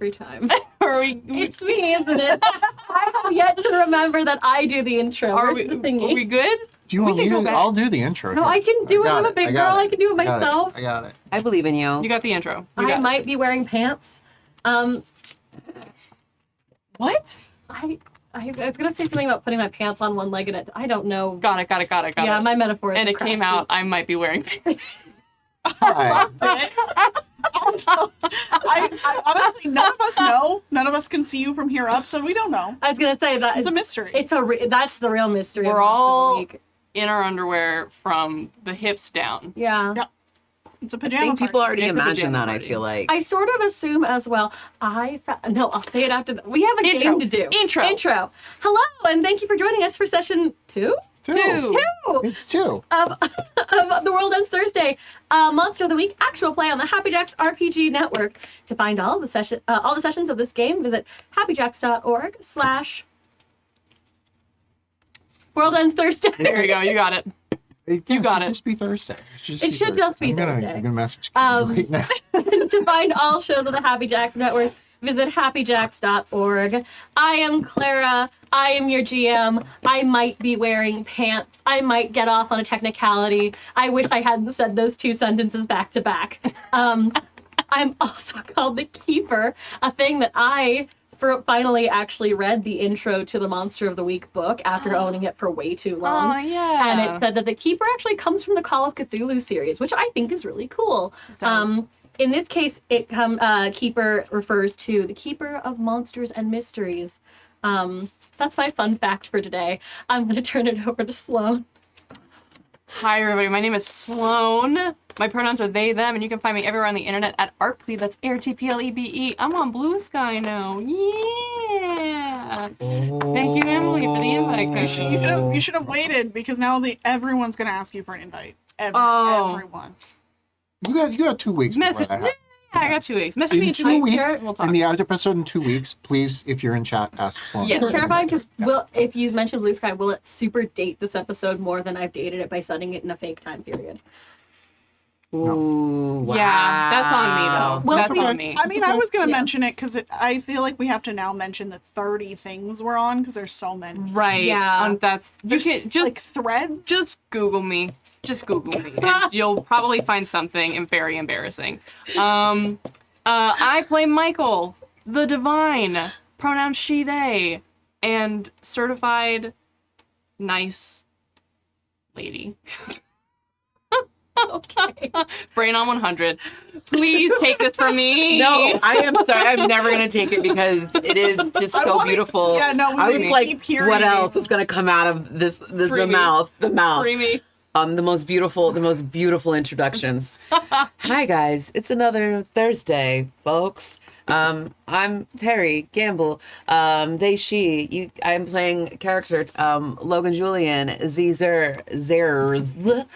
every time. It's me, isn't it? I have yet to remember that I do the intro. Are Where's the thingy? we good? Do you want me to? I'll do the intro. No, I can do it. I'm a big girl. I can do it myself. I got it. I believe in you. You got the intro. I might be wearing pants. What? I was gonna say something about putting my pants on one leg and it. I don't know. Got it. Yeah, my metaphor is and it came out. I might be wearing pants. Hi. I honestly, none of us know. None of us can see you from here up, so we don't know. I was gonna say that It's a mystery. That's the real mystery. We're of all the week. in our underwear from the hips down. Yeah. Yep. It's a I pajama think people party. already It's a imagine pajama that, party. I feel like. I sort of assume as well. No, I'll say it after. We have a Intro. game to do. Intro. Hello, and thank you for joining us for session 2. Two. It's 2. Of The World Ends Thursday, Monster of the Week actual play on the Happy Jacks RPG Network. To find all the sessions of this game, visit happyjacks.org/World Ends Thursday. There you go. You got it. You got it. Just be Thursday. It should just be Thursday. I'm gonna message you right now. To find all shows of the Happy Jacks Network, visit happyjacks.org. I am Clara. I am your GM. I might be wearing pants. I might get off on a technicality. I wish I hadn't said those 2 sentences back to back. I'm also called the Keeper, a thing that I finally actually read the intro to the Monster of the Week book after owning it for way too long. Oh, yeah. And it said that the Keeper actually comes from the Call of Cthulhu series, which I think is really cool. In this case, Keeper refers to the Keeper of Monsters and Mysteries. That's my fun fact for today. I'm going to turn it over to Sloan. Hi, everybody. My name is Sloan. My pronouns are they, them, and you can find me everywhere on the internet at Artplebe. That's ARTPLEBE. I'm on Blue Sky now. Yeah. Thank you, Emily, for the invite. You should have waited because now everyone's gonna ask you for an invite. Everyone. You got 2 weeks before that happens. Yeah, I got 2 weeks. Message me In in 2 weeks, here. We'll talk. in the episode in 2 weeks, please, if you're in chat, ask Sloan. Yes. It's terrifying because if you mention Blue Sky, will it super date this episode more than I've dated it by setting it in a fake time period? Ooh, wow. Yeah, that's on me, though. Well, That's see, on me. I mean, I was gonna Yeah. mention it because I feel like we have to now mention the 30 things we're on because there's so many. Right. Yeah. That's you can just Like threads. just Google me. Just Google me. And you'll probably find something very embarrassing. I play Michael, the Divine, pronouns she, they, and certified nice lady. Okay. Brain on 100. Please take this from me. No, I am sorry. I'm never going to take it because it is just so beautiful. Yeah, no, I was keep like, hearing what you. else is going to come out of this, the Creamy. mouth. Creamy. The most beautiful introductions. Hi guys, it's another Thursday, folks. I'm Teri Gamble. They, she. I'm playing a character, Logan Julian, Zers.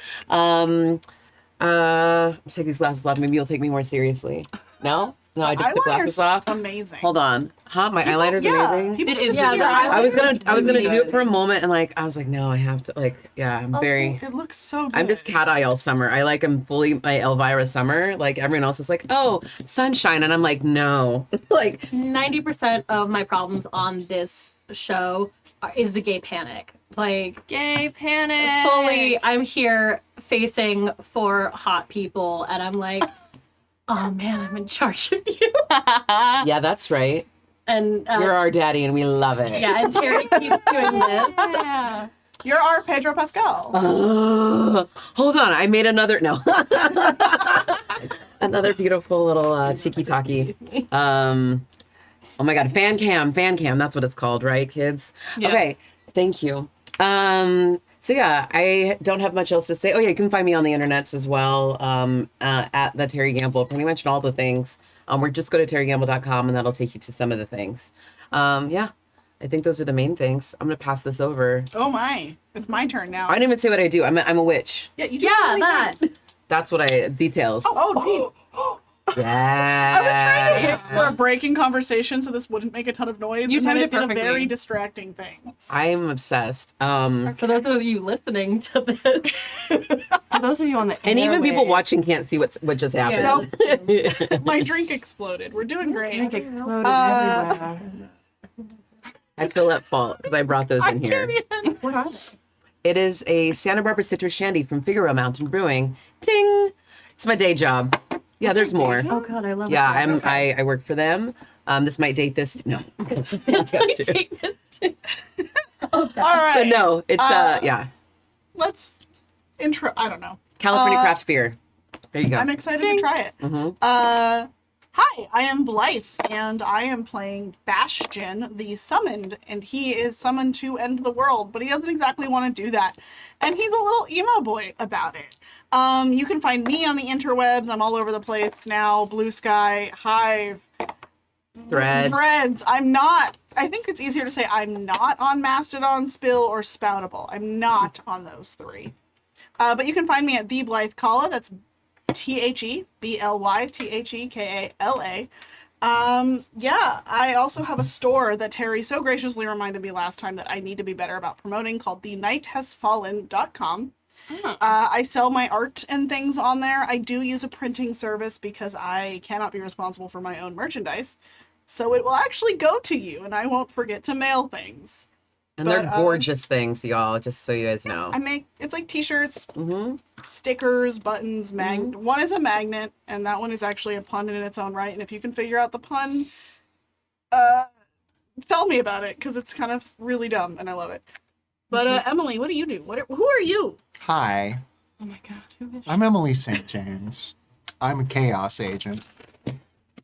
I'm taking these glasses off. Maybe you'll take me more seriously. No, I just took glasses Eyeliner's off. Amazing. Hold on, huh? My eyeliner's amazing. People It is do your I I was eyeliner. gonna do it for a moment, and I was like, no, I have to. I'm Also, very. It looks so good. I'm just cat eye all summer. I'm fully my Elvira summer. Like everyone else is like, oh, sunshine, and I'm like, no, 90% of my problems on this show is the gay panic. Gay panic. Fully, I'm here facing 4 hot people, and I'm like, oh man, I'm in charge of you. yeah, that's right. And You're our daddy, and we love it. yeah, and Teri keeps doing this. Yeah. You're our Pedro Pascal. Hold on, I made another another beautiful little tiki talkie. Oh my god, fan cam, that's what it's called, right, kids? Yeah. Okay, thank you. So yeah, I don't have much else to say. Oh yeah, you can find me on the internets as well, at the Teri Gamble, pretty much all the things. Or just go to terigamble.com and that'll take you to some of the things. Yeah, I think those are the main things. I'm gonna pass this over. Oh my, it's my turn now. I didn't even say what I do. I'm a witch. Yeah, you do. Yeah, so many that. things. That's what details. Oh, Yeah. For a breaking conversation, so this wouldn't make a ton of noise. You and then timed it it did a perfectly. very distracting thing. I'm obsessed. For those of you listening to this, For those of you on the And even people airwaves, watching can't see what just happened. My drink exploded. We're doing great. drink exploded Uh, everywhere. I feel at fault because I brought those in here. What are they? It is a Santa Barbara citrus shandy from Figaro Mountain Brewing. Ting! It's my day job. Yeah, there's more. oh god, I love Yeah, it. I work for them. This might date this. No. All right. But no, it's yeah. Let's intro. I don't know. California craft beer. There you go. I'm excited to try it. Mhm. Hi, I am Blythe, and I am playing Bastian, the summoned, and he is summoned to end the world, but he doesn't exactly want to do that. And he's a little emo boy about it. You can find me on the interwebs. I'm all over the place now. Blue Sky, Hive, Threads. I'm not. I think it's easier to say I'm not on Mastodon, Spill, or Spoutable. I'm not on those three. But you can find me at the Blythe Kala. That's TheBlythekala. Yeah, I also have a store that Teri so graciously reminded me last time that I need to be better about promoting called thenigthasfallen.com. I sell my art and things on there. I do use a printing service because I cannot be responsible for my own merchandise. So it will actually go to you and I won't forget to mail things. And they're But, gorgeous things, y'all, just so you guys know. It's like t-shirts, Mm-hmm. stickers, buttons, one is a magnet, and that one is actually a pun in its own right. And if you can figure out the pun, tell me about it, because it's kind of really dumb, and I love it. But Emily, what do you do? Who are you? Hi, Oh my god, who is she? I'm Emily St. James. I'm a chaos agent.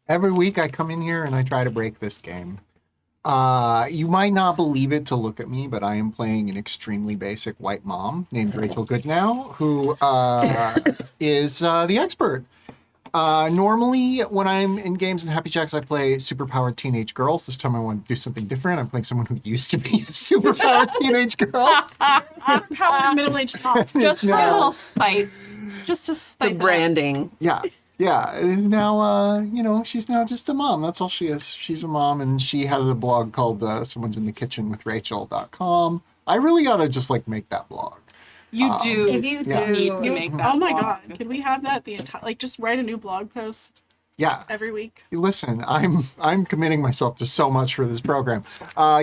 Every week I come in here and I try to break this game. You might not believe it to look at me, but I am playing an extremely basic white mom named Rachel Goodnow, who is the expert. Normally, when I'm in games in Happy Jacks, I play superpowered teenage girls. This time I want to do something different. I'm playing someone who used to be a superpowered teenage girl. Power middle-aged mom. Just for a now- little spice. Just to spice The it up. branding. Yeah. Yeah, it is now, she's now just a mom. That's all she is. She's a mom, and she has a blog called Someone's in the Kitchen with Rachel.com. I really gotta just, make that blog. You do If you Yeah. do, need to make that. Oh my blog. god, can we have that the entire, just write a new blog post Yeah. every week? Listen, I'm committing myself to so much for this program.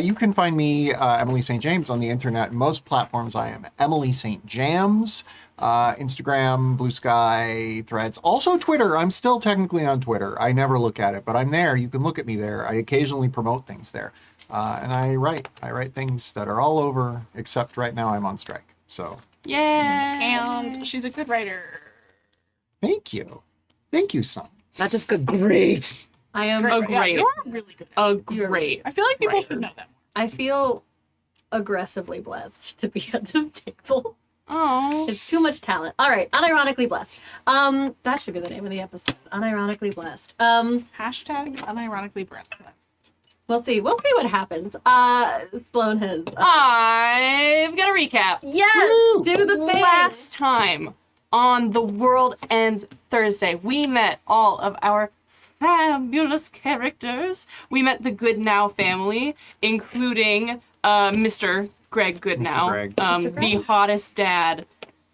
You can find me, Emily St. James, on the internet. Most platforms, I am Emily St. Jams. Instagram, Blue Sky, Threads. Also Twitter. I'm still technically on Twitter. I never look at it, but I'm there. You can look at me there. I occasionally promote things there. And I write things that are all over, except right now I'm on strike. So Yay! And she's a good writer. thank you. Thank you, son. Not just good, great. I am. Oh, Yeah, great. you're really good. Great. I feel like people Writer. should know that. I feel aggressively blessed to be at this table. Oh. It's too much talent. All right, unironically blessed. That should be the name of the episode. Unironically blessed. Hashtag unironically breathless. We'll see. We'll see what happens. Sloan has. I've got a recap. Yes, Woo! do the thing. Last time on The World Ends Thursday, we met all of our fabulous characters. We met the Goodnow family, including Mr. Greg Goodnow, Greg. Mr. Greg. the hottest dad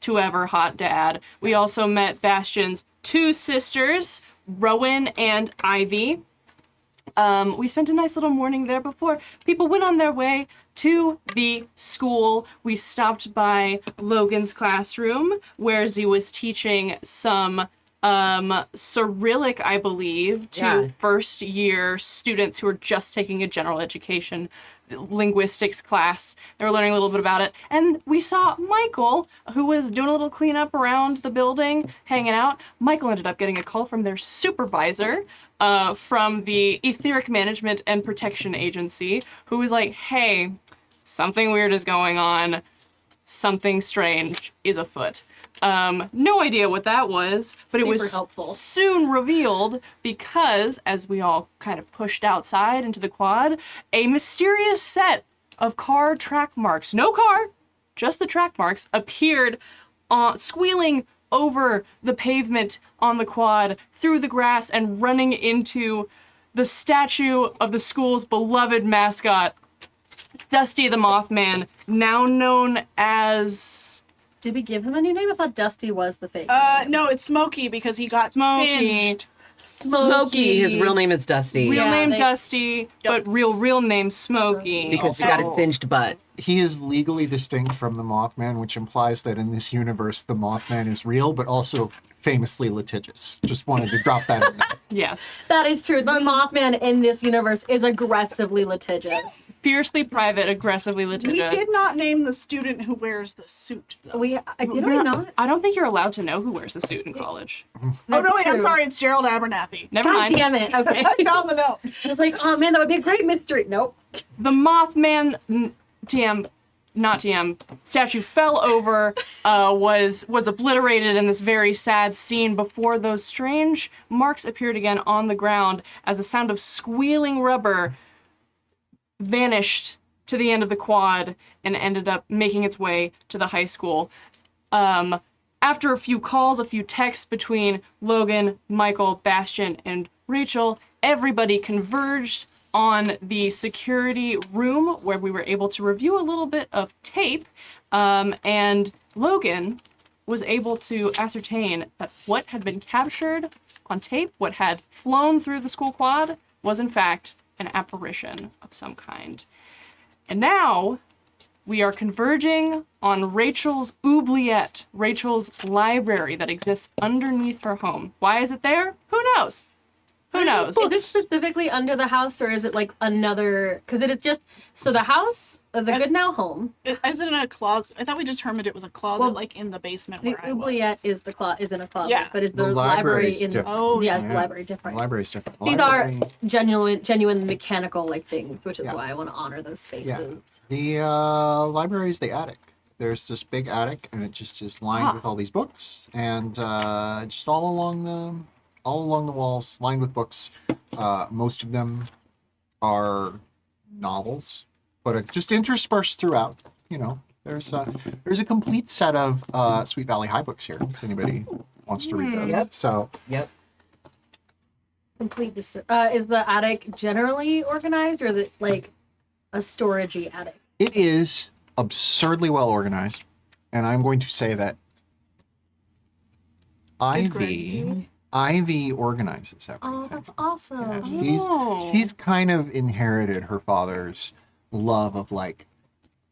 to ever hot dad. We also met Bastian's two sisters, Rowan and Ivy. We spent a nice little morning there before people went on their way to the school. We stopped by Logan's classroom where Z was teaching some Cyrillic, I believe, to Yeah. first year students who are just taking a general education linguistics class. They were learning a little bit about it. And we saw Michael, who was doing a little cleanup around the building, hanging out. Michael ended up getting a call from their supervisor from the Etheric Management and Protection Agency, who was like, hey, something weird is going on. Something strange is afoot. No idea what that was, but it was Super helpful. soon revealed because, as we all kind of pushed outside into the quad, a mysterious set of car track marks, no car, just the track marks, appeared squealing over the pavement on the quad, through the grass, and running into the statue of the school's beloved mascot, Dusty the Mothman, now known as... Did we give him a new name? I thought Dusty was the fake. No, it's Smokey because he got Smokey. singed. Smokey. His real name is Dusty. Real Yeah, name they- Dusty, but real name Smokey. Because he got a singed butt. He is legally distinct from the Mothman, which implies that in this universe, the Mothman is real, but also famously litigious. Just wanted to drop that in there. Yes. That is true. The Mothman in this universe is aggressively litigious. Fiercely private, aggressively litigious. We did not name the student who wears the suit. Though. Did You're we not? I don't think you're allowed to know who wears the suit in college. Oh no, wait, I'm true. sorry, it's Gerald Abernathy. Never God mind. damn it. Okay. I found the note. I was like, oh man, that would be a great mystery. Nope. The Mothman statue fell over, was obliterated in this very sad scene before those strange marks appeared again on the ground as the sound of squealing rubber vanished to the end of the quad and ended up making its way to the high school. After a few calls, a few texts between Logan, Michael, Bastian, and Rachel, everybody converged on the security room where we were able to review a little bit of tape, and Logan was able to ascertain that what had been captured on tape, what had flown through the school quad, was in fact an apparition of some kind. And now we are converging on Rachel's oubliette, Rachel's library that exists underneath her home. Why is it there? Who knows? Who knows? Is it specifically under the house or is it like another? Because it is just so the house, the Goodnow home. Is it in a closet? I thought we determined it was a closet, Well, like in the basement The where I was. oubliette is is in a closet, Yeah. but is The the library library's in? different. Oh, yeah, yeah. is the library different. The library's different. These are Library- genuine mechanical like things, which is Yeah. why I want to honor those spaces. Yeah. The library is the attic. There's this big attic, and it just is lined with all these books, and just all along the walls, lined with books. Most of them are novels, but just interspersed throughout. You know, there's a complete set of Sweet Valley High books here. If anybody wants to read those, Yep. so Yep. Complete. Is the attic generally organized, or is it like a storagey attic? it is absurdly well organized, and I'm going to say that Ivy organizes everything. Oh, that's awesome. Yeah, she's kind of inherited her father's love of like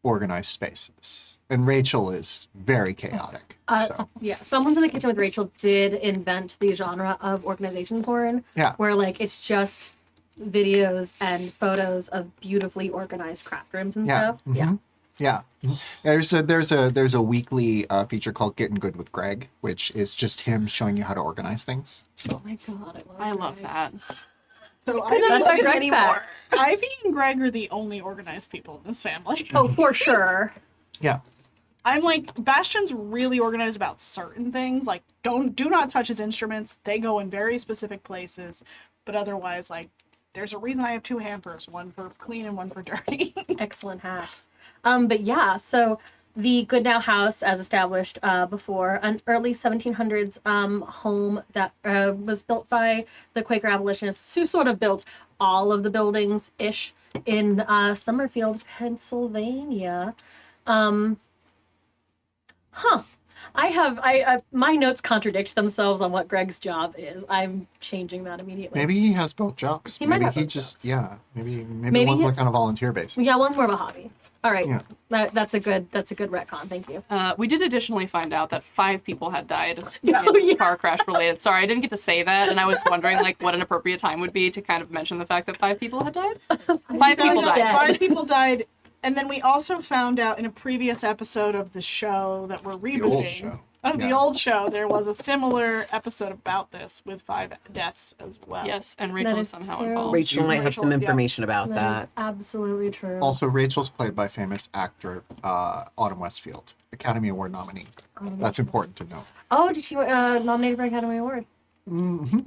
organized spaces, and Rachel is very chaotic. So Yeah, Someone's in the Kitchen with Rachel did invent the genre of organization porn, yeah, where like it's just videos and photos of beautifully organized craft rooms and yeah, stuff. Yeah. yeah. There's a weekly feature called Getting Good with Greg, which is just him showing you how to organize things. So Oh my god, I love that. So That's our Greg anymore. fact. Ivy and Greg are the only organized people in this family. Oh, for sure. yeah, I'm like, Bastian's really organized about certain things. Like, do not touch his instruments. They go in very specific places. But otherwise, like, there's a reason I have two hampers, one for clean and one for dirty. Excellent hack. But yeah, so the Goodnow house, as established before, an early 1700s home that was built by the Quaker abolitionists who sort of built all of the buildings ish in Summerfield, Pennsylvania. My notes contradict themselves on what Greg's job is. I'm changing that immediately. maybe he has both jobs. He might maybe have he both just jobs. maybe Maybe one's he- like on a volunteer basis. Yeah, one's more of a hobby. All right, Yeah. that's a good retcon. Thank you. We did additionally find out that 5 people had died Oh, in yeah. car crash related. Sorry, I didn't get to say that, and I was wondering like what an appropriate time would be to kind of mention the fact that 5 people had died. 5 people died. died. 5 people died. And then we also found out in a previous episode of the show that we're rebooting. The old show. Of the Yeah. old show, there was a similar episode about this with 5 deaths as well. Yes, and Rachel That is is somehow true. involved. Rachel might have some Rachel, yeah. information about That that. is absolutely true. Also, Rachel's played by famous actor Autumn Westfield, Academy Award nominee. That's important to know. Oh, did she nominated for Academy Award?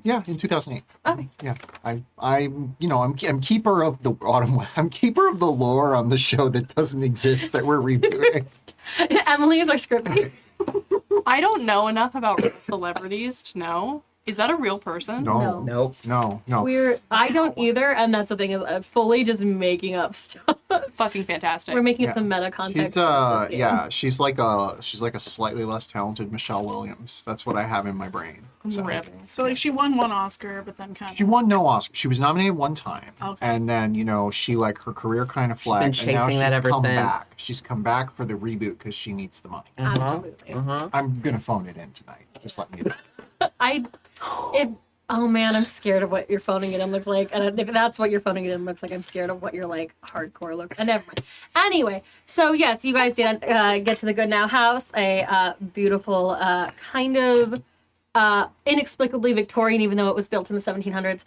Yeah, in 2008. Okay. Yeah, I'm keeper of the I'm keeper of the lore on the show that doesn't exist that we're rebooting. Emily is our script. I don't know enough about real celebrities to know. Is that a real person? No. Nope. No. I don't either, and that's the thing is I'm fully just making up stuff. Fucking fantastic. We're making Yeah. up the meta context. She's of this game. yeah, she's like a slightly less talented Michelle Williams. That's what I have in my brain. So. Rip. So like she won one Oscar, but then kind She of. won no Oscar. She was nominated one time, Okay. and then she like her career kind of flagged, and now chasing that she's ever come since. back. She's come back for the reboot because she needs the money. Absolutely. I'm gonna phone it in tonight. Just let me know. Oh man, I'm scared of what you're phoning it in looks like. And if that's what you're phoning it in looks like, I'm scared of what your like hardcore look. And never mind. Anyway, so yes, you guys did get to the Goodnow house, a beautiful kind of inexplicably Victorian, even though it was built in the 1700s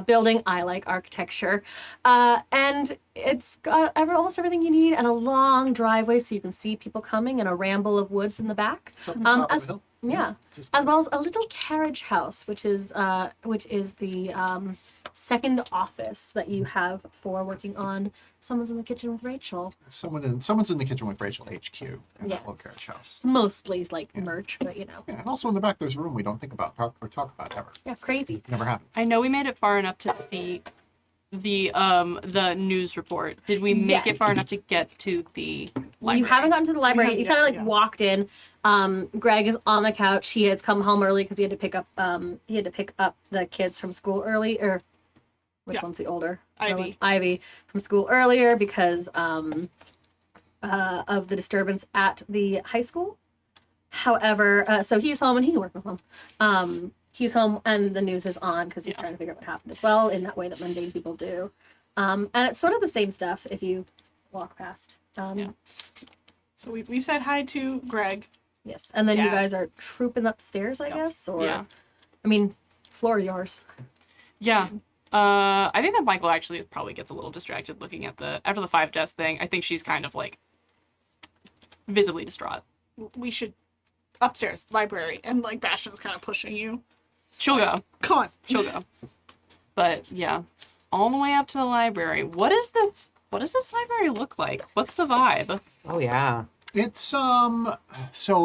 building. I like architecture, and it's got almost everything you need, and a long driveway so you can see people coming, and a ramble of woods in the back. It's up on top of As the hill. yeah, Just as well as a little carriage house, which is the second office that you have for working on Someone's in the Kitchen with Rachel. someone's in the kitchen with Rachel HQ in that Yes. little carriage house. It's mostly like merch, but Yeah, and also in the back there's a room we don't think about talk about ever. yeah, crazy. Never happens. I know we made it far enough to see the news report. Did we make Yes. it far enough to get to the library? You haven't gotten to the library. haven't You kind of yet, like yeah. walked in. Greg is on the couch. He has come home early because he had to pick up the kids from school early. Or which Yeah. one's the older? Ivy. Ivy from school earlier because of the disturbance at the high school. However, so he's home and he can work from home. He's home and the news is on because he's trying to figure out what happened as well in that way that mundane people do. And it's sort of the same stuff if you walk past. Yeah. So we've said hi to Greg. Yes, and then you Yeah. guys are trooping upstairs, I Yep. guess, or Yeah. I mean, floor yours. Yeah. I think that Michael actually probably gets a little distracted looking at after the 5 deaths thing. I think she's kind of like visibly distraught. We should upstairs library, and like Bastian's kind of pushing you. She'll go. Come on. She'll go. But yeah, all the way up to the library. What does this library look like? What's the vibe? Oh yeah. It's so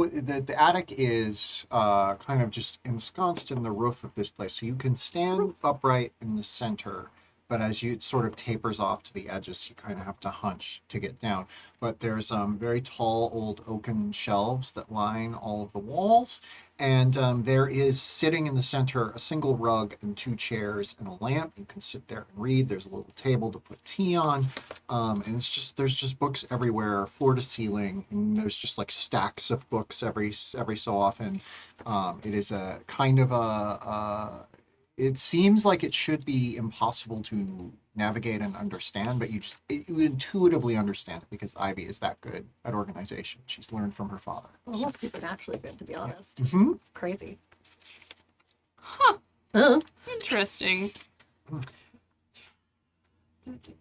the attic is kind of just ensconced in the roof of this place, so you can stand upright in the center, but as it sort of tapers off to the edges, you kind of have to hunch to get down. But there's very tall old oaken shelves that line all of the walls, and there is sitting in the center a single rug and 2 chairs and a lamp. You can sit there and read. There's a little table to put tea on, and there's just books everywhere, floor to ceiling, and there's just like stacks of books every so often. It is a kind of it seems like it should be impossible to navigate and understand, but you intuitively understand it because Ivy is that good at organization. She's learned from her father. Almost supernaturally good, to be honest. Mm-hmm. It's crazy. Huh. Uh, Interesting.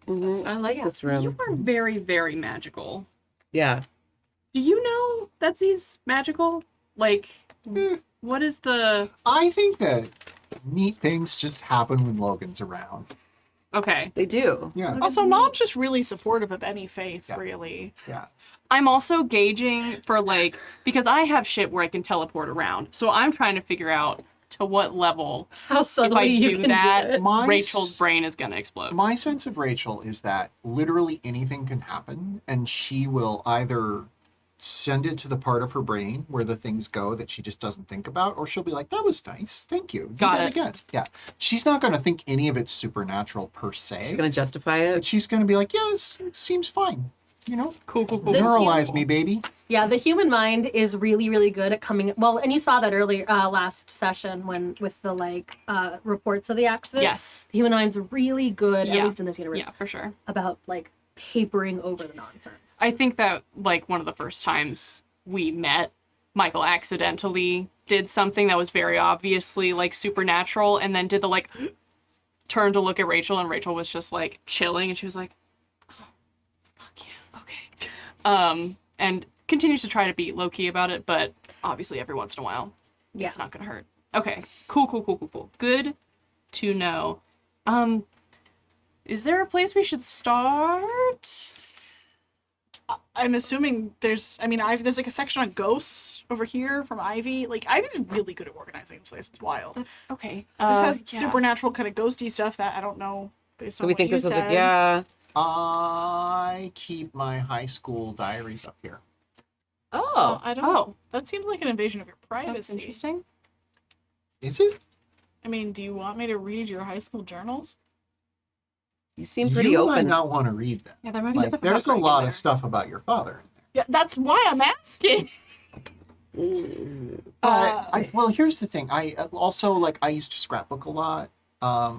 I like this room. You are very, very magical. Yeah. Do you know that he's magical? Like, what is the... I think that neat things just happen when Logan's around. Okay. They do. Yeah. Also, Mom's just really supportive of any faith, Yeah. really. Yeah. I'm also gauging for like, because I have shit where I can teleport around. So I'm trying to figure out to what level, how if subtly I you do can that, do it. Rachel's brain is going to explode. My sense of Rachel is that literally anything can happen, and she will either send it to the part of her brain where the things go that she just doesn't think about, or she'll be like, that was nice, thank you. Do Got that it. again. Yeah. She's not going to think any of it's supernatural per se, She's gonna justify but it. she's going to be like, yeah, this seems fine. You know, Cool. neuralize me, baby. Yeah, the human mind is really, really good at coming. Well, and you saw that earlier last session when with the like reports of the accident. Yes. The human mind's really good, Yeah. at least in this universe, Yeah, for sure. about like papering over the nonsense. I think that like one of the first times we met, Michael accidentally did something that was very obviously like supernatural, and then did the like turn to look at Rachel, and Rachel was just like chilling, and she was like, oh, fuck yeah, okay. And continues to try to be low key about it, but obviously every once in a while, Yeah. it's not gonna hurt. Okay, cool. Good to know. Is there a place we should start? I'm assuming there's there's like a section on ghosts over here from Ivy. Like Ivy's really good at organizing this place. It's wild. That's okay. This has Yeah. supernatural kind of ghosty stuff that I don't know based on So we what think you this is said. I keep my high school diaries up here. Oh, I don't know. That seems like an invasion of your That's privacy. interesting. Is it? I mean, do you want me to read your high school journals? you seem pretty You might open. not want to read them. Yeah, there might be Like, stuff there's a about lot Greg in of stuff about your father in there. Yeah, that's why I'm asking. Well, here's the thing. I also I used to scrapbook a lot.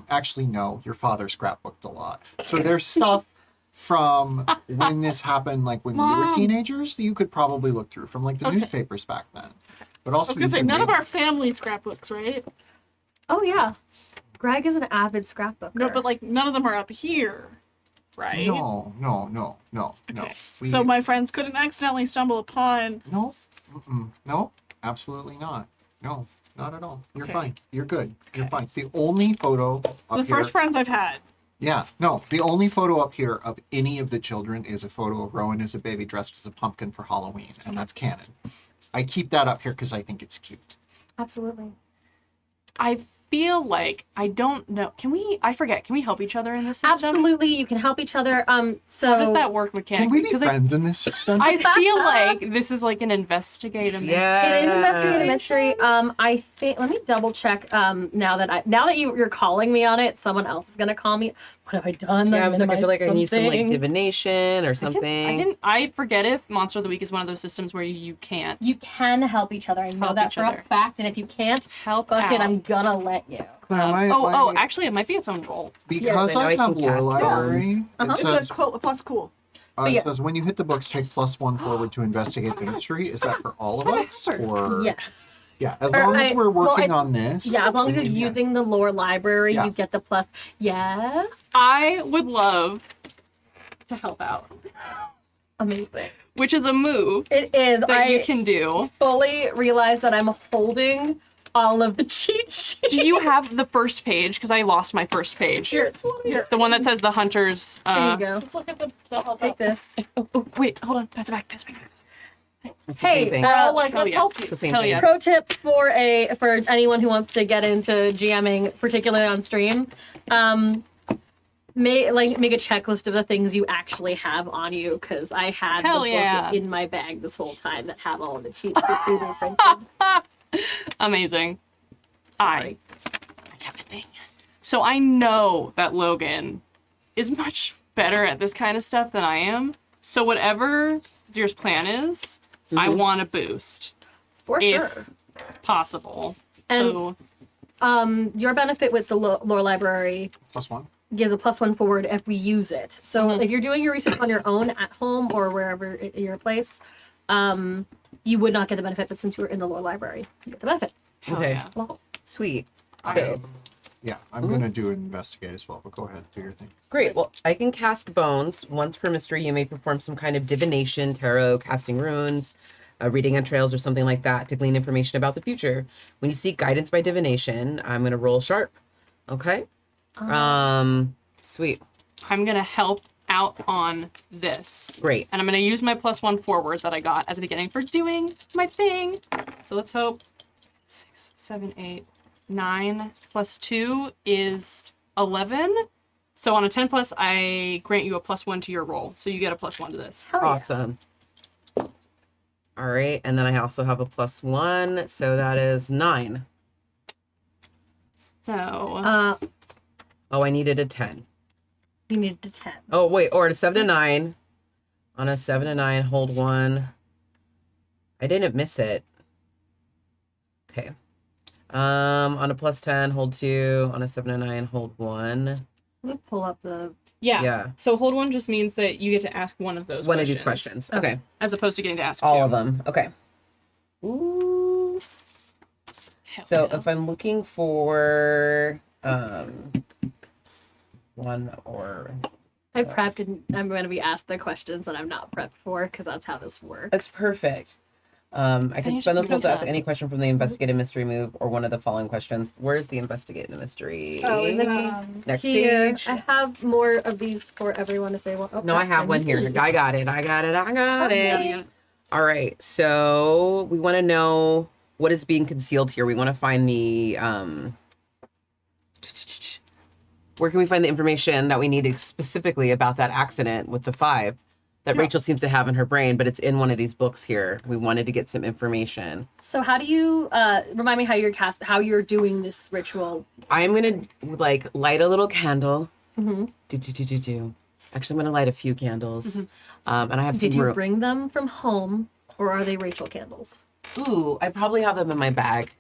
Actually, no, your father scrapbooked a lot. So there's stuff from when this happened, like when we were Mom. teenagers, that you could probably look through from like the Okay. newspapers back then. But I also, was gonna you say could none of make- our family scrapbooks, right? Oh yeah, Greg is an avid scrapbooker. No, but like none of them are up here, right? No. Okay. We, So my friends couldn't accidentally stumble upon. no, no, absolutely not. No, not at all. You're Okay. fine. You're good. You're Okay. fine. The only photo up The here. first friends I've had. Yeah, no, the only photo up here of any of the children is a photo of Rowan as a baby dressed as a pumpkin for Halloween, and that's canon. I keep that up here because I think it's cute. absolutely. I feel like I don't know. Can we? I forget. Can we help each other in this system? Absolutely, you can help each other. So How does that work mechanically? Can we be 'Cause friends in this system? I feel like this is like an investigative. Yeah. It is investigative mystery. I think. Let me double check. Now that you're calling me on it, someone else is gonna call me. What have I done? Yeah, I was like, I feel like I need some like something. divination or something. I forget if Monster of the Week is one of those systems where you can't You can help each other. I know Help that each for other. a fact. And if you can't, help fuck out. it, I'm gonna let you. Claire, Actually, it might be its own role. because Yeah, I I know I have can lore cast library, Uh-huh. it It's says a plus cool. it yeah. says when you hit the books, take +1 forward to investigate the mystery. Is that for all of us, or Yes. yeah? As Or long as we're well, working on this. Yeah, as long as you're then, yeah. using the lore library, Yeah. you get the plus. Yes. I would love to help out, Amazing. which is a move It is. that you I can do. fully realize that I'm holding all of the cheat sheets. Do you have the first page? Because I lost my first page. Here. The one that says the hunters. Here you go. Let's look at the I'll take this. Oh, wait, hold on. Pass it back. Pass it back. It's the Hey, same thing. uh, like, Oh, let's yes. help It's you. the same Hell thing. yes. Pro tip for anyone who wants to get into GMing, particularly on stream, make a checklist of the things you actually have on you, because I had Hell the yeah. book in my bag this whole time that have all of the cheats printed. Amazing. Sorry. I have a thing. So I know that Logan is much better at this kind of stuff than I am. So whatever Zer's plan is, I want a boost For if sure. possible. And- So Your benefit with the lore library +1. gives a +1 forward if we use it. So if you're doing your research on your own at home or wherever your place, you would not get the benefit. But since you were in the lore library, you get the benefit. hell Okay. yeah. Well, Sweet. So Yeah, I'm gonna do an investigate as well. But go ahead, do your thing. great. Well, I can cast bones. Once per mystery, you may perform some kind of divination, tarot, casting runes, reading entrails, or something like that to glean information about the future. When you seek guidance by divination, I'm gonna roll sharp. Okay. Sweet. I'm gonna help out on this. Great. And I'm gonna use my +1 forward that I got at the beginning for doing my thing. So let's hope 6, 7, 8, 9 plus 2 is 11. So on a 10 plus, I grant you a +1 to your roll. So you get a +1 to this. hell yeah. Awesome. All right, and then I also have a +1, so that is 9. So Oh, I needed a 10. You needed a 10. Oh wait, or a 7 to 9. On a 7 to 9, hold 1. I didn't miss it. Okay. On a +10, hold 2. On a 7 to 9, hold 1. Let me pull up the. yeah. Yeah. So hold one just means that you get to ask one of those One of these questions. Okay. As opposed to getting to ask All two. of them. Okay. Ooh. Hell So yeah. if I'm looking for one or I prepped and I'm going to be asked the questions that I'm not prepped for because that's how this works. that's perfect. I can you spend just those move to ask that? any question from the investigative mystery move or one of the following questions. Where's the investigative mystery? Oh, and then Next here, page. I have more of these for everyone if they want. Oh, No, I that's have my one here. knee. I got it. I got Okay. it. All right. So we want to know what is being concealed here. We want to find the where can we find the information that we need specifically about that accident with the 5 that Yeah. Rachel seems to have in her brain, but it's in one of these books here. We wanted to get some information. So how do you remind me how you're doing this ritual? I'm gonna like light a little candle. Mm-hmm. Actually, I'm gonna light a few candles. And I have Did some you room. bring them from home, or are they Rachel candles? Ooh, I probably have them in my bag.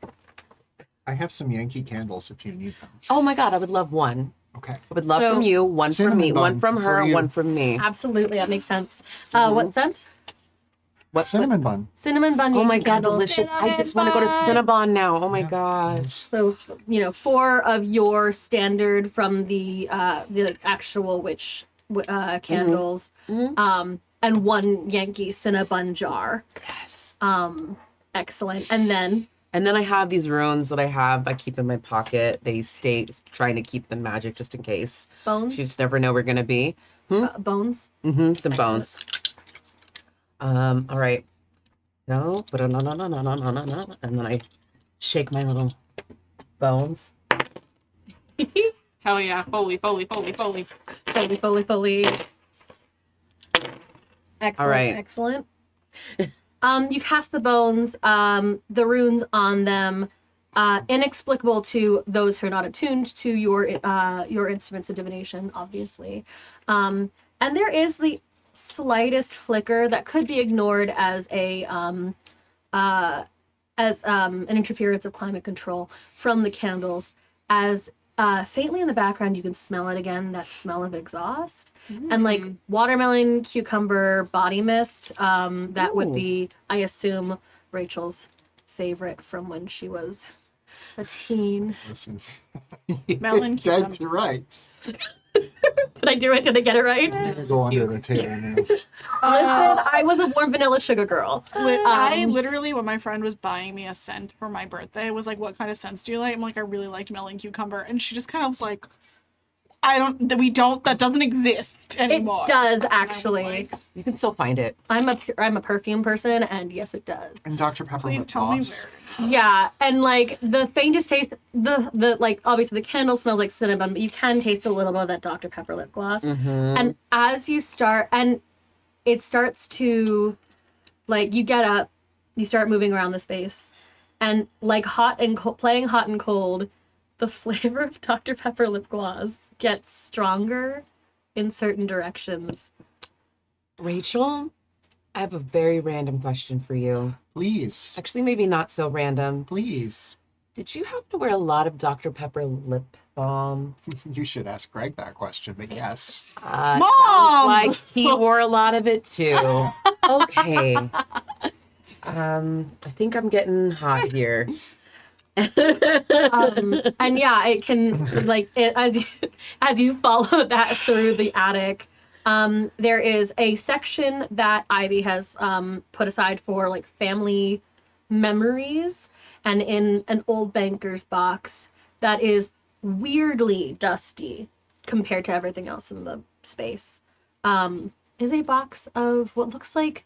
I have some Yankee candles if you need them. Oh my god, I would love one. Okay. I would love So- from you, one from me, Cinnamon one bun from her, for you. one from me. Absolutely, that makes sense. What scent? What's Cinnamon bun. Cinnamon bun. Oh my Yankee god, candle. delicious. I just want to go to Cinnabon now. Oh my gosh. So 4 of your standard from the actual witch candles, and 1 Yankee Cinnabon jar. Yes. Excellent. And then And then I have these runes that I keep in my pocket. They stay trying to keep them magic just in case. bones. You just never know where we're gonna be. Bones. Some Excellent. bones. All right. No, but no, and then I shake my little bones. Hell yeah. Foley. Foley. Excellent. All right. Excellent. You cast the bones, the runes on them, inexplicable to those who are not attuned to your instruments of divination, obviously. And there is the slightest flicker that could be ignored as an interference of climate control from the candles, as faintly in the background you can smell it again, that smell of exhaust. And like watermelon cucumber body mist, that would Ooh. be, I assume, Rachel's favorite from when she was a teen. Listen. Melon Dead cucumber. to rights. Did I do it? Did I get it right? I'm gonna go under the table now. Listen, I was a warm vanilla sugar girl. I literally, when my friend was buying me a scent for my birthday, was like, "What kind of scents do you like?" I'm like, "I really liked melon cucumber," and she just kind of was like, that doesn't exist It anymore." does And I was actually. like, You can still find it. I'm a perfume person, and yes, it does. And Dr. Pepper Please lip tell me gloss. where. Yeah, and like the faintest taste, the like obviously the candle smells like cinnamon, but you can taste a little bit of that Dr. Pepper lip gloss. And as you start, and it starts to, like, you get up, you start moving around the space, and like playing hot and cold, the flavor of Dr. Pepper lip gloss gets stronger in certain directions. Rachel, I have a very random question for you. Please. Actually, maybe not so random. Please. Did you happen to wear a lot of Dr. Pepper lip balm? You should ask Greg that question, but yes. Sounds Mom! like he wore a lot of it too. Okay. I think I'm getting hot here. And yeah, it can like it as you follow that through the attic. There is a section that Ivy has put aside for like family memories, and in an old banker's box that is weirdly dusty compared to everything else in the space, is a box of what looks like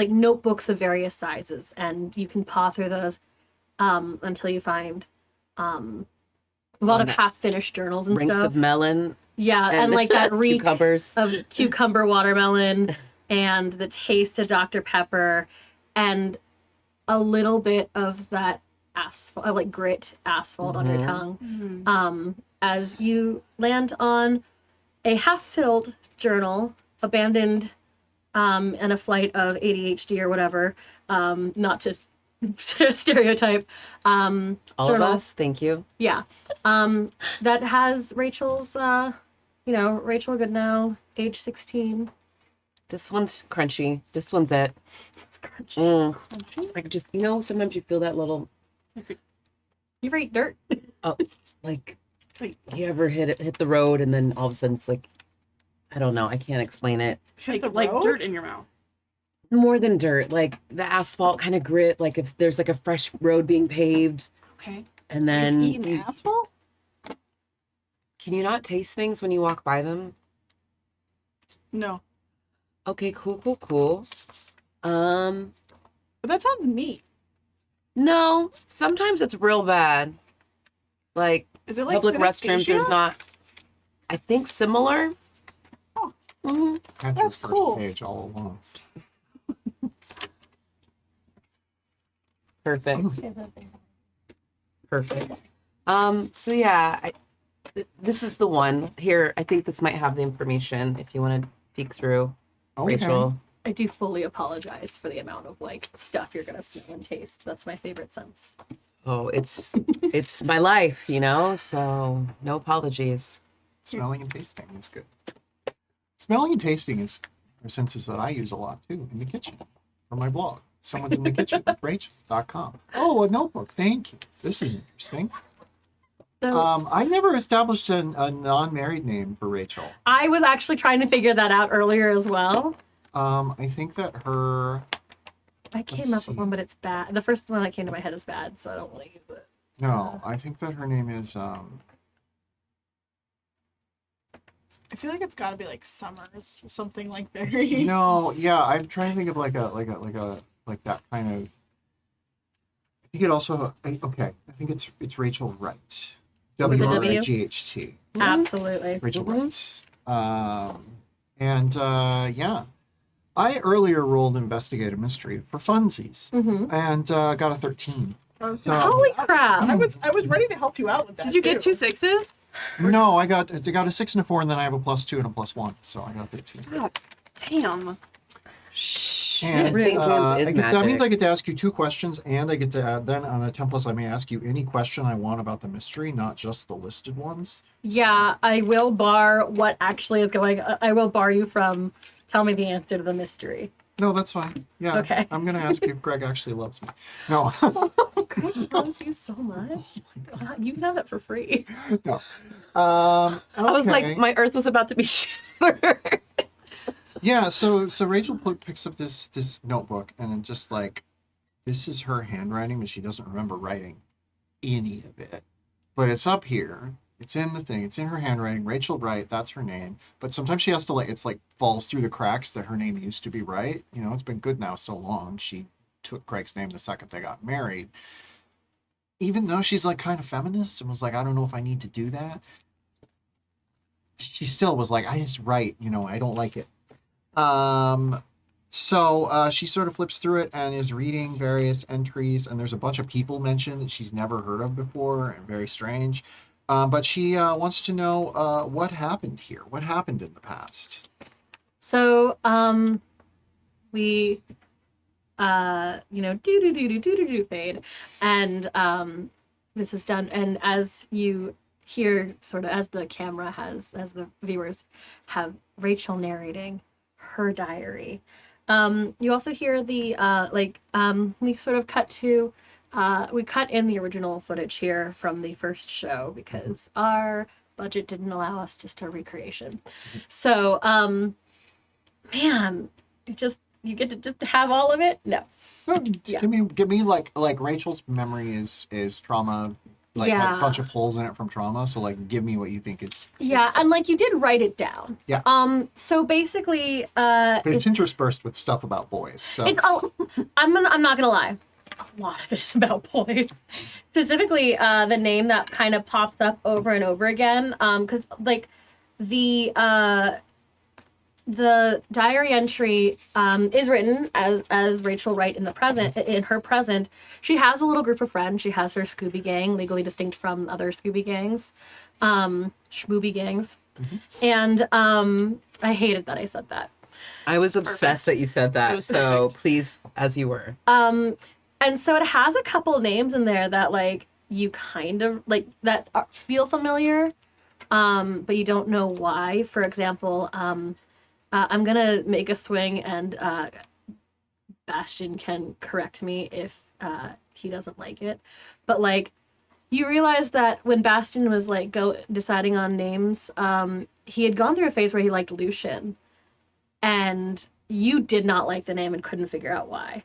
notebooks of various sizes, and you can paw through those until you find a lot of half-finished journals and Rings stuff. of melon Yeah, and like that reek cucumbers. of cucumber watermelon and the taste of Dr. Pepper and a little bit of that asphalt, like grit asphalt on your tongue. As you land on a half-filled journal, abandoned in a flight of ADHD or whatever, not to stereotype. All of journal. us, thank you. Yeah. That has Rachel's, Rachel Goodnow, age 16. This one's crunchy. This one's it. It's crunchy. I could just, sometimes you feel that little, You ever eat dirt? like, you ever hit the road and then all of a sudden it's like, I don't know. I can't explain it. Hit the Like road? dirt in your mouth. More than dirt, like the asphalt kind of grit, like if there's like a fresh road being paved, Okay. and You've then eaten asphalt? can you not taste things when you walk by them? No. Okay, cool. Um, But that sounds neat. no, sometimes it's real bad. Like Is it like public restrooms synesthesia? are not, I think, similar. Oh. Mhm. Had That's your first cool. page all along. Perfect. Perfect. So yeah, this is the one here. I think this might have the information if you want to peek through. Okay. Rachel. I do fully apologize for the amount of like stuff you're gonna smell and taste. That's my favorite sense. Oh, it's my life, you know. So no apologies. Smelling and tasting is good. Smelling and tasting are senses that I use a lot too in the kitchen for my blog. Someone's in the kitchen with Rachel.com. Oh, a notebook. Thank you. This is interesting. So I never established a non-married name for Rachel. I was actually trying to figure that out earlier as well. I think that her. I came Let's up see. with one, but it's bad. The first one that came to my head is bad, so I don't want to use it. No, I think that her name is. I feel like it's got to be like Summers, something like very. No, yeah, I'm trying to think of like that kind of. I think it also. Okay, I think it's Rachel Wright. With a W? WRIGHT. Absolutely. Rachel Wright. Yeah. I earlier rolled Investigative Mystery for funsies Mm-hmm. and got a 13. So, Holy crap! I was ready to help you out with that. Did you get too. 2 6s? no, I got a 6 and a 4, and then I have a +2 and a +1, so I got a 13. God damn. And St. James is that means magic. I get to ask you 2 questions, and I get to add, then on a 10+, I may ask you any question I want about the mystery, not just the listed ones. Yeah, I will bar what actually is going. I will bar you from tell me the answer to the mystery. No, that's fine. Yeah. Okay. I'm going to ask you if Greg actually loves me. No. Greg loves you so much. God, you can have that for free. no. I was Okay. like, my earth was about to be shattered. Yeah, so Rachel picks up this notebook, and it just like, this is her handwriting, but she doesn't remember writing any of it. But it's up here. It's in the thing. It's in her handwriting. Rachel Wright, that's her name. But sometimes she has to it's like falls through the cracks that her name used to be right. You know, it's been Goodnow so long. She took Craig's name the second they got married. Even though she's like kind of feminist and was like, I don't know if I need to do that. She still was like, I just write, you know, I don't like it. So she sort of flips through it and is reading various entries, and there's a bunch of people mentioned that she's never heard of before, and very strange. But she wants to know what happened here. What happened in the past? So, we, do fade, and this is done. And as you hear, sort of, as the camera has, as the viewers have Rachel narrating her diary, you also hear the we sort of cut to. We cut in the original footage here from the first show because our budget didn't allow us just a recreation. So, man, you get to just have all of it? No. Yeah. Give me like Rachel's memory is trauma, has Yeah. a bunch of holes in it from trauma. So like, give me what you think is. Yeah, and like you did write it down. Yeah. So basically, But it's interspersed with stuff about boys. So it's I'm not gonna lie. A lot of it is about boys. Specifically, the name that kind of pops up over and over again. Because like the diary entry is written as Rachel Wright in her present. She has a little group of friends. She has her Scooby gang, legally distinct from other Scooby gangs, Schmooby gangs. And I hated that I said that. I was obsessed that you said It that. was So please, as you were. And so it has a couple names in there that like you kind of like feel familiar, but you don't know why. For example, I'm gonna make a swing, and Bastian can correct me if he doesn't like it. But like, you realize that when Bastian was like deciding on names, he had gone through a phase where he liked Lucian, and you did not like the name and couldn't figure out why.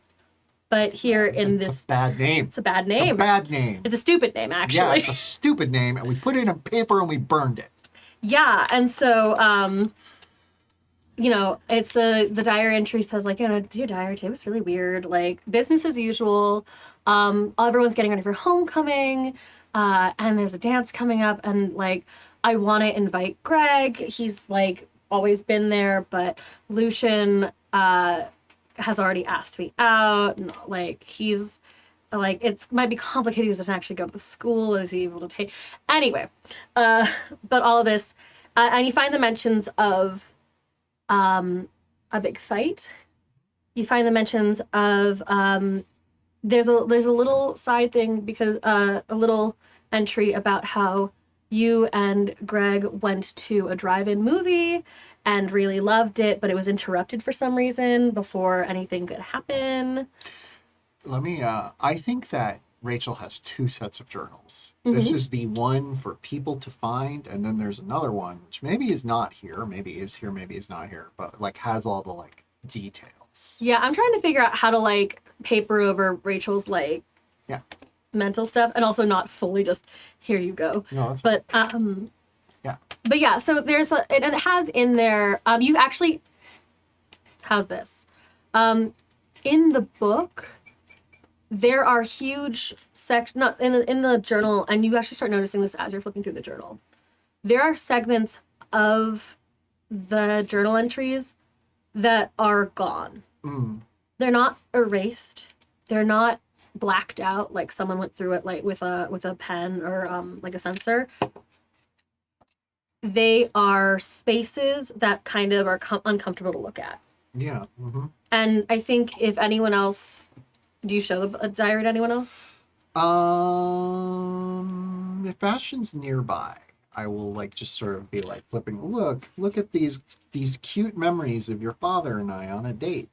But here in It's this, a bad name. it's a bad It's a name. bad name. It's a stupid name, actually. Yeah, it's a stupid name, and we put it in paper and we burned it. Yeah, and so, you know, it's the diary entry says, like, you know, dear diary, today was really weird. Like, business as usual. Everyone's getting ready for homecoming, and there's a dance coming up, and, like, I want to invite Greg. He's, like, always been there, but Lucian has already asked me out, and, like, he's... Like, it might be complicated. He doesn't actually go to the school. Is he able to take... Anyway, but all of this... and you find the mentions of a big fight. You find the mentions of... there's a little side thing because... a little entry about how you and Greg went to a drive-in movie and really loved it, but it was interrupted for some reason before anything could happen. Let me, I think that Rachel has 2 sets of journals. This is the one for people to find, and then there's another one, which maybe is not here, maybe is here, maybe is not here, but, like, has all the, like, details. Yeah, I'm trying to figure out how to, like, paper over Rachel's, like, mental stuff, and also not fully just, here you go. No, that's But, yeah. But yeah, so there's a, and it has in there, you actually, how's this? In the book... There are huge not in the journal, and you actually start noticing this as you're flipping through the journal. There are segments of the journal entries that are gone. They're not erased. They're not blacked out like someone went through it like with a pen or like a sensor. They are spaces that kind of are uncomfortable to look at. Yeah. And I think if anyone else... Do you show the diary to anyone else? If Bastian's nearby, I will like just sort of be like flipping. Look at these cute memories of your father and I on a date.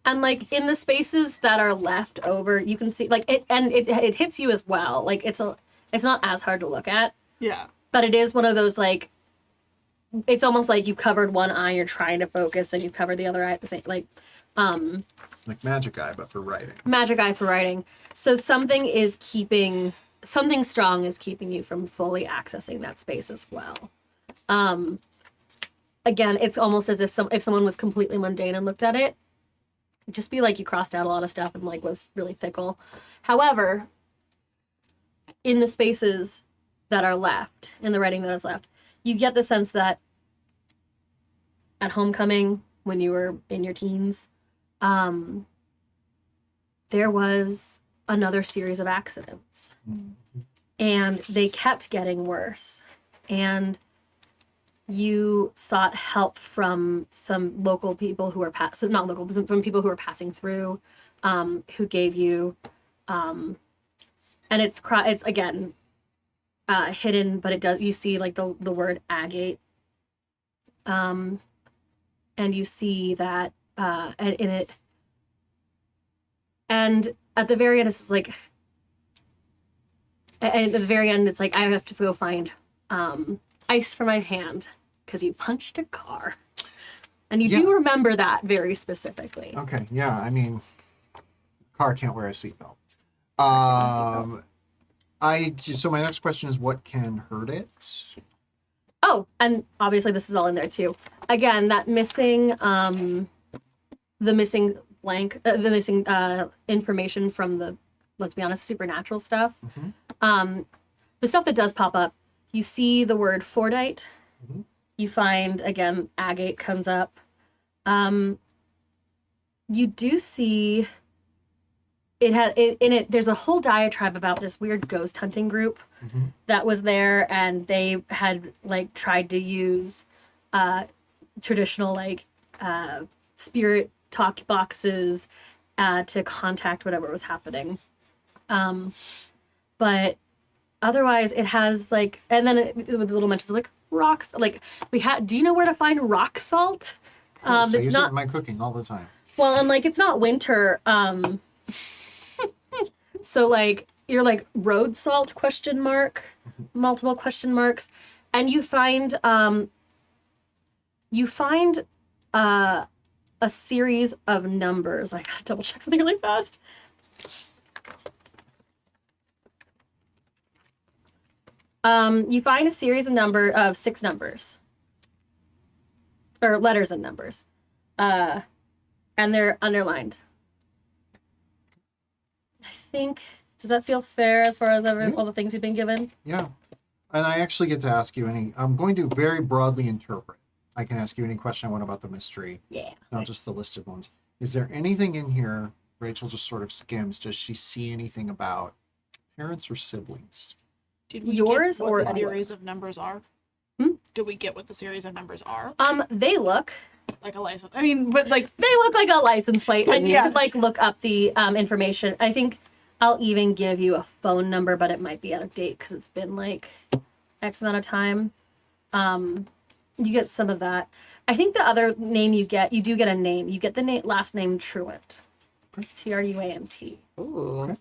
And like in the spaces that are left over, you can see like it, and it hits you as well. Like it's not as hard to look at. Yeah. But it is one of those like, it's almost like you covered one eye, you're trying to focus, and you cover the other eye at the same like Magic Eye, but for writing. Magic Eye for writing. So something strong is keeping you from fully accessing that space as well. Again, it's almost as if someone was completely mundane and looked at it, it'd just be like you crossed out a lot of stuff and like was really fickle. However, in the spaces that are left, in the writing that is left, you get the sense that at homecoming, when you were in your teens, there was another series of accidents, and they kept getting worse, and you sought help from some local people who were not local, but from people who were passing through, who gave you, and it's again hidden, but it does, you see like the word agate, and you see that in it, and at the very end it's like, and at the very end it's like I have to go find ice for my hand because you punched a car, and you do remember that very specifically. Okay, yeah, I mean, car can't wear a seatbelt. So my next question is, what can hurt it? Oh, and obviously this is all in there too. Again, that missing, the missing blank, the missing information from the, let's be honest, supernatural stuff. The stuff that does pop up, you see the word Fordite. You find, again, agate comes up. You do see it had in it. There's a whole diatribe about this weird ghost hunting group that was there, and they had like tried to use traditional like spirit talk boxes to contact whatever was happening. But otherwise, it has like, and then with little mentions of like rocks. Like do you know where to find rock salt? I It's use it not in my cooking all the time. well, and like it's not winter. So like you're like road salt ? Multiple question marks, and you find you find a series of numbers. I gotta double check something really fast. You find a series of 6 numbers. Or letters and numbers. And they're underlined. I think, does that feel fair as far as all the things you've been given? Yeah. And I actually get to ask you I'm going to very broadly interpret. I can ask you any question I want about the mystery. Yeah. Not just the listed ones. Is there anything in here Rachel just sort of skims? Does she see anything about parents or siblings? Did we Yours get what or the anywhere? series of numbers are? Hmm? Did we get what the series of numbers are? They look. Like a license. I mean, but like They look like a license plate, and you Yeah. could like look up the information. I think I'll even give you a phone number, but it might be out of date because it's been like X amount of time. You get some of that. I think the other name you do get a name. You get the last name Truant, Truant. Ooh.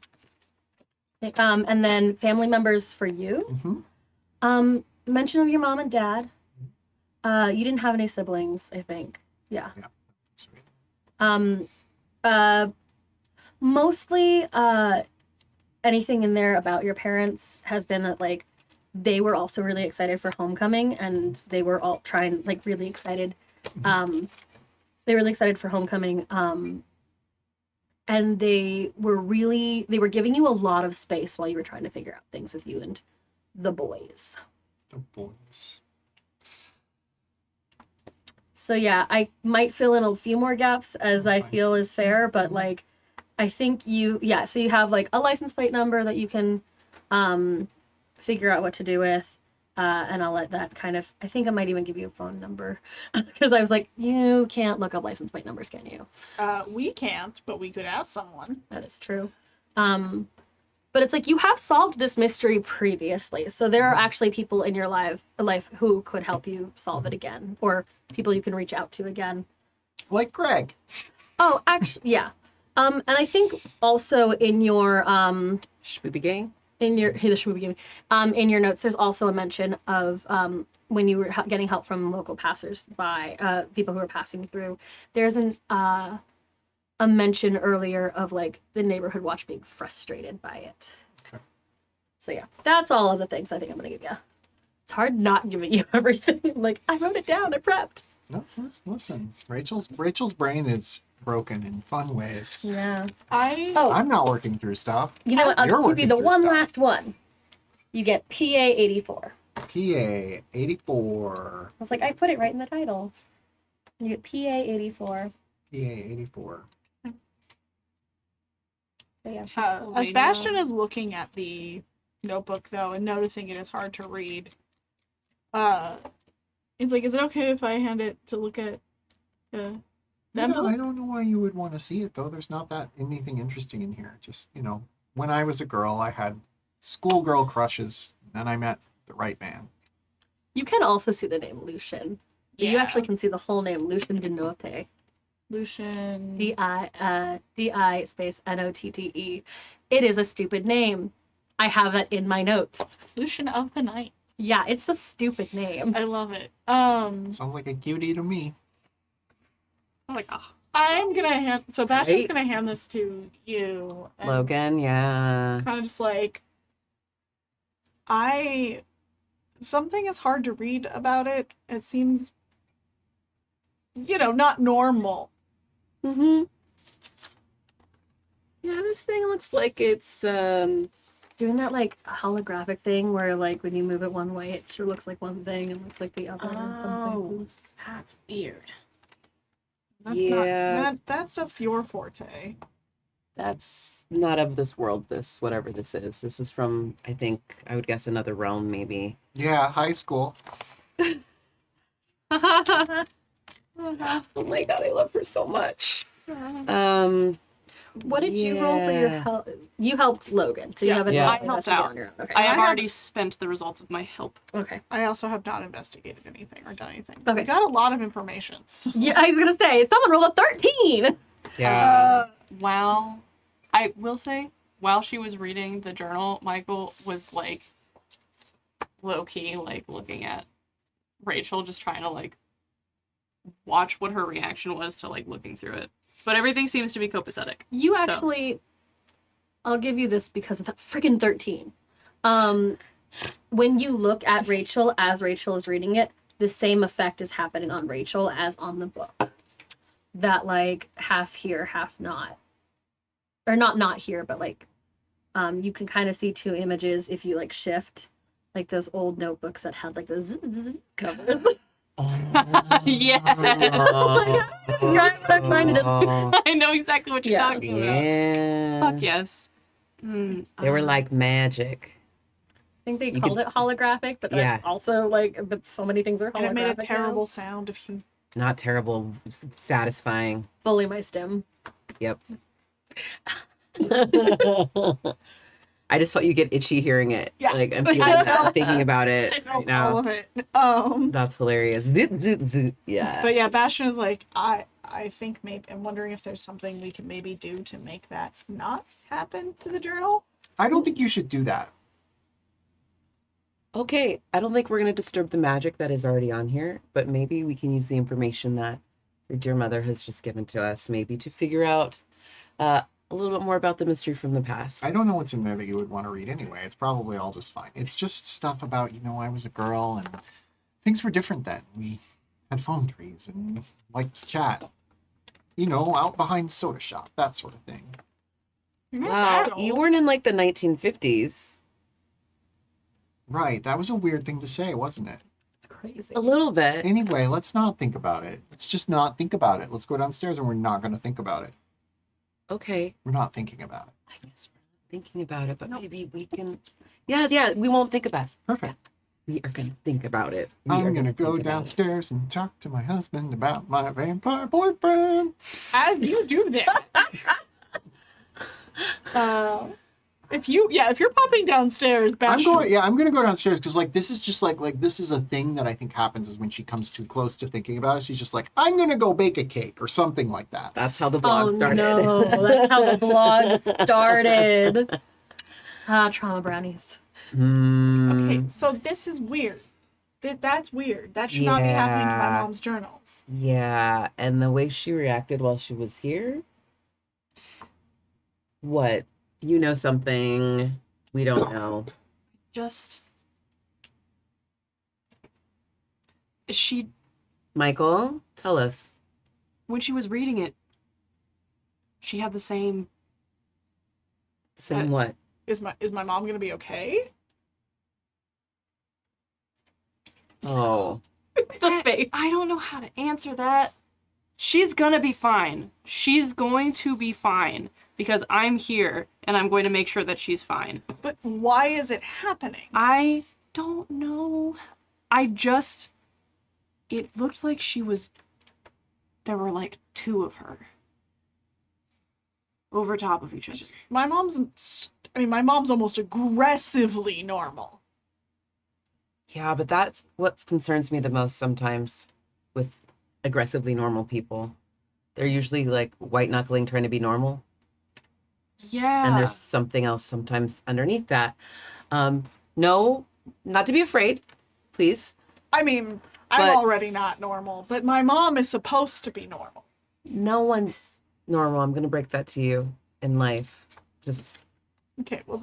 And then family members for you. Mm-hmm. Mention of your mom and dad. You didn't have any siblings, I think. Yeah. Sweet. Mostly anything in there about your parents has been that like they were also really excited for homecoming, and they were all really excited. They were really excited for homecoming. And they were giving you a lot of space while you were trying to figure out things with you and the boys. The boys. So yeah, I might fill in a few more gaps as That's I fine. feel is fair, but like I think so you have like a license plate number that you can figure out what to do with. And I'll let that I think I might even give you a phone number because I was like, you can't look up license plate numbers, can you? we can't, but we could ask someone. That is true. But it's like you have solved this mystery previously. So there are actually people in your life who could help you solve it again, or people you can reach out to again. Like Greg. Oh, actually, yeah. And I think also in your Should we be gang? in your notes, there's also a mention of when you were getting help from local passers-by, people who were passing through. There's a mention earlier of like the neighborhood watch being frustrated by it. Okay. So yeah, that's all of the things I think I'm gonna give you. It's hard not giving you everything. Like I wrote it down, I prepped. No, listen. Rachel's brain is broken in fun ways. Yeah. Oh, I'm not working through stuff. You know what? You're I'll give you working the through one stuff. last one. You get PA 84. PA 84. I was like, I put it right in the title. You get PA 84. PA 84. So yeah. as Bastian is looking at the notebook though and noticing it is hard to read, he's like, "Is it okay if I hand it to look at the envelope?" I don't know why you would want to see it though. There's not anything interesting in here. Just, when I was a girl, I had schoolgirl crushes, and then I met the right man. You can also see the name Lucian. You Yeah. actually can see the whole name, Lucian de Notte. Lucian. D-I space N-O-T-T-E. It is a stupid name. I have it in my notes. Lucian of the Night. Yeah, it's a stupid name. I love it. Sounds like a cutie to me. I'm like, oh. I'm gonna hand. So Bastian's Right. gonna hand this to you. And Logan, yeah. kind of just like, something is hard to read about it. It seems, not normal. Mm-hmm. Yeah, this thing looks like it's Doing that like holographic thing where like when you move it one way, it sure looks like one thing and looks like the other in some places. That's weird. That's Yeah. not that stuff's your forte. that's not of this world, whatever this is. This is from, I think, I would guess another realm maybe. Yeah, high school. Oh my god, I love her so much. What did you roll for your Yeah. help? You helped Logan, so you Yeah. haven't Yeah. I helped investigated out. on your own. Okay. I have I have- already spent the results of my help. Okay. I also have not investigated anything or done anything. Okay. We got a lot of information. So. Yeah, I was gonna say someone rolled a 13. Yeah. While I will say, while she was reading the journal, Michael was like low key, like looking at Rachel, just trying to like watch what her reaction was to like looking through it. But everything seems to be copacetic. You So- actually, I'll give you this because of that friggin' 13. When you look at Rachel as Rachel is reading it, the same effect is happening on Rachel as on the book. That like half here, half not. Or not here, but like you can kind of see two images if you like shift. Like those old notebooks that had like the zzz covers. Yes. Right what I'm trying to just I know exactly what you're Yeah. talking about. Yeah. Fuck yes. They were like magic. I think they You called could- it holographic, but that's Yeah. also like, but so many things are holographic. And it made a now. terrible sound if you. Not terrible, satisfying. Fully my stem. Yep. I just felt you get itchy hearing it. Yeah. Like I'm feeling I that, felt thinking about I it felt right now. all of it. That's hilarious. Zoot, zoot, zoot. Yeah. But yeah, Bastian is like, I think maybe I'm wondering if there's something we can maybe do to make that not happen to the journal. I don't think you should do that. Okay, I don't think we're going to disturb the magic that is already on here, but maybe we can use the information that your dear mother has just given to us, maybe to figure out a little bit more about the mystery from the past. I don't know what's in there that you would want to read anyway. It's probably all just fine. It's just stuff about, I was a girl and things were different then. We had phone trees and liked to chat. Out behind the soda shop, that sort of thing. You're not Wow, that you old. weren't in like the 1950s. Right, that was a weird thing to say, wasn't it? It's crazy. A little bit. Anyway, let's not think about it. Let's just not think about it. Let's go downstairs and we're not going to think about it. Okay. We're not thinking about it. I guess we're not thinking about it, but maybe we can. Yeah, we won't think about it. Perfect. We are going to think about it. I'm going to go downstairs and talk to my husband about my vampire boyfriend. As you do that. If you're popping downstairs, Bastian. I'm going to go downstairs because this is just this is a thing that I think happens is when she comes too close to thinking about it. She's just like, I'm going to go bake a cake or something like that. That's how the blog started. No, that's how the blog started. Trauma brownies. Okay, so this is weird. That's weird. That should not be happening to my Yeah. mom's journals. Yeah, and the way she reacted while she was here. What? You know something we don't know. Just she Michael, tell us. when she was reading it, she had the same. Saying what? Is my mom gonna be okay? Oh. The face. I don't know how to answer that. She's gonna be fine. She's going to be fine because I'm here and I'm going to make sure that she's fine. But why is it happening? I don't know. It looked like there were like two of her over top of each other. My mom's almost aggressively normal. Yeah, but that's what concerns me the most sometimes with aggressively normal people. They're usually like white knuckling trying to be normal. Yeah. And there's something else sometimes underneath that. No, not to be afraid, please. I mean, But- I'm already not normal, but my mom is supposed to be normal. No one's normal. I'm going to break that to you in life. Just Okay, well,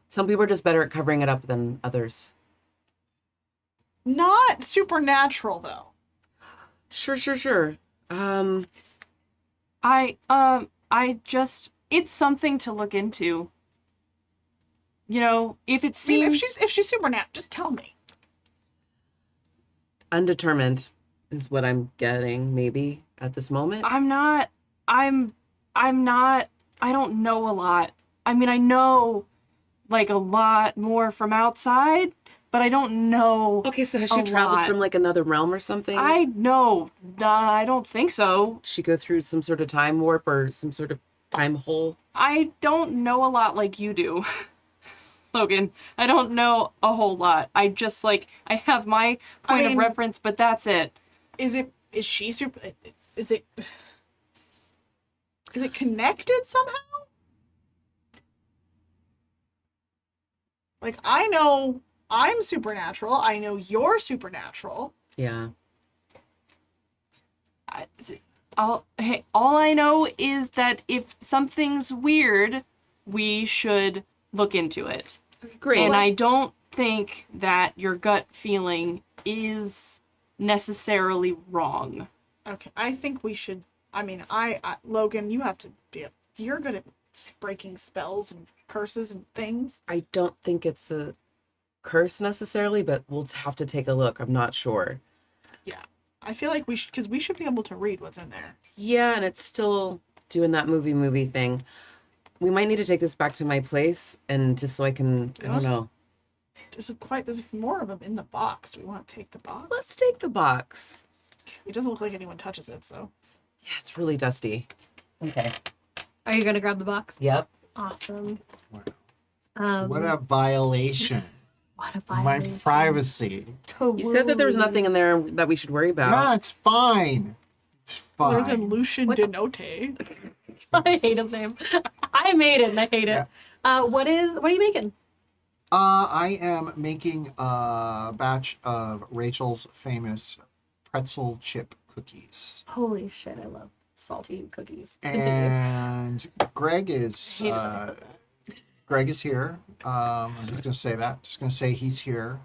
some people are just better at covering it up than others. not supernatural though. Sure. It's something to look into. If it I mean, seems if she's supernatural, just tell me. Undetermined is what I'm getting maybe at this moment. I don't know a lot. I mean, I know like a lot more from outside, but I don't know. Okay, so has she a traveled lot. from like another realm or something? I know. I don't think so. She go through some sort of time warp or some sort of time hole? I don't know a lot like you do. Logan, I don't know a whole lot. I have my point of reference, but that's it. Is it connected somehow? Like, I know I'm supernatural. I know you're supernatural. Yeah. all I know is that if something's weird, we should look into it. Great. And I don't think that your gut feeling is necessarily wrong. Okay, I think we should. I mean, Logan, you have to be. You're good at breaking spells and curses and things. I don't think it's a curse necessarily, but we'll have to take a look. I'm not sure. Yeah, I feel like we should, because we should be able to read what's in there. Yeah, and it's still doing that movie thing. We might need to take this back to my place and just so I can, I don't know. There's more of them in the box. Do we want to take the box? Let's take the box. It doesn't look like anyone touches it, so. Yeah, it's really dusty. Okay. Are you gonna grab the box? Yep. Awesome. Wow. What a violation. What a My violation. privacy. You said that there was nothing in there that we should worry about. No, it's fine. It's Other than fine. Lucian What- Denote. I hate his name. I made it and I hate it. What are you making? I am making a batch of Rachel's famous pretzel chip cookies. Holy shit, I love salty cookies. And Greg is hate it when I said Greg is here. I'm just gonna say that. Just gonna say he's here.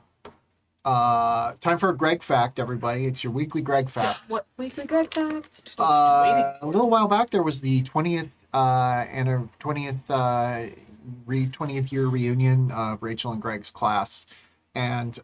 Time for a Greg fact, everybody. It's your weekly Greg fact. What weekly Greg fact? A little while back, there was the 20th and a 20th year reunion of Rachel and Greg's class, and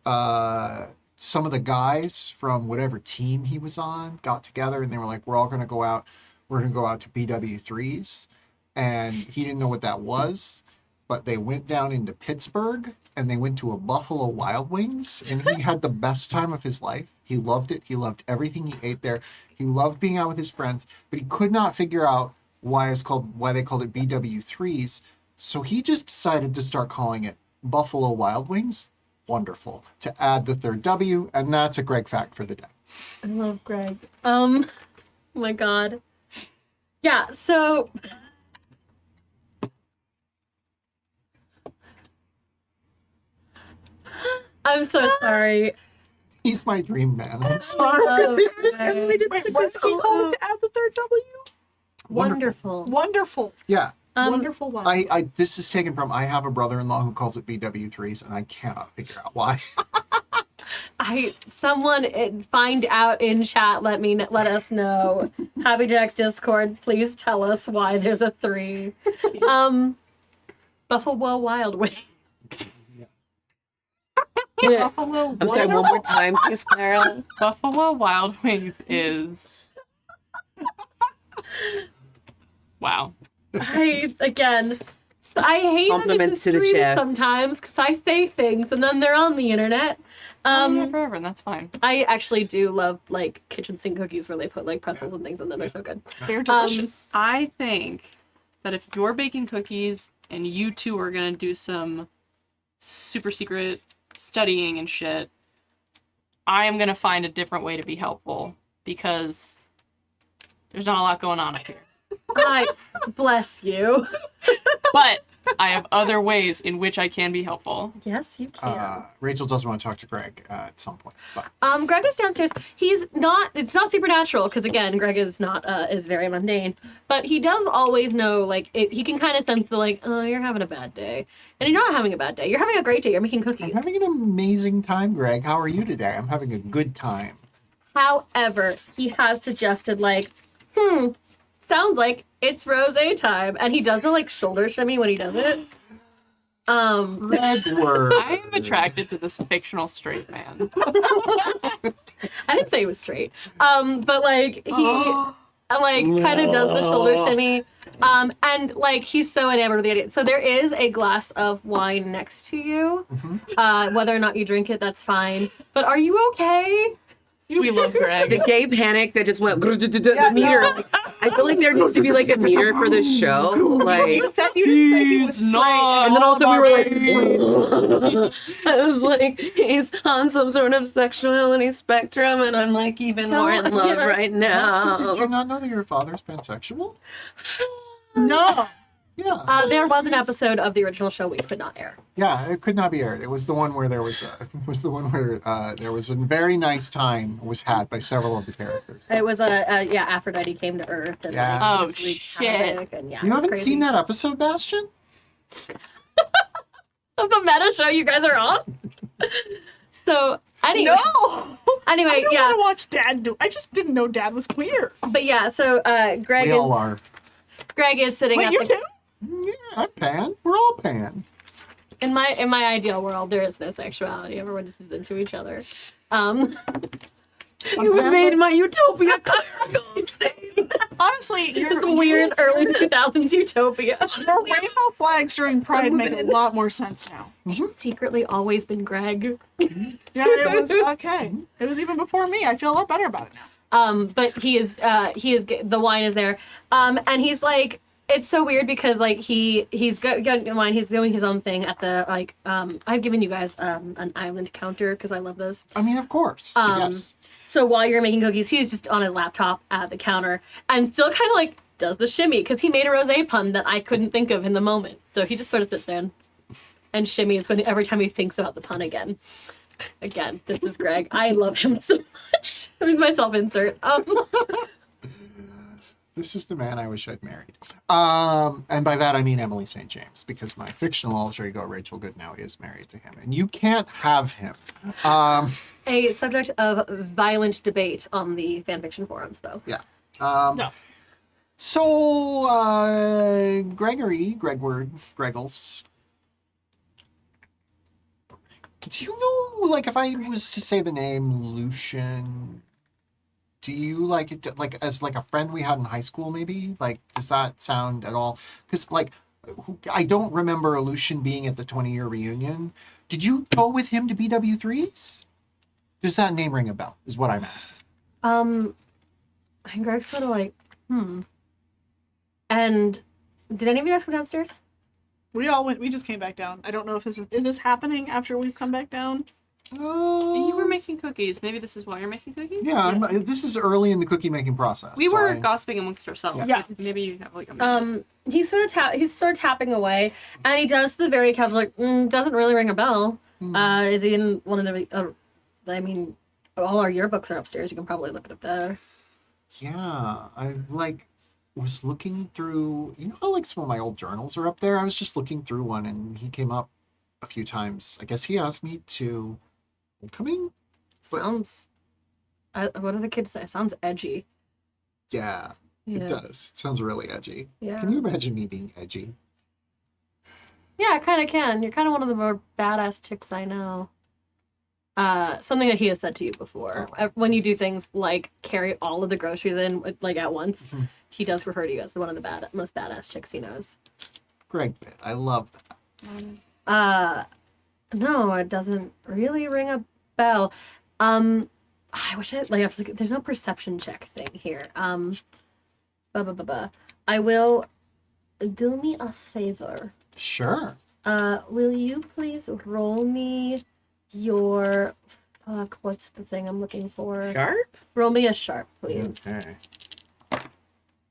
some of the guys from whatever team he was on got together and they were like, "We're all going to go out. We're going to go out to BW3s," and he didn't know what that was, but they went down into Pittsburgh and they went to a Buffalo Wild Wings, and he had the best time of his life. He loved it. He loved everything he ate there. He loved being out with his friends, but he could not figure out why they called it BW3s. So he just decided to start calling it Buffalo Wild Wings. Wonderful. To add the third W, and that's a Greg fact for the day. I love Greg. Oh my god. Yeah, so I'm so sorry. He's my dream man. I'm sorry. Oh, Greg. Wait, what did he call it to add the third W? Wonderful. Wonderful. Yeah. Wonderful one. This is taken from, I have a brother-in-law who calls it BW3s, and I cannot figure out why. Someone find out in chat. Let us know. Happy Jack's Discord. Please tell us why there's a 3. Buffalo Wild Wings. Yeah. Buffalo. I'm sorry, one more time, please, Clara. Buffalo Wild Wings is... Wow. I hate that Compliments it's to a the stream chef. sometimes because I say things and then they're on the internet. Forever, and that's fine. I actually do love like kitchen sink cookies where they put like pretzels and things in them. They're so good. They're delicious. I think that if you're baking cookies and you two are gonna do some super secret studying and shit, I am gonna find a different way to be helpful because there's not a lot going on up here. I bless you. But I have other ways in which I can be helpful. Yes, you can. Rachel does want to talk to Greg at some point. But Greg is downstairs. It's not supernatural because again, Greg is not is very mundane, but he does always know like he can kind of sense the like, oh, you're having a bad day, and you're not having a bad day. You're having a great day. You're making cookies. I'm having an amazing time, Greg. How are you today? I'm having a good time. However, he has suggested like, sounds like it's rosé time, and he does the like shoulder shimmy when he does it. Edward. I am attracted to this fictional straight man. I didn't say he was straight. But like he like kind of does the shoulder shimmy. And like he's so enamored with the idea. So there is a glass of wine next to you. Whether or not you drink it, that's fine. But are you okay? We love Greg. The gay panic that just went the meter. Like, I feel like there needs to be like a meter for this show. Like, You didn't say he was straight. and then also we were like, I was like, he's on some sort of sexuality spectrum, and I'm like even more in love right Did you now. not know that your father's pansexual? No. Yeah. There was an episode of the original show we could not air. Yeah, it could not be aired. It was the one where there was a very nice time was had by several of the characters. It was Aphrodite came to Earth and Yeah. like, Oh, just wreaked shit. havoc, and yeah, You it was haven't crazy. seen that episode, Bastian? Of the meta show you guys are on. So anyway, No! anyway, I don't yeah, want to watch Dad do. I just didn't know Dad was queer. but yeah. So We all are. Greg is sitting Wait, at you the do? Yeah, I'm pan. We're all pan. in my ideal world there is no sexuality. Everyone just is into each other. You have made my utopia Honestly, It's your a weird early 2000s utopia. your rainbow flags during Pride make a lot more sense now. It's secretly always been Greg. Yeah, it was okay. It was even before me. I feel a lot better about it now. But he is the wine is there. And he's like, it's so weird because like he's got the wine, he's doing his own thing at the like I've given you guys an island counter because I love those. I mean, of course. Yes. So while you're making cookies, he's just on his laptop at the counter and still kind of like does the shimmy because he made a rosé pun that I couldn't think of in the moment. So he just sort of sits there and shimmies every time he thinks about the pun again. Again, this is Greg. I love him so much. There's my self-insert. This is the man I wish I'd married. And by that I mean Emily St. James, because my fictional alter ego Rachel Goodnow is married to him, and you can't have him. A subject of violent debate on the fanfiction forums, though. Yeah. No. So, Greggles. Do you know, like, if I was to say the name Lucian, do you like it, like, as like a friend we had in high school, maybe? Like, does that sound at all? Because, like, I don't remember Lucian being at the 20-year reunion. Did you go with him to BW3s? Does that name ring a bell, is what I'm asking. And Greg's sort of like, And did any of you guys come downstairs? We all went. We just came back down. I don't know if this is this happening after we've come back down. You were making cookies. Maybe this is why you're making cookies? Yeah, this is early in the cookie making process. We so were I- gossiping amongst ourselves. Yeah. Maybe you have like a He's sort of tapping away, and he does the very casual, like, doesn't really ring a bell. Is he in one of the? I mean, all our yearbooks are upstairs. You can probably look it up there. Yeah, I was looking through, you know how like some of my old journals are up there? I was just looking through one and he came up a few times. I guess he asked me to Homecoming? But- Sounds. What do the kids say? Sounds edgy. Yeah, Yeah. it does. It sounds really edgy. Yeah. Can you imagine me being edgy? Yeah, I kind of can. You're kind of one of the more badass chicks I know. Something that he has said to you before. When you do things like carry all of the groceries in like at once, he does refer to you as one of the most badass chicks he knows. Greg Pitt. I love that. No, it doesn't really ring a bell. I wish I there's no perception check thing here. I will do me a favor. Sure. Will you please roll me your what's the thing I'm looking for? Sharp? Roll me a sharp, please. Okay.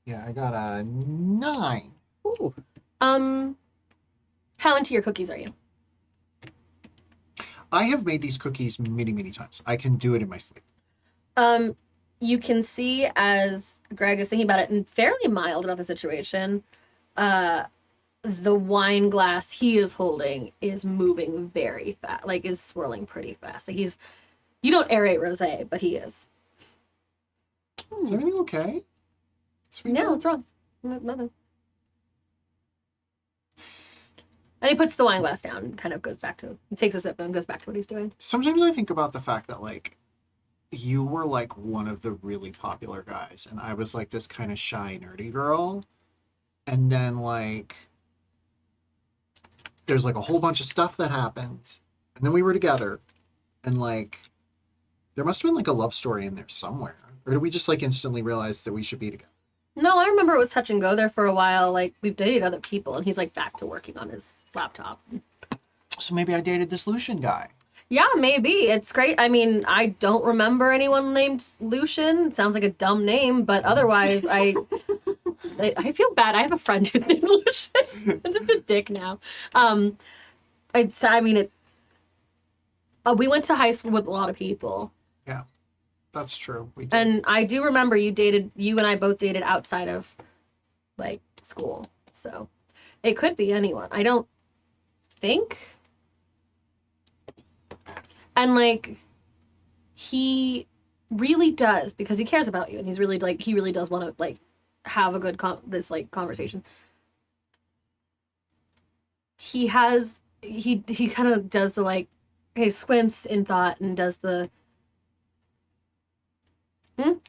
Yeah, I got a 9. Ooh. How into your cookies are you? I have made these cookies many, many times. I can do it in my sleep. You can see as Greg is thinking about it, and fairly mild enough a situation, the wine glass he is holding is moving very fast, like is swirling pretty fast. Like you don't aerate rosé, but he is. Is everything okay? Sweet. No, what's wrong? Nothing. And he puts the wine glass down and kind of takes a sip and goes back to what he's doing. Sometimes I think about the fact that, like, you were, like, one of the really popular guys, and I was, like, this kind of shy, nerdy girl. And then, like, there's, like, a whole bunch of stuff that happened. And then we were together. And, like, there must have been, like, a love story in there somewhere. Or did we just, like, instantly realize that we should be together? No, I remember it was touch and go there for a while. Like, we've dated other people, and he's, like, back to working on his laptop. So maybe I dated this Lucian guy. Yeah, maybe. It's great. I mean, I don't remember anyone named Lucian. It sounds like a dumb name, but otherwise, I feel bad. I have a friend who's named Lucian. I'm just a dick now. We went to high school with a lot of people. Yeah, that's true. We did. And I do remember you and I both dated outside of, like, school. So it could be anyone. I don't think. And, like, he really does, because he cares about you, and he's really, like, he really does want to, like, have a good conversation. He kind of does the, like, he squints in thought and does the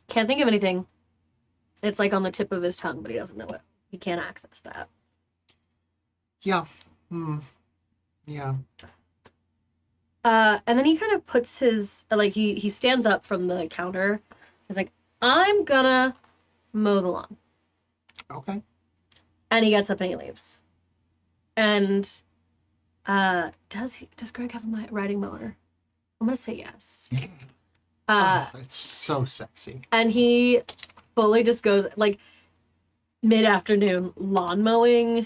can't think of anything. It's like on the tip of his tongue, but he doesn't know it. He can't access that. Yeah. Yeah. And then he kind of puts his, like, he stands up from the counter. He's like, I'm gonna mow the lawn. Okay. And he gets up and he leaves. And does Greg have a riding mower? I'm gonna say yes. It's so sexy. And he fully just goes, like, mid-afternoon lawn mowing.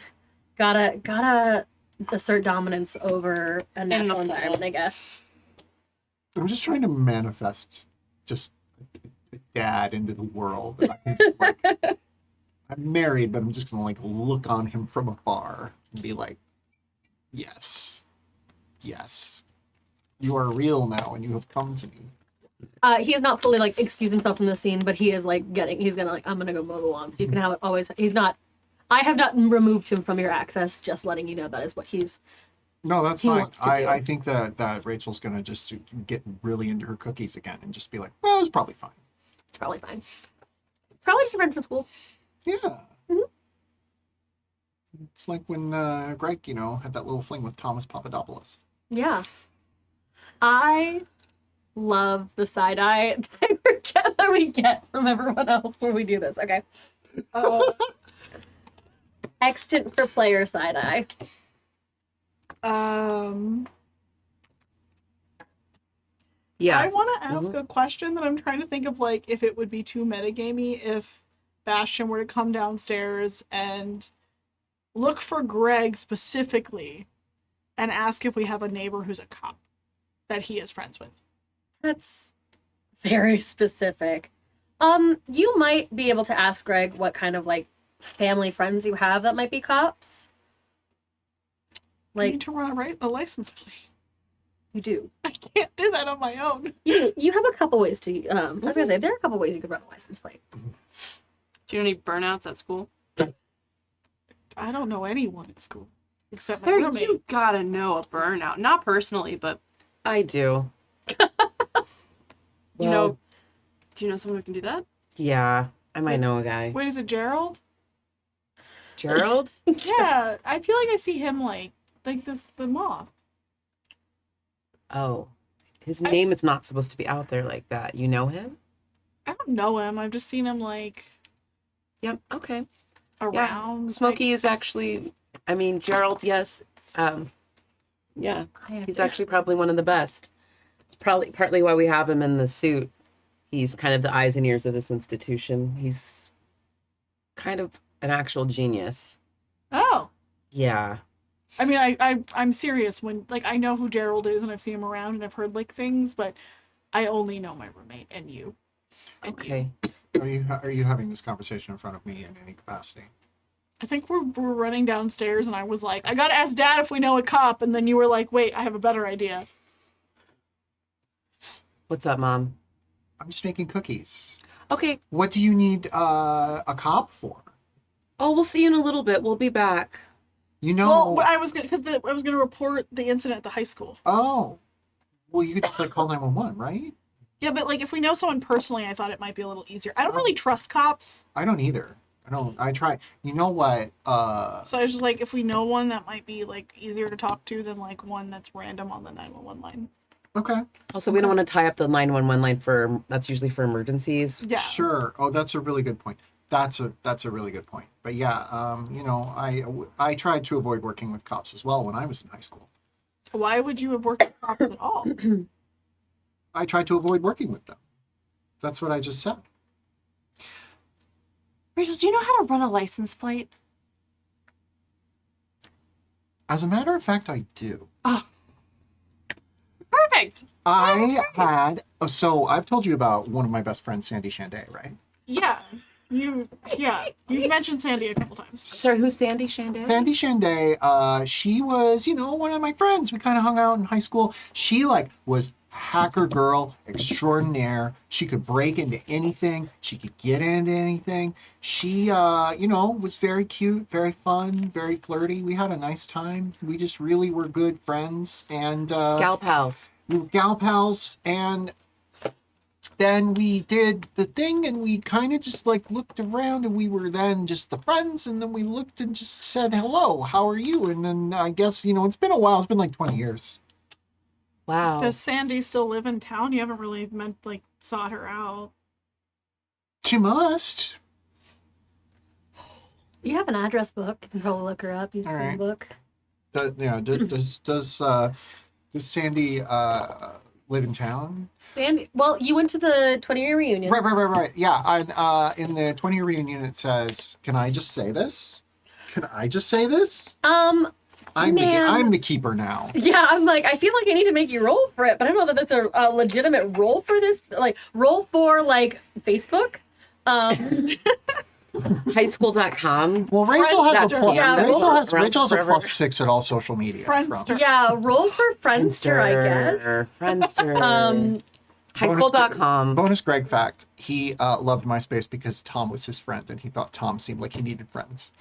Gotta assert dominance over a natural environment, I guess. I'm just trying to manifest just a dad into the world. That I can just, like, I'm married, but I'm just gonna, like, look on him from afar and be like, yes, you are real now, and you have come to me. He is not fully, like, excused himself from the scene, but he is, like, he's gonna, like, I'm gonna go mow the lawn. So you can have it always, I have not removed him from your access, just letting you know that is what No, that's he fine. wants to do. I think that Rachel's gonna just get really into her cookies again and just be like, well, it's probably fine. It's probably fine. It's probably just a friend from school. Yeah. Mm-hmm. It's like when Greg, had that little fling with Thomas Papadopoulos. Yeah. I love the side eye that we get from everyone else when we do this. Okay. Extant for player side eye. Yeah. I want to ask a question that I'm trying to think of, like, if it would be too metagamey if Bastian were to come downstairs and look for Greg specifically and ask if we have a neighbor who's a cop that he is friends with. That's very specific. You might be able to ask Greg what kind of, like, family friends you have that might be cops. I Like, need to run a license plate. you do. I can't do that on my own. You do. You have a couple ways to, I was gonna say, there are a couple ways you could run a license plate. Do you know any burnouts at school? I don't know anyone at school except my There, roommate. you gotta know a burnout. Not personally, but I do. you know. Do you know someone who can do that? Yeah, I might know a guy. Wait, is it Gerald? Gerald? Yeah, I feel like I see him like the moth. Oh, his I've name s- is not supposed to be out there like that. You know him? I don't know him. I've just seen him like Yep. Okay. around. Smokey is actually. I mean, Gerald. Yes. Yeah, he's actually probably one of the best. It's probably partly why we have him in the suit. He's kind of the eyes and ears of this institution. He's kind of an actual genius. Oh. Yeah. I mean, I'm serious when, like, I know who Gerald is and I've seen him around and I've heard, like, things, but I only know my roommate and you. And you. Okay. Are you having this conversation in front of me in any capacity? I think we're running downstairs and I was like, I gotta ask Dad if we know a cop, and then you were like, wait, I have a better idea. What's up, Mom? I'm just making cookies. Okay. What do you need a cop for? Oh, we'll see you in a little bit. We'll be back. Well, I was gonna report the incident at the high school. Oh. Well, you could just, like, call 911, right? Yeah, but, like, if we know someone personally, I thought it might be a little easier. I don't really trust cops, I don't either. I try. You know what? so I was just like, if we know one, that might be, like, easier to talk to than, like, one that's random on the 911 line. Okay. Also, we don't want to tie up the 911 line that's usually for emergencies. Yeah. Sure. Oh, that's a really good point. That's a really good point. But yeah, I tried to avoid working with cops as well when I was in high school. Why would you have worked with cops at all? I tried to avoid working with them. That's what I just said. Rachel, do you know how to run a license plate? As a matter of fact, I do. Oh. Perfect. So I've told you about one of my best friends, Sandy Shanday, right? Yeah. You mentioned Sandy a couple times. Sorry, who's Sandy Shanday? Sandy Shanday, she was, one of my friends. We kind of hung out in high school. She was hacker girl extraordinaire. She could break into anything. She could get into anything. She, was very cute, very fun, very flirty. We had a nice time. We just really were good friends. And Gal pals. we were gal pals. And then we did the thing, and we kind of just looked around, and we were then just the friends. And then we looked and just said, hello, how are you? And then I guess, it's been a while. It's been 20 years. Wow. Does Sandy still live in town? You haven't really sought her out. She must. You have an address book. You can probably look her up. You All can right. book. Does Sandy live in town? Sandy. Well, you went to the 20-year reunion. Right. Yeah. In the 20-year reunion, it says, "Can I just say this? Can I just say this? I'm the keeper now." Yeah, I'm I feel like I need to make you roll for it, but I don't know that that's a legitimate role for this. Roll for Facebook. Highschool.com. Well, Rachel has a plus. Yeah, Rachel has a +6 at all social media. Friendster. Yeah, roll for Friendster, I guess. Friendster. Highschool.com. Bonus Greg fact: he loved MySpace because Tom was his friend, and he thought Tom seemed like he needed friends.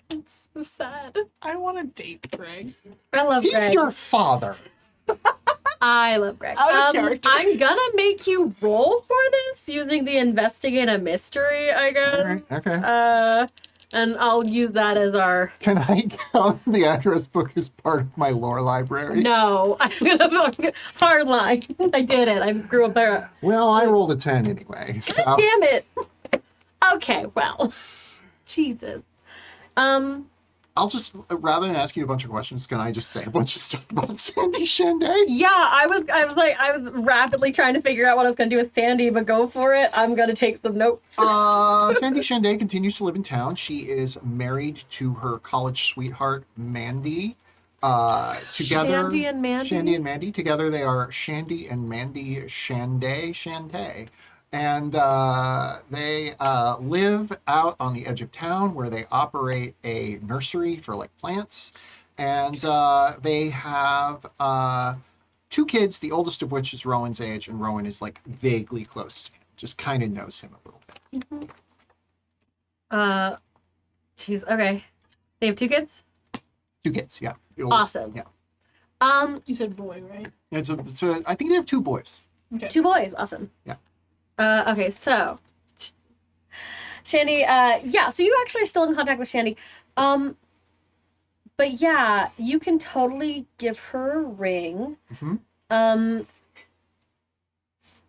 It's so sad. I want to date Greg. I love He's Greg. your father. I love Greg. Out of character. I'm gonna make you roll for this using the investigate a mystery, I guess. All right. Okay. And I'll use that as our. Can I count the address book as part of my lore library? No, I'm gonna hard line. I did it. I grew up there. Well, I rolled a 10 anyway. So. God damn it. Okay, well, Jesus. I'll just, rather than ask you a bunch of questions, can I just say a bunch of stuff about Sandy Shanday? Yeah, I was rapidly trying to figure out what I was gonna do with Sandy, but go for it. I'm gonna take some notes. Sandy Shanday continues to live in town. She is married to her college sweetheart, Mandy. Together, Shandy and Mandy? Shandy and Mandy. Together they are Shandy and Mandy Shanday. And they live out on the edge of town where they operate a nursery for plants. And they have 2 kids, the oldest of which is Rowan's age, and Rowan is vaguely close to him, just kind of knows him a little bit. Jeez, okay. They have 2 kids? 2 kids, yeah. The oldest, Awesome. Yeah. You said boy, right? I think they have 2 boys. Okay. 2 boys, awesome. Yeah. Okay, so Shandy, so you actually are still in contact with Shandy. But yeah, you can totally give her a ring. Mm-hmm.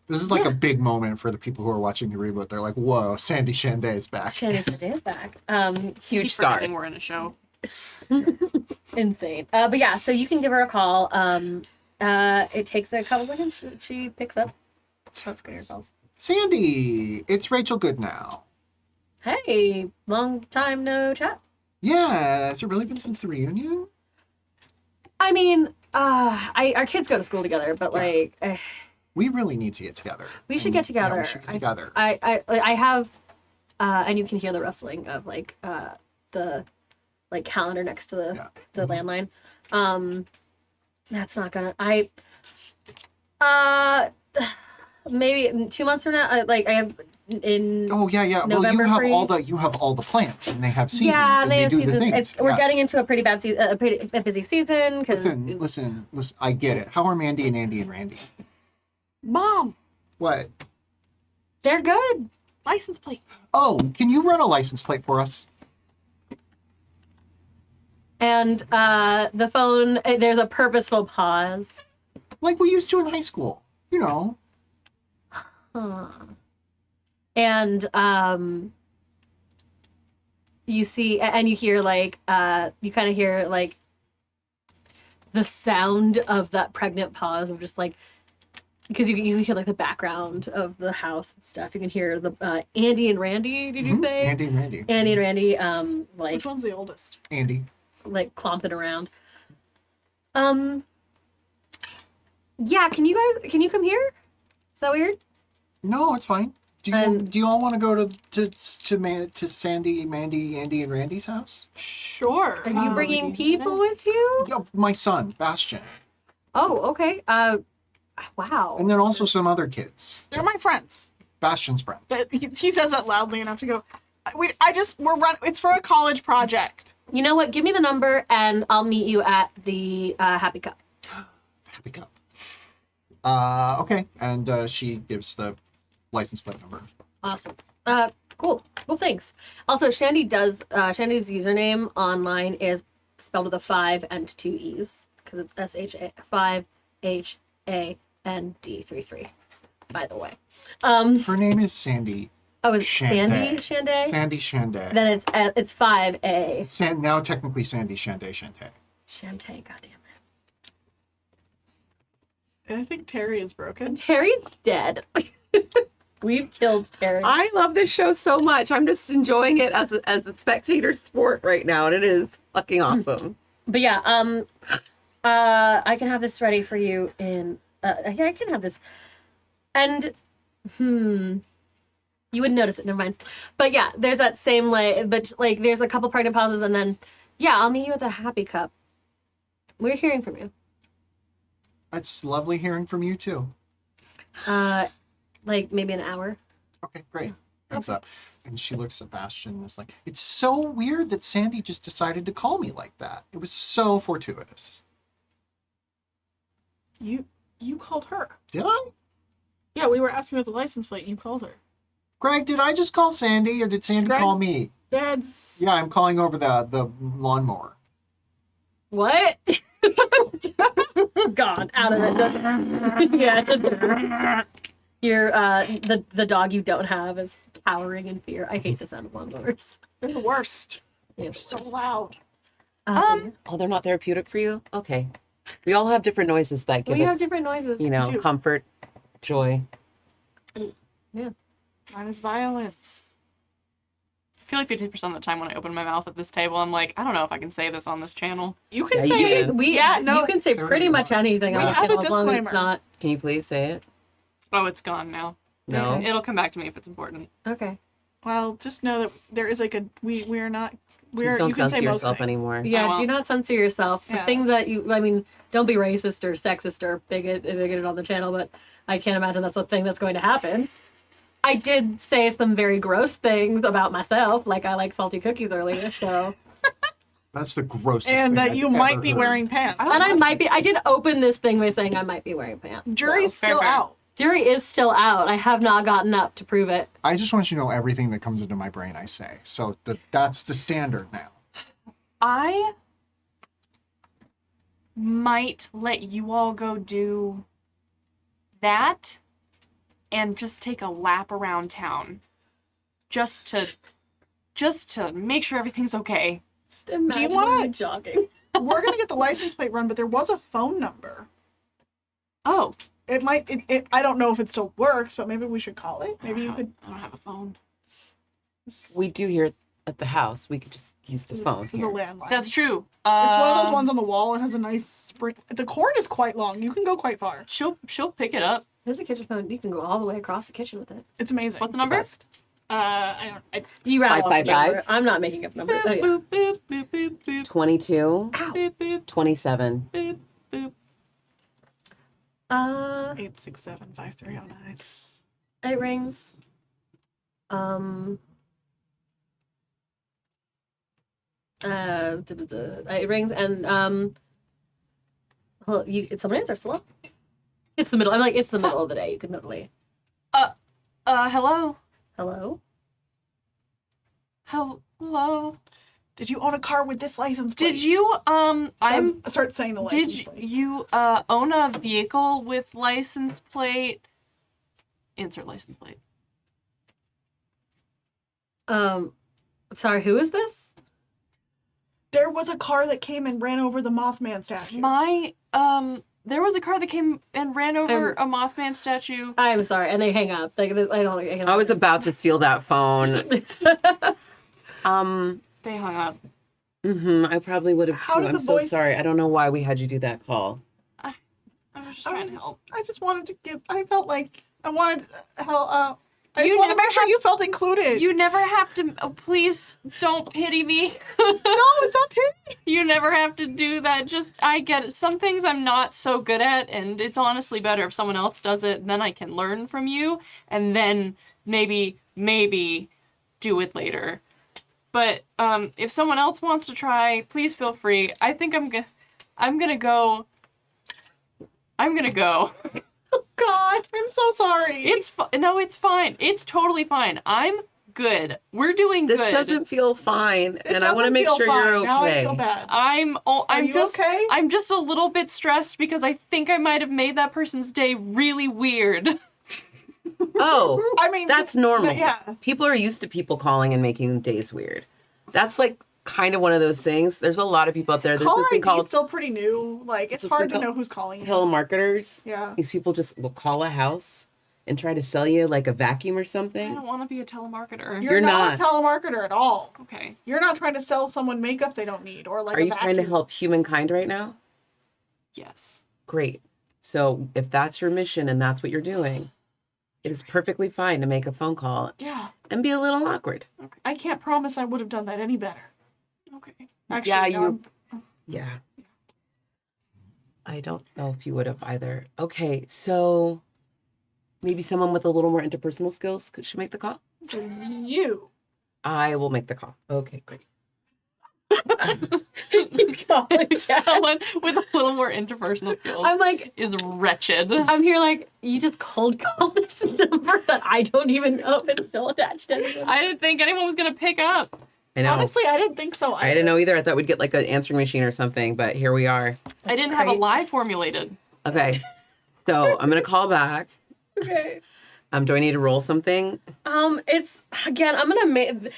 This is a big moment for the people who are watching the reboot. They're like, whoa, Sandy Shanday is back. Shandy Shanday is back. Huge Keep star. forgetting we're in a show. Insane. But yeah, so you can give her a call. It takes a couple seconds. She picks up. Let's go to your calls. Sandy, it's Rachel Goodnow. Hey, long time no chat. Yeah, has it really been since the reunion? I mean, our kids go to school together, but We really need to get together. we should get together. Yeah, we should get together. I have, and you can hear the rustling of the calendar next to the landline. That's not gonna. Maybe 2 months from now. I have in. Oh yeah. Well, November you have all the plants, and they have seasons, Yeah, and they have do seasons. the things. We're getting into a pretty bad season, a busy season because. Listen. I get it. How are Mandy and Andy and Randy? Mom, What? They're good. license plate. Oh, can you run a license plate for us? And the phone. There's a purposeful pause. Like we used to in high school. You know. And you see and you hear you kind of hear the sound of that pregnant pause of just because you can hear like the background of the house and stuff. You can hear the Andy and Randy. Did you say Andy and Randy. Andy and Randy? Like Which one's the oldest? Andy. like clomping around. Yeah. Can you come here? Is that weird? No, it's fine. Do you all want to go to Sandy, Mandy, Andy, and Randy's house? Sure. Are you bringing people with you? Yeah, my son, Bastian. Oh, okay. Wow. And then also some other kids. They're my friends. Bastian's friends. But he says that loudly enough to go. It's for a college project. You know what? Give me the number and I'll meet you at the Happy Cup. Happy Cup. Okay. And she gives the license plate number. Awesome. Cool. Well, thanks. Also, Shandy's username online is spelled with a 5 and 2 E's because it's SHA5HAND33. By the way. Her name is Sandy. Oh, is it Shanday. Sandy Shanday? Sandy Shanday. Then it's 5A. Now technically Sandy Shanday. Shantae, goddamn And I think Teri is broken. it. Teri's dead. We've killed Teri. I love this show so much. I'm just enjoying it as a spectator sport right now, and it is fucking awesome. But yeah, I can have this ready for you in. Yeah, I can have this. And, you wouldn't notice it. Never mind. But yeah, there's that same there's a couple pregnant pauses, and then yeah, I'll meet you at the Happy Cup. We're hearing from you. It's lovely hearing from you too. Like maybe an hour. Okay, great. Thanks up. And she looks at Bastian and is like, it's so weird that Sandy just decided to call me like that. It was so fortuitous. You called her. Did I? Yeah, we were asking about the license plate and you called her. Greg, did I just call Sandy or did Sandy call me? That's Yeah, I'm calling over the lawnmower. What? Gone out of it. Yeah, just your the dog you don't have is cowering in fear. I hate the sound of lawnmowers. they're the worst. Yeah, So loud. Oh, they're not therapeutic for you? Okay. We all have different noises that give we us, have different noises. do. comfort, joy. Yeah. Mine is violence. I feel like 50% of the time when I open my mouth at this table, I'm like, I don't know if I can say this on this channel. You can Yeah, say you it. can. You can say Sure pretty you much want. anything on We the have a channel as long as it's disclaimer. not. Can you please say it? Oh, it's gone now. No. It'll come back to me if it's important. Okay. Well, just know that there is like we're not Please don't you can say censor most yourself things. anymore. Yeah, well. do not censor yourself. The Yeah. thing that don't be racist or sexist or bigoted on the channel, but I can't imagine that's a thing that's going to happen. I did say some very gross things about myself, like I like salty cookies earlier, so. That's the grossest And thing that I've you might ever be heard. wearing pants. And I did open this thing by saying I might be wearing pants. Jury's So. still fair. out. Jury is still out. I have not gotten up to prove it. I just want you to know everything that comes into my brain I say. So that's the standard now. I might let you all go do that and just take a lap around town. Just to make sure everything's okay. Just imagine wanna- me jogging. We're gonna get the license plate run, but there was a phone number. Oh, It might. I don't know if it still works, but maybe we should call it. Maybe you could. I don't have a phone. We do here at the house. We could just use the phone There's a here. landline. That's true. It's one of those ones on the wall. It has a nice spring. The cord is quite long. You can go quite far. She'll pick it up. There's a kitchen phone. You can go all the way across the kitchen with it. It's amazing. What's the number? Best. I don't. You rattle off the 555? number. I'm not making up numbers. Oh, yeah. Boop, boop, boop, boop, boop, 22, boop, boop, 27. boop, boop. 867-5309. It rings. It rings and well, someone answers. Hello. It's the middle. I'm like, it's the middle of the day. You could totally. Hello? Hello. Hello? Did you own a car with this license plate? Did you, Start saying the license did plate. you, own a vehicle with license plate? Insert license plate. Sorry. Who is this? There was a car that came and ran over the Mothman statue. My, There was a car that came and ran over a Mothman statue. I'm sorry, and they hang up. Like I I was about to steal that phone. They hung up. I probably would have How too. did I'm the so voice- sorry. I don't know why we had you do that call. I was just trying to help. I just wanted to give. I felt like I wanted to help. I You just want to never make sure have- you felt included. You never have to. Oh, please don't pity me. No, it's not pity. You never have to do that. Just, I get it. Some things I'm not so good at, and it's honestly better if someone else does it. Then I can learn from you, and then maybe do it later. But if someone else wants to try, please feel free. I think I'm gonna go. God. I'm so sorry. No, it's fine. It's totally fine. I'm good. We're doing This good. doesn't feel fine, It and I want to doesn't make feel sure fine. you're okay. Now I feel bad. I'm you just okay? I'm just a little bit stressed because I think I might have made that person's day really weird. Oh, I mean, that's normal. Yeah. People are used to people calling and making days weird. That's like kind of one of those things. There's a lot of people out there. There's Caller this thing ID is called still pretty new. Like, it's this hard thing to called know who's calling you. telemarketers. Yeah. These people just will call a house and try to sell you like a vacuum or I something. don't want to be a telemarketer. You're You're not a not. telemarketer at all. Okay. You're not trying to sell someone makeup they don't need or like Are a you trying to vacuum. help humankind right now? Yes. Great. So if that's your mission and that's what you're doing, it is perfectly fine to make a phone call Yeah. and be a little awkward. I can't promise I would have done that any better. Okay. Actually, Yeah, no, you- Yeah. I don't know if you would have either. Okay, so maybe someone with a little more interpersonal skills should make the call? So you. I will make the call. Okay, great. You call it Jack. Someone with a little more interpersonal skills I'm like, is wretched. I'm here like, you just cold called this number that I don't even know if it's still attached to anyone. I didn't think anyone was gonna pick up. I know. Honestly, I didn't think so. I didn't know either. I thought we'd get like an answering machine or something, but here we are. I didn't have a Great. lie formulated. Okay. So I'm gonna call back. Okay. Do I need to roll something? It's again. I'm gonna make again.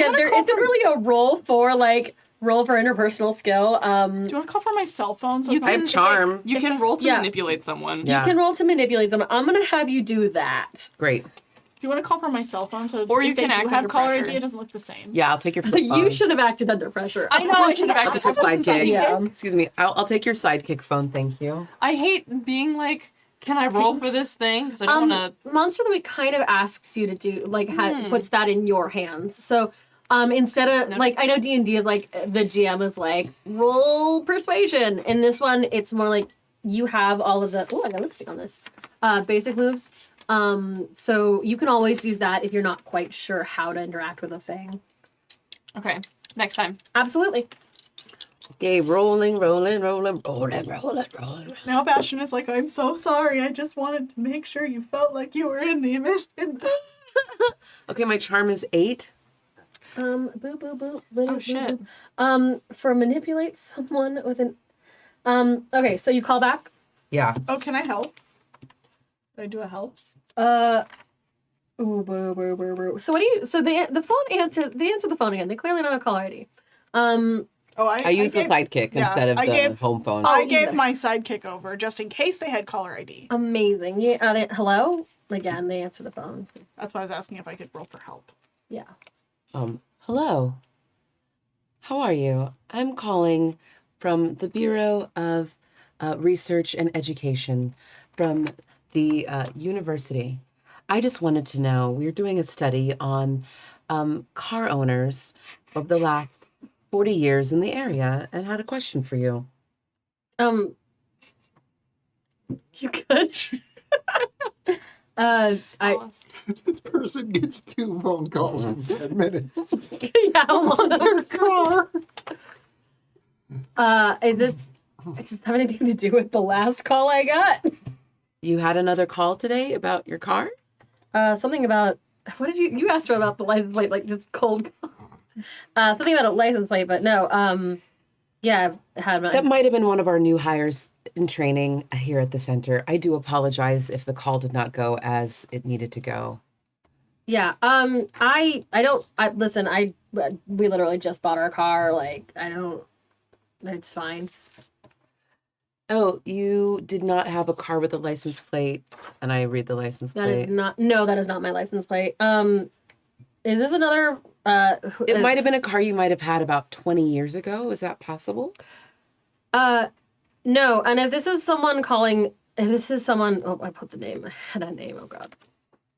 wanna There call isn't for- really a roll for interpersonal skill. Do you want to call for my cell phone? So You it's not I have just- charm. You can roll to Yeah. manipulate someone. Yeah. You can roll to manipulate someone. I'm gonna have you do that. Great. Do you want to call for my cell phone? So Or if you they can do act have under caller pressure. ID, it doesn't look the same. Yeah, I'll take your You phone. should have acted under pressure. I know I should have acted Your for sidekick. Yeah. Excuse me. I'll take your sidekick phone. Thank you. I hate being like, can I roll for this thing? Because I don't want Monster of the Week kind of asks you to do puts that in your hands. So instead of No. I know D&D is like the GM is like roll persuasion. In this one, it's more like you have all of the I got lipstick on this basic moves. So you can always use that if you're not quite sure how to interact with a thing. to. Okay, next time. Absolutely. Okay, rolling. Now Bastian is like, I'm so sorry. I just wanted to make sure you felt like you were in the mission. Okay, my charm is 8. Boo boo boo. Boo, Oh, boo, shit. boo. For manipulate someone with an okay, so you call back. Yeah. Oh, can I help? Can I do a help? Ooh, boo, boo, boo, boo. So what do you? So the phone answer. They answer the phone again. They clearly don't have caller ID. Oh, I use the gave, sidekick yeah, instead of I the gave- home phone. I Oh, gave either. my sidekick over just in case they had caller ID. Amazing. Yeah. Hello. Again, they answer the phone. That's why I was asking if I could roll for help. Yeah. Hello. How are you? I'm calling from the Bureau of Research and Education from the university. I just wanted to know, we're doing a study on car owners of the last 40 years in the area and had a question for you. You could. I Tell us. This person gets 2 phone calls in 10 minutes. yeah. Hold on. Their car. Is this? Does this have anything to do with the last call I got? You had another call today about your car? Something about what did you asked her about the license plate, like just cold. Something about a license plate, but no. Yeah, I had my. That might have been one of our new hires in training here at the center. I do apologize if the call did not go as it needed to go. Yeah. I don't. Listen. We literally just bought our car. Like I don't. It's fine. Oh, you did not have a car with a license plate, and I read the license That plate. is not. No, that is not my license plate. Is this another? It might have been a car you might have had about 20 years ago. Is that possible? No. And if this is someone calling, if this is someone, oh, I put the name. I had a name. Oh God.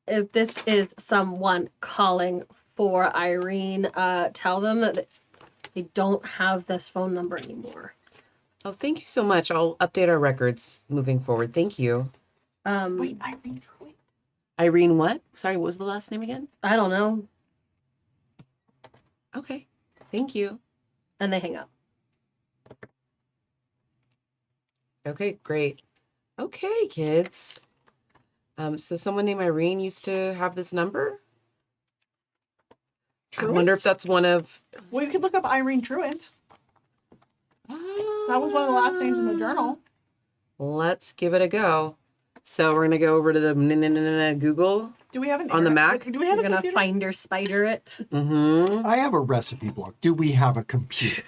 If this is someone calling for Irene, tell them that they don't have this phone number anymore. Oh, thank you so much. I'll update our records moving forward. Thank you. Wait, Irene Truitt. Irene what? Sorry, what was the last name again? I don't know. Okay. Thank you. And they hang up. Okay, great. Okay, kids. So someone named Irene used to have this number? I wonder if that's one of... Well, you could look up Irene Truitt. That was one of the last names in the journal. Let's give it a go. So we're going to go over to the Google. Do we have an On the Mac? Do we have You're a gonna computer? finder spider it. Mm-hmm. I have a recipe block. Do we have a computer?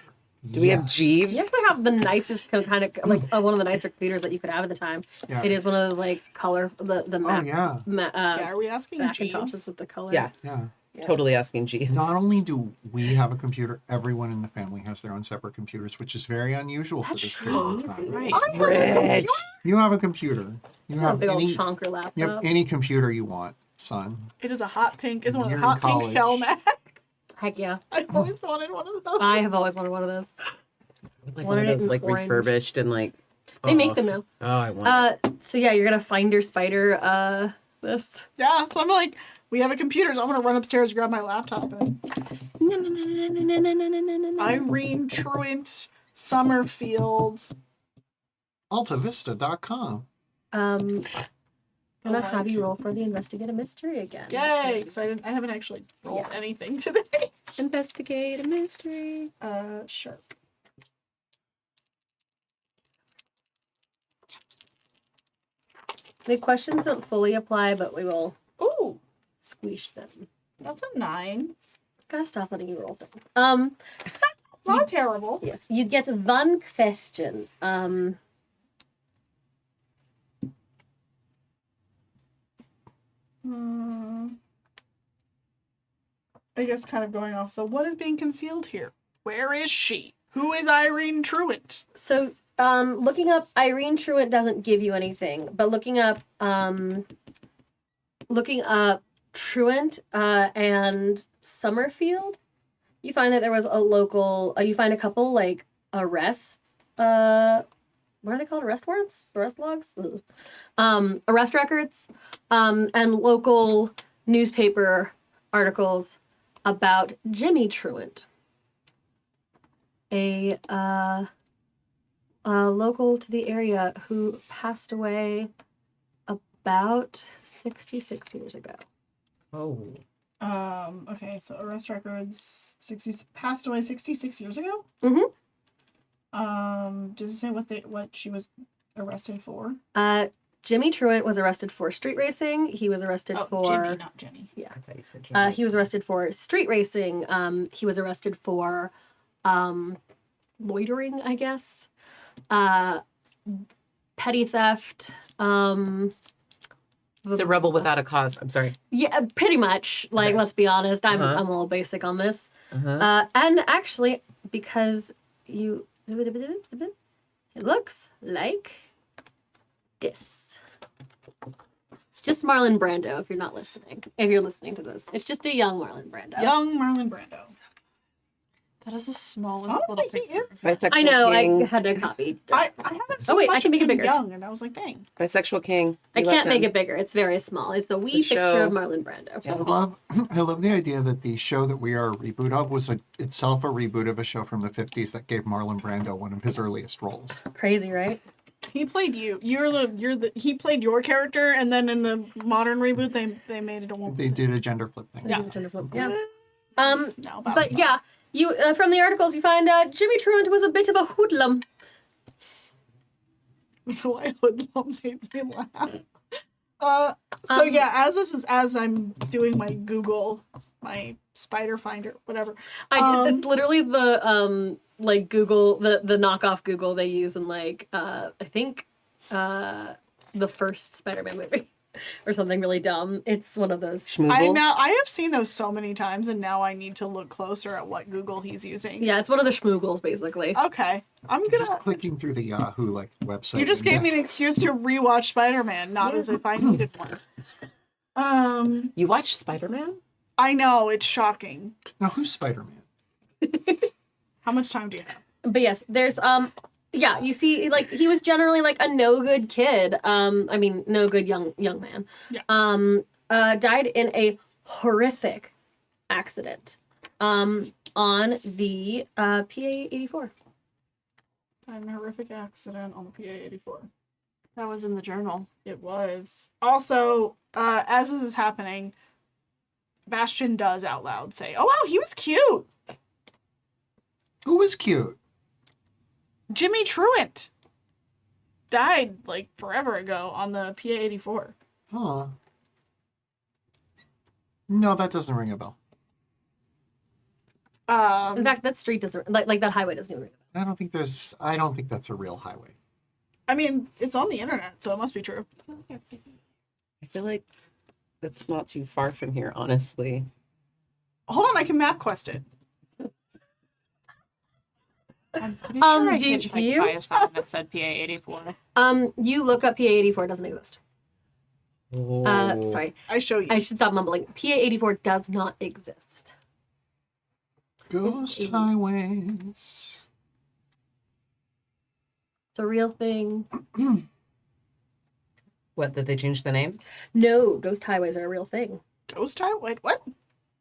Do we have Jeeves? You actually have the nicest kind of like one of the nicer computers that you could have at the time. Yeah. It is one of those like color the Oh, Mac, yeah. Yeah, are we asking Macintoshes Jeeves? with the color. Yeah, Yeah. Yeah. totally asking Jeeves. Not only do we have a computer, everyone in the family has their own separate computers, which is very unusual for this period of time. Right. Rich. You have a computer. You A have big old any, chonker you have laptop. any computer you want, son. It is a hot pink. It's one of You're the in hot pink college. shell Macs. Heck yeah. I always wanted one of those. I have always wanted one of those. Like Wanted one of it those in like orange. refurbished and like... They make them now. Oh, I want it. So yeah, you're gonna finder spider this. Yeah, so I'm like, we have a computer, so I'm gonna run upstairs, grab my laptop, and Irene Truitt, Summerfield. AltaVista.com. Gonna Oh, have you roll for the investigate a mystery again. Yay! Because I haven't actually rolled Yeah. anything today. Investigate a mystery. Sure. The questions don't fully apply, but we will Ooh, squeeze them. that's a 9. Gotta stop letting you roll things. It's not terrible. Yes, you get one question. I guess kind of going off. So, what is being concealed here? Where is she? Who is Irene Truitt? So, looking up Irene Truitt doesn't give you anything, but looking up Truitt and Summerfield, you find that there was a local. You find a couple like arrests. What are they called? Arrest warrants? Arrest logs? Ugh. Arrest records, and local newspaper articles about Jimmy Truitt, a local to the area who passed away about 66 years ago. Oh. Okay, so arrest records, passed away 66 years ago. Mhm. Does it say what she was arrested for? Jimmy Truitt was arrested for street racing. He was arrested Oh, for Jimmy, not Jenny. I thought you said Jimmy. he was arrested for street racing. He was arrested for loitering, I guess. Petty theft. It's a rebel without a cause. I'm sorry. Yeah, pretty much. Like, Okay. let's be honest. I'm Uh-huh. a little basic on this. Uh-huh. And actually, because you, it looks like this. It's just Marlon Brando. If you're not listening, if you're listening to this, it's just a young Marlon Brando. Young Marlon Brando. That is the smallest Honestly, little he picture. is. Bisexual I know. king. I had to copy. I haven't seen wait, I much can of make it him bigger. young, and I was like, dang. Bisexual king. I We love can't make him. it bigger. It's very small. It's the wee The picture show. of Marlon Brando. I love the idea that the show that we are a reboot of was itself a reboot of a show from the 50s that gave Marlon Brando one of his earliest roles. Crazy, right? He played you. He played your character, and then in the modern reboot, they made it a woman. They did a gender flip thing. Yeah. Yeah. No, about But yeah, you from the articles you find Jimmy Truitt was a bit of a hoodlum. why hoodlum made me laugh. So yeah, as I'm doing my Google, my spider finder, whatever. It's literally the like Google the knockoff Google they use in like I think the first Spider-Man movie or something really dumb. It's one of those. Schmoogle. I have seen those so many times, and now I need to look closer at what Google he's using. Yeah, it's one of the schmoogles basically. Okay, I'm Just gonna. clicking through the Yahoo like website. You just gave me an excuse to rewatch Spider-Man, not as if I needed one. You watch Spider-Man? I know it's shocking. Now who's Spider-Man? How much time do you have? But yes, there's yeah, you see like he was generally like a no good kid. I mean no good young man. Yeah. Died in a horrific accident on the PA-84. An horrific accident on the PA-84. That was in the journal. It was. Also, as this is happening, Bastian does out loud say, "Oh wow, he was cute. Who was cute? Jimmy Truant died like forever ago on the PA-84." Huh. No, that doesn't ring a bell. In fact, that street doesn't like that highway doesn't even ring a bell. I don't think that's a real highway. I mean, it's on the internet, so it must be true. I feel like that's not too far from here, honestly. Hold on, I can map quest it. I'm pretty sure I do hitchhiked you- by a sign that said PA-84. You look up PA-84, it doesn't exist. Oh. Sorry, I show you. I should stop mumbling. PA-84 does not exist. Ghost It's- highways. It's a real thing. What, did they change the name? No, ghost highways are a real thing. Ghost Highway? Wait, what?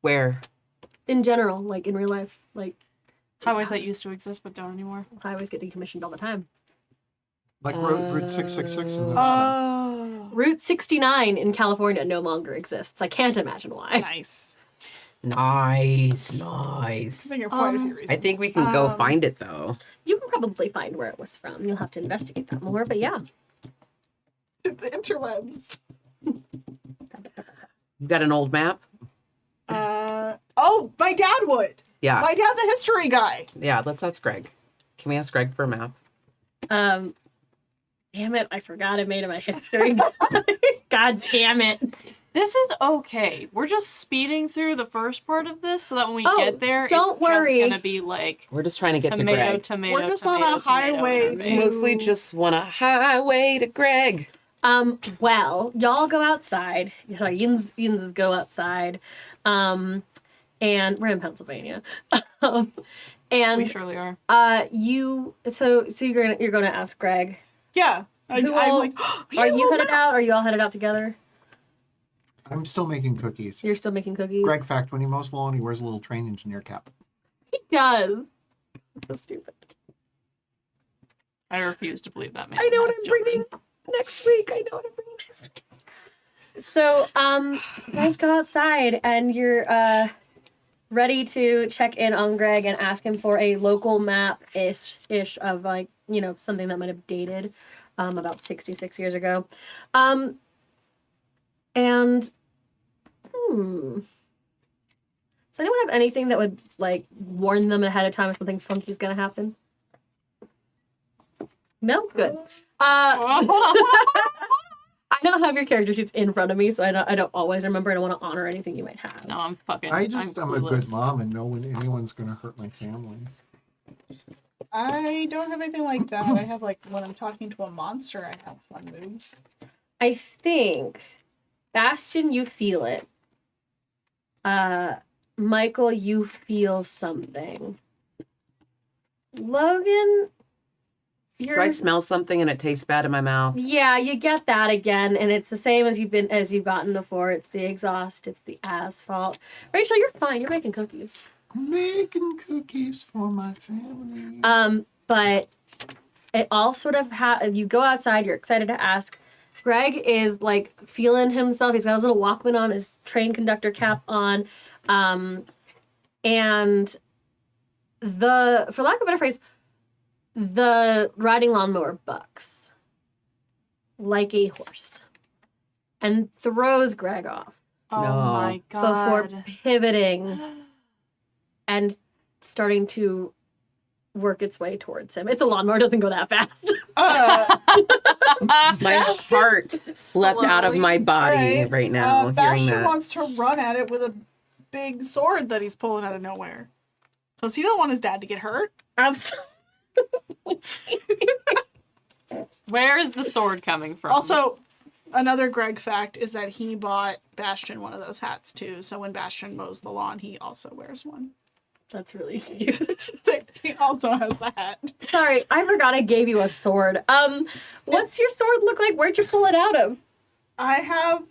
Where? In general, like in real life, like Highways that used to exist but don't anymore. highways get decommissioned all the time. Like Route 666 in Nevada. Oh. Route 69 in California no longer exists. I can't imagine why. Nice. Nice. I think of quite a few reasons. I think we can go find it, though. You can probably find where it was from. You'll have to investigate that more, but yeah. the interwebs. You got an old map? Oh, my dad would. Yeah. My dad's a history guy. Yeah, let's ask Greg. Can we ask Greg for a map? Damn it, I forgot I made it my history. God damn it. This is okay. We're just speeding through the first part of this so that when we Oh, get there, don't it's worry. just gonna be like We're just trying to get to tomato, Greg. tomato, We're just tomato, on a tomato, highway tomato. to- Mostly just want a highway to Greg. Well, y'all go outside. Sorry, Yins go outside. And we're in Pennsylvania. We And surely are. so you're gonna ask Greg. Yeah. I'm all- like, Are you headed out? Are you all headed out together? I'm still making cookies. You're still making cookies? Greg fact, when he mows lawn, he wears a little train engineer cap. He does. So stupid. I refuse to believe that man. I know what has I'm children. bringing next week. I know what I'm bringing next week. So, you guys go outside and you're ready to check in on Greg and ask him for a local map-ish of like, something that might have dated about 66 years ago. And does anyone have anything that would like warn them ahead of time if something funky's gonna happen? No? Good. Hold on. I don't have your character sheets in front of me, so I don't always remember. I don't want to honor anything you might have. No, I'm fucking. I'm a clueless. good mom and know when anyone's going to hurt my family. I don't have anything like that. I have like when I'm talking to a monster, I have fun moves. I think Bastian, you feel it. Michael, you feel something. Logan, Do I smell something and it tastes bad in my mouth? Yeah, you get that again, and it's the same as you've gotten before. It's the exhaust, it's the asphalt. Rachel, you're fine. You're making cookies. Making cookies for my family. But it all sort of you go outside. You're excited to ask. Greg is like feeling himself. He's got his little Walkman on, his train conductor cap on, and for lack of a better phrase, the riding lawnmower bucks like a horse and throws Greg off Oh No. my god. before pivoting and starting to work its way towards him. It's a lawnmower, it doesn't go that fast. My heart leapt out of my body right now hearing Bastian that. wants to run at it with a big sword that he's pulling out of nowhere. Because he doesn't want his dad to get hurt. Absolutely. Where is the sword coming from? Also, another Greg fact is that he bought Bastian one of those hats too. So when Bastian mows the lawn, he also wears one. That's really cute. He also has the hat. Sorry, I forgot I gave you a sword. What's your sword look like? Where'd you pull it out of? I have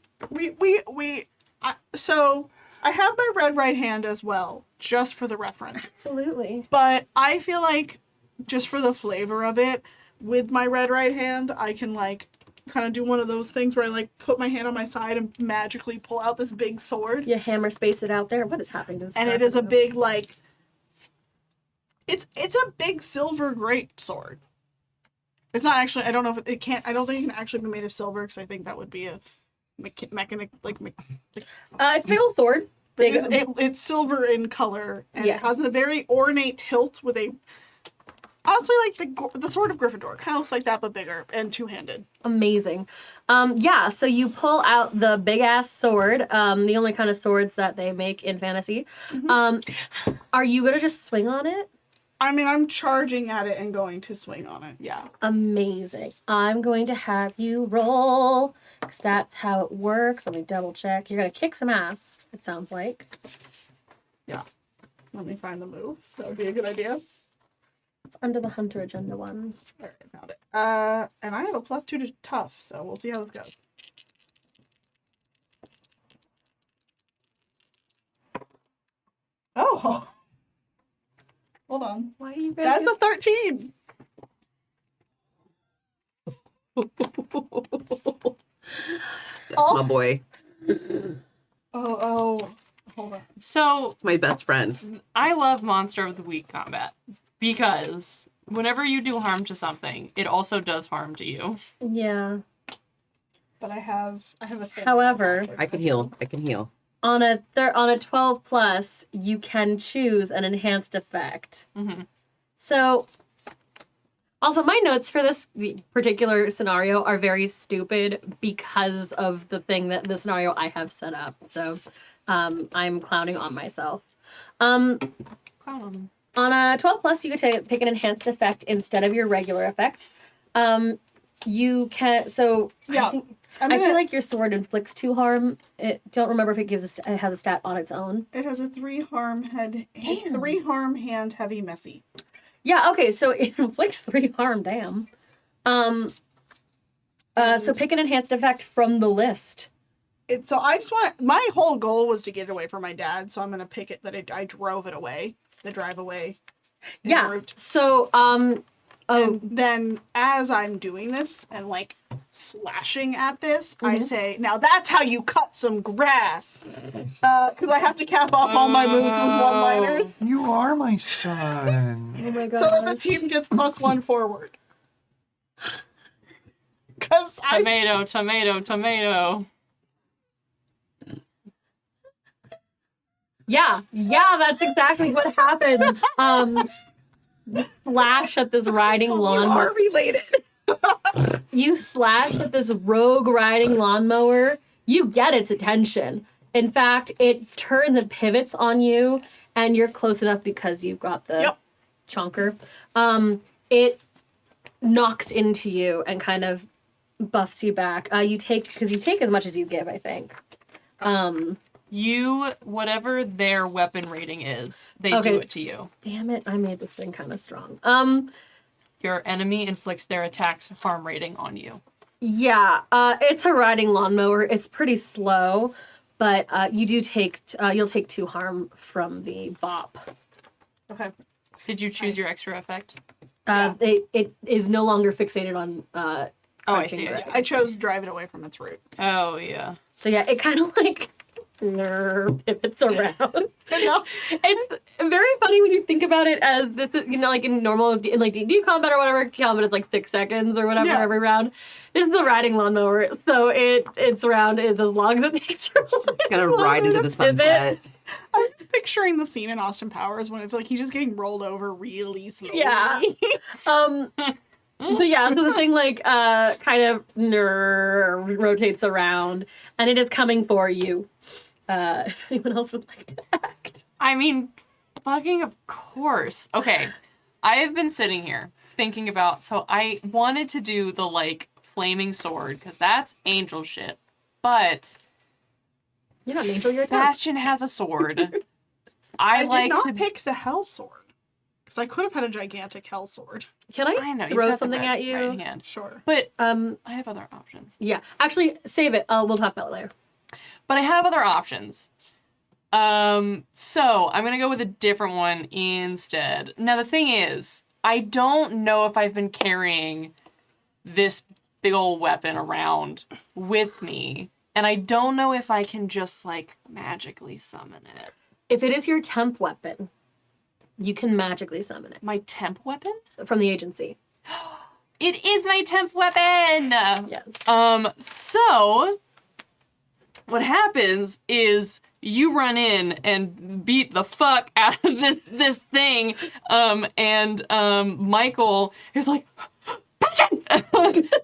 so I have my red right hand as well, just for the reference. Absolutely. But I feel like just for the flavor of it, with my red right hand, I can like kind of do one of those things where I like put my hand on my side and magically pull out this big sword. You hammer space it out there. What is happening to this? And it is a big like it's a big silver great sword. It's not actually, I don't know if it can't, I don't think it can actually be made of silver because I think that would be a mechanic it's a big old sword. Big. it's silver in color and Yeah. it has a very ornate hilt with a honestly like the sword of Gryffindor. Kind of looks like that but bigger and two-handed. Amazing. Yeah, so you pull out the big ass sword, the only kind of swords that they make in fantasy. Are you gonna just swing on it? I mean, I'm charging at it and going to swing on it. Yeah. Amazing. I'm going to have you roll, because that's how it works. Let me double check. You're gonna kick some ass, it sounds like. Yeah. Let me find the move. That would be a good idea. It's under the hunter agenda one. All right, found it. And I have a +2 to tough, so we'll see how this goes. Oh. Hold on. Why are you guys? That's a 13. My boy. Oh. Hold on. So It's my best friend. I love Monster of the Week combat because whenever you do harm to something, it also does harm to you. Yeah. But I have a thing. However, I can heal. on a 12 plus, you can choose an enhanced effect. Mhm. So, also my notes for this particular scenario are very stupid because of the scenario I have set up. So, I'm clowning on myself. Clown on them. On a 12 plus, you can pick an enhanced effect instead of your regular effect. You can Yeah. I feel like your sword inflicts 2 harm. Don't remember if it it has a stat on its own. It has a 3 harm head, Damn. 3 harm hand, heavy, messy. Yeah, okay, so it inflicts 3 harm, damn. So pick an enhanced effect from the list. So I just want my whole goal was to get it away from my dad, so I'm gonna pick it that I drove it away, the drive away. Yeah. route. So And then as I'm doing this and like slashing at this, I say, now that's how you cut some grass. Because I have to cap off all my moves with one-liners. You are my son. oh my So that the god. team gets +1 forward. Because Tomato. Yeah, that's exactly what happens. You slash at this riding lawnmower. related. You slash at this rogue riding lawnmower. You get its attention. In fact, it turns and pivots on you, and you're close enough because you've got the chonker. It knocks into you and kind of buffs you back. You take as much as you give, I think. Whatever their weapon rating is, they Okay. do it to you. Damn it, I made this thing kind of strong. Your enemy inflicts their attack's harm rating on you. Yeah, it's a riding lawnmower. It's pretty slow, but you'll take 2 harm from the bop. Okay. Did you choose your extra effect? It is no longer fixated on I crunching see. grass. I chose drive it away from its root. Oh, yeah. So yeah, it kind of like pivots around. It's very funny when you think about it as this is, like in normal, in like D&D combat or whatever, combat is like 6 seconds or whatever every round. This is a riding lawnmower, so its round is as long as it takes. It's gonna ride into the sunset. I'm just picturing the scene in Austin Powers when it's like he's just getting rolled over really slowly. Yeah. But yeah, so the thing like kind of rotates around, and it is coming for you. If anyone else would like to act. I mean, fucking of course. Okay, I have been sitting here thinking about, so I wanted to do the like flaming sword because that's angel shit, but You're not an angel, you're a temp. Bastian has a sword. I did like not to pick the hell sword because I could have had a gigantic hell sword. Can I, I know throw you've got the something at you? right hand. Sure. But I I have other options. Yeah. Actually, save it. We'll talk about it later. But I have other options. So I'm gonna go with a different one instead. Now the thing is, I don't know if I've been carrying this big old weapon around with me, and I don't know if I can just like magically summon it. If it is your temp weapon, you can magically summon it My temp weapon? from the agency. It is my temp weapon! Yes. So what happens is you run in and beat the fuck out of this thing, and Michael is like, Bastian!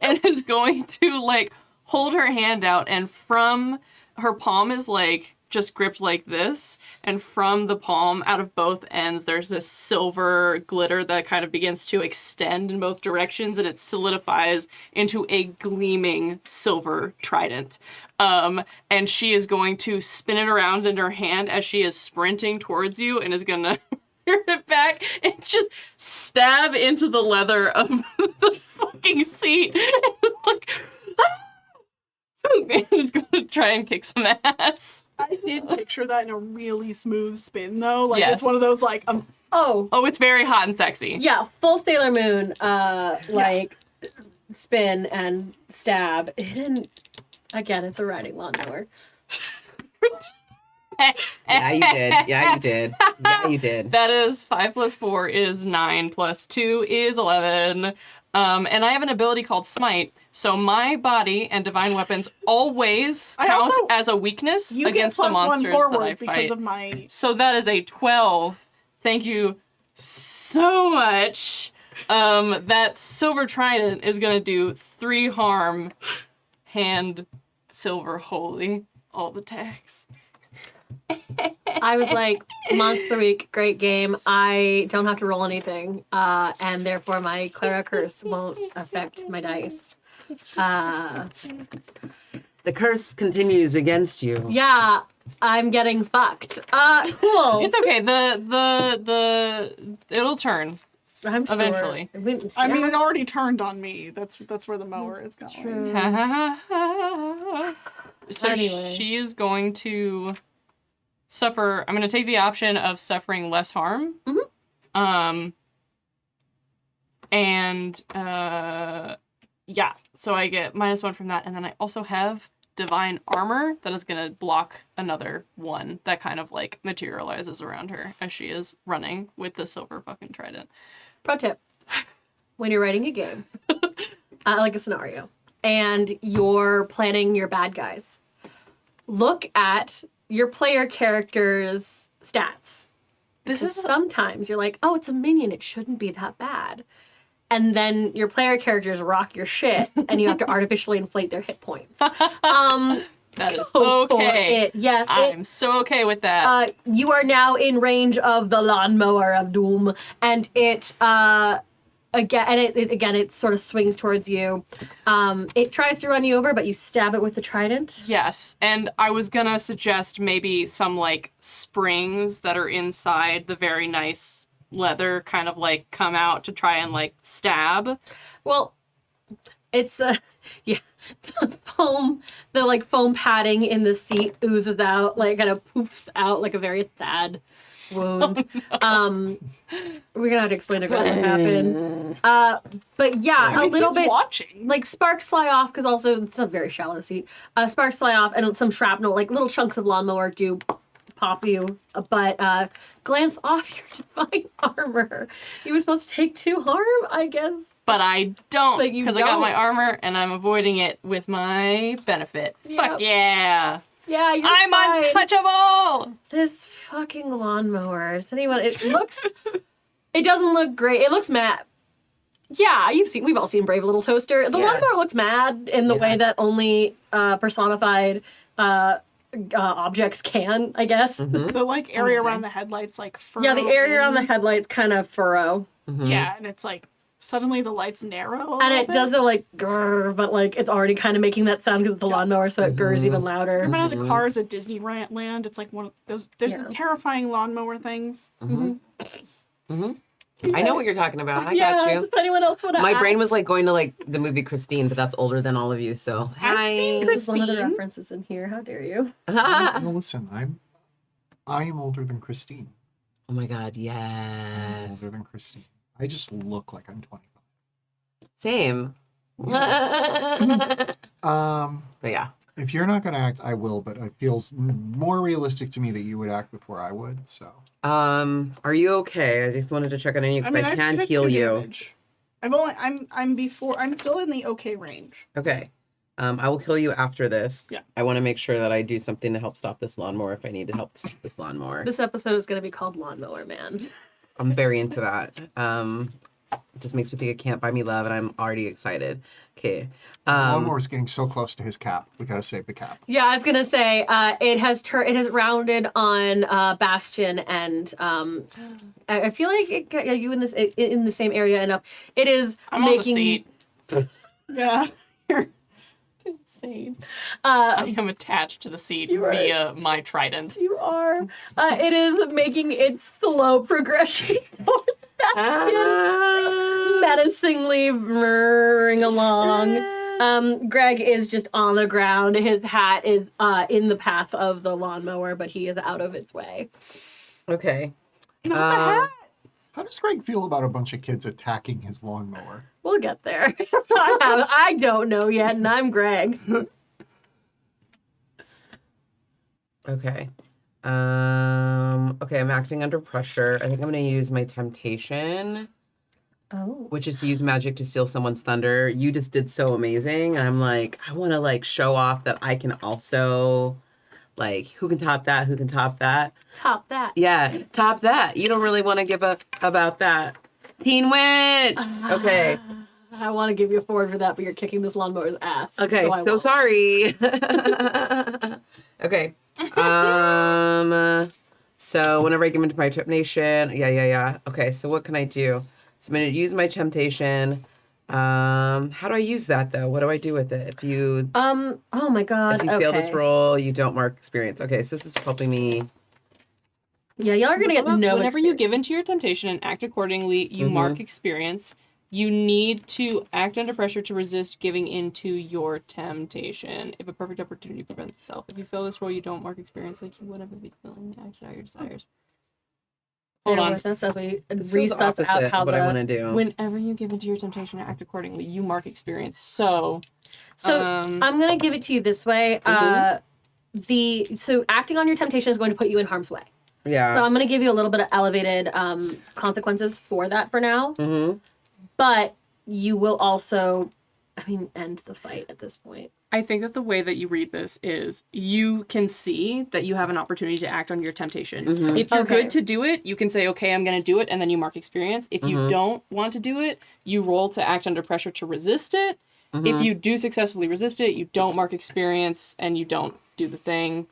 and is going to like hold her hand out, and from her palm is like just gripped like this, and from the palm out of both ends there's this silver glitter that kind of begins to extend in both directions, and it solidifies into a gleaming silver trident. And she is going to spin it around in her hand as she is sprinting towards you, and is gonna turn it back and just stab into the leather of the fucking seat. Like, and is gonna try and kick some ass. I did picture that in a really smooth spin though. Like Yes. it's one of those like Oh, Oh, it's very hot and sexy. yeah. Full Sailor Moon, like, spin and stab. It didn't... Again, it's a riding lawnmower. Yeah, you did. Yeah, you did. Yeah, you did. That is 5 plus 4 is 9 plus 2 is 11. And I have an ability called Smite, so my body and divine weapons always I count also- as a weakness you against get the plus one monsters that I forward because fight. of my So that is a 12. Thank you so much. That silver trident is gonna do 3 harm. Hand, silver, holy, all the tags. I was like, Monster of the Week, great game. I don't have to roll anything, and therefore my Clara curse won't affect my dice. The curse continues against you. Yeah, I'm getting fucked. Cool. It's okay. It'll turn. I'm sure. eventually. It wouldn't- I mean yeah. it already turned on me. That's where the mower is going. True. So Anyway. she is going to suffer. I'm going to take the option of suffering less harm. Mhm. Yeah. So I get -1 from that, and then I also have divine armor that is going to block another one that kind of like materializes around her as she is running with the silver fucking trident. Pro tip: when you're writing a game, like a scenario, and you're planning your bad guys, look at your player character's stats. This is Sometimes you're like, oh, it's a minion, it shouldn't be that bad. And then your player characters rock your shit, and you have to artificially inflate their hit points. that is Go for okay. it. Yes, I'm so okay with that. you are now in range of the lawnmower of doom, and it it sort of swings towards you. It tries to run you over, but you stab it with the trident. Yes, and I was gonna suggest maybe some like springs that are inside the very nice leather kind of like come out to try and like stab. Well, it's the foam padding in the seat oozes out, like kind of poofs out like a very sad wound. We're gonna have to explain exactly what happened. But yeah, I mean, a little he's bit watching. like sparks fly off because also it's a very shallow seat. Sparks fly off and some shrapnel, like little chunks of lawnmower do pop you, but glance off your divine armor. You were supposed to take 2 harm, I guess. But I don't, But you because I got don't. my armor and I'm avoiding it with my benefit. Yep. Fuck yeah! Yeah, you're I'm fine. untouchable! This fucking lawnmower. Does anyone? It looks. It doesn't look great. It looks mad. Yeah, we've all seen Brave Little Toaster. The lawnmower looks mad in the way that only personified objects can, I guess. The like area around the headlights like furrow. Yeah, the area around the headlights kind of furrow. Yeah, and it's like suddenly the lights narrow. And it does the like grrr, but like it's already kind of making that sound because it's a lawnmower, so it gurrs even louder. Remember the cars at Disneyland? It's like one of those. There's the terrifying lawnmower things. I know what you're talking about. I yeah, got you. does anyone else want to My brain was like going to like the movie Christine, but that's older than all of you. So hi. There's one of the references in here. How dare you? Well, listen, I am older than Christine. Oh my God, I'm yes. older than Christine. I just look like I'm 25. Same. But yeah. If you're not going to act, I will, but it feels more realistic to me that you would act before I would, so. Are you okay? I just wanted to check on you because I can took heal 2 you. damage. I'm still in the okay range. Okay. I will kill you after this. Yeah. I want to make sure that I do something to help stop this lawnmower if I need to help stop this lawnmower. This episode is going to be called Lawnmower Man. I'm very into that. It just makes me think it Can't Buy Me Love, and I'm already excited. Okay. Lawnmower's getting so close to his cap. We got to save the cap. Yeah, I was gonna say it has rounded on Bastian, and I feel like it got you in the same area enough. It is I'm making on the seat. Yeah. insane. I am attached to the seat via my trident. You are. It is making its slow progression towards Bastian, menacingly whirring along. Greg is just on the ground. His hat is in the path of the lawnmower, but he is out of its way. Okay. Not the hat. How does Greg feel about a bunch of kids attacking his lawnmower? We'll get there. I don't know yet, and I'm Greg. Okay. Okay, I'm acting under pressure. I think I'm gonna use my temptation, Oh. which is to use magic to steal someone's thunder. You just did so amazing, and I'm like, I want to like show off that I can also, like, who can top that? Who can top that? Top that. Yeah, top that. You don't really want to give a about that. Teen Witch. Okay. I want to give you a forward for that, but you're kicking this lawnmower's ass. Okay, I so won't. sorry. Okay. So whenever I give into my temptation, yeah. Okay, so what can I do? So I'm gonna use my temptation. How do I use that though? What do I do with it? If you Oh my god. if you fail this roll, you don't mark experience. Okay, so this is helping me. Yeah, y'all are gonna get no Whenever you experience. give into your temptation and act accordingly, you mark experience. You need to act under pressure to resist giving into your temptation. If a perfect opportunity presents itself. If you fail this roll, you don't mark experience like you would have been feeling the action out your desires. Hold on. With us as we This feels resuss opposite out of how what I want to do. Whenever you give into your temptation and act accordingly, you mark experience. So I'm gonna give it to you this way. So acting on your temptation is going to put you in harm's way. Yeah. So I'm gonna give you a little bit of elevated consequences for that for now. Mm-hmm. But you will also, end the fight at this point. I think that the way that you read this is you can see that you have an opportunity to act on your temptation. If you're good to do it, you can say, okay, I'm going to do it, and then you mark experience. If you don't want to do it, you roll to act under pressure to resist it. If you do successfully resist it, you don't mark experience, and you don't do the thing,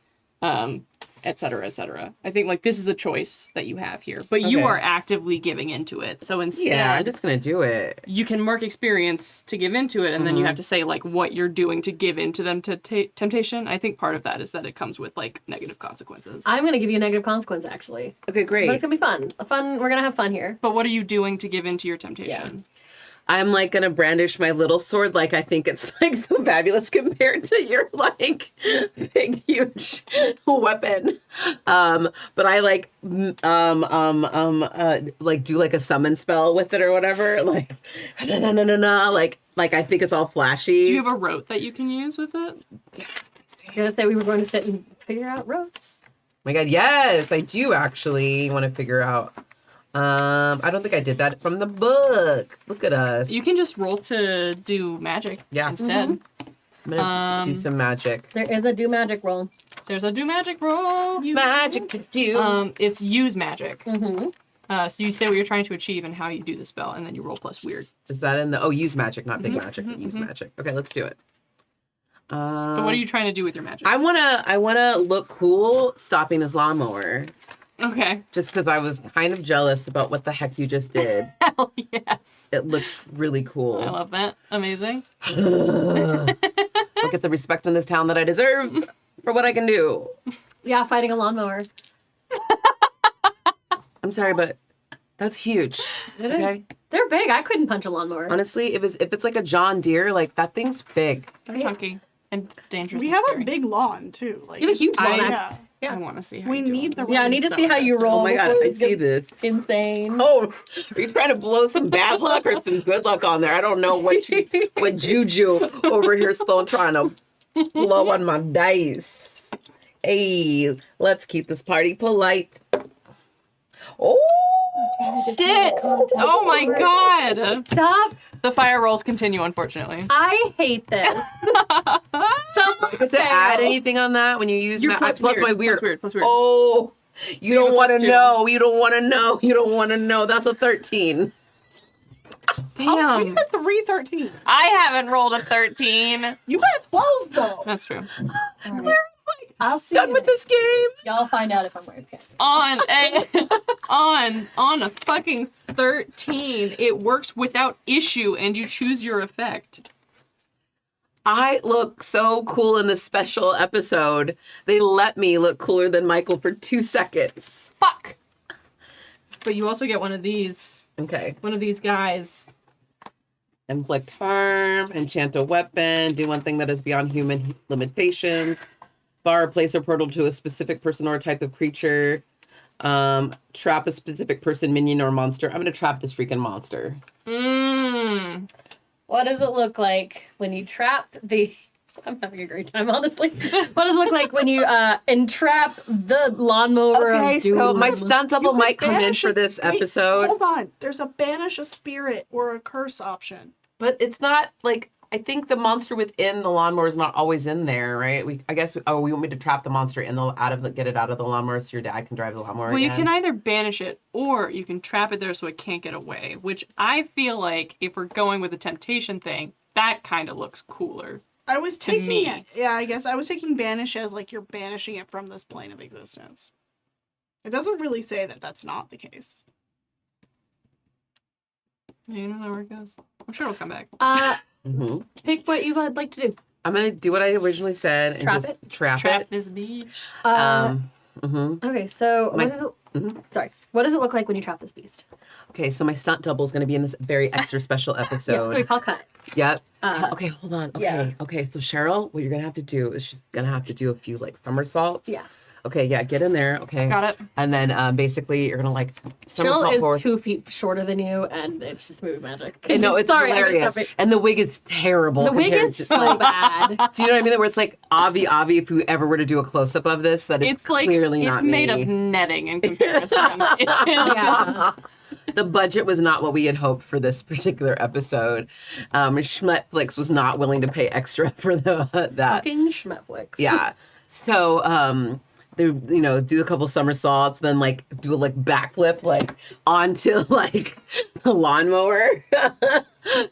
et cetera, et cetera. I think, like, this is a choice that you have here. But you are actively giving into it. So instead, Yeah, I'm just gonna do it. you can mark experience to give into it, and then you have to say, like, what you're doing to give into them to temptation. I think part of that is that it comes with, like, negative consequences. I'm gonna give you a negative consequence actually. Okay, great. But it's gonna be fun. We're gonna have fun here. But what are you doing to give into your temptation? I'm like gonna brandish my little sword like I think it's like so fabulous compared to your like big huge weapon. But I like like do like a summon spell with it or whatever. Like no. Like I think it's all flashy. Do you have a rote that you can use with it? I was gonna say we were going to sit and figure out roads. Oh my god, yes, I do actually want to figure out. I don't think I did that from the book. Look at us. You can just roll to do magic instead. I'm gonna do some magic. There is a do magic roll. There's a do magic roll. Magic to do. It's use magic. Mm-hmm. So you say what you're trying to achieve and how you do the spell, and then you roll plus weird. Is that in the? Oh, use magic, not big magic. But use magic. Okay, let's do it. So what are you trying to do with your magic? I wanna look cool stopping this lawnmower. Okay. Just because I was kind of jealous about what the heck you just did. Hell yes. It looks really cool. I love that. Amazing. I'll get the respect in this town that I deserve for what I can do. Yeah, fighting a lawnmower. I'm sorry, but that's huge. It Okay. is. They're big. I couldn't punch a lawnmower. Honestly, if it's like a John Deere, like that thing's big. They're chunky and dangerous. We and have scary. a big lawn too. Like You have a huge it's- lawn, Yeah. Yeah. I want to see how We you do need it. the. Yeah, I need to see how you roll. Oh my god, before I it see gets this. Insane. Oh, are you trying to blow some bad luck or some good luck on there? I don't know what juju over here Sloan trying to blow on my dice. Hey, let's keep this party polite. Oh Shit! Oh my god! Stop. The fire rolls continue, unfortunately. I hate this. Someone You get to add anything on that when you use You're plus my weird. Plus weird. Plus weird. Oh, you you don't have a want to +2. know. You don't want to know. You don't want to know. That's a 13. Oh, Damn. we got 313. I haven't rolled a 13. You got 12 though. That's true. I'll see Done you with this game. Y'all find out if I'm wearing pants. On a fucking 13, it works without issue, and you choose your effect. I look so cool in this special episode. They let me look cooler than Michael for 2 seconds. Fuck. But you also get one of these. Okay. One of these guys. Inflict harm, enchant a weapon, do one thing that is beyond human limitations, bar or place a portal to a specific person or type of creature, trap a specific person, minion, or monster. I'm going to trap this freaking monster. Mmm. What does it look like when you trap the... I'm having a great time, honestly. What does it look like when you entrap the lawnmower Okay, of so doom? my stunt double You might can come in banish for a- this wait, episode, Hold on. There's a banish a spirit or a curse option. but it's not like... I think the monster within the lawnmower is not always in there, right? We want me to trap the monster get it out of the lawnmower so your dad can drive the lawnmower Well, you again? can either banish it, or you can trap it there so it can't get away, which I feel like, if we're going with the temptation thing, that kind of looks cooler. I was To taking me. it. Yeah, I guess I was taking banish as like you're banishing it from this plane of existence. It doesn't really say that that's not the case. Yeah, you don't know where it goes. I'm sure it'll come back. Mhm. Pick what you would like to do. I'm going to do what I originally said and Trap just it? trap Trap it. this beach. Okay, so sorry. What does it look like when you trap this beast? Okay, so my stunt double is going to be in this very extra special Yeah, episode. so we call cut. Yep. Uh, Okay, hold on. Okay. yeah. Okay, so Cheryl, what you're going to have to do is she's going to have to do a few like somersaults. Yeah. Okay, yeah, get in there. Okay. Got it. And then basically you're going to like Jill somersault is forward. 2 feet shorter than you, and it's just movie magic. And no, it's Sorry, I'm hilarious. gonna stop And the wig is terrible. it. The wig compared is to- so bad. Do you know what I mean? Where it's like Avi, if you ever were to do a close up of this, that It's like clearly it's not made me. of netting in comparison. Yeah. The budget was not what we had hoped for this particular episode. Schmetflix was not willing to pay extra for that. Fucking Schmetflix. Yeah. So they do a couple somersaults, then like do a like backflip like onto like the lawnmower.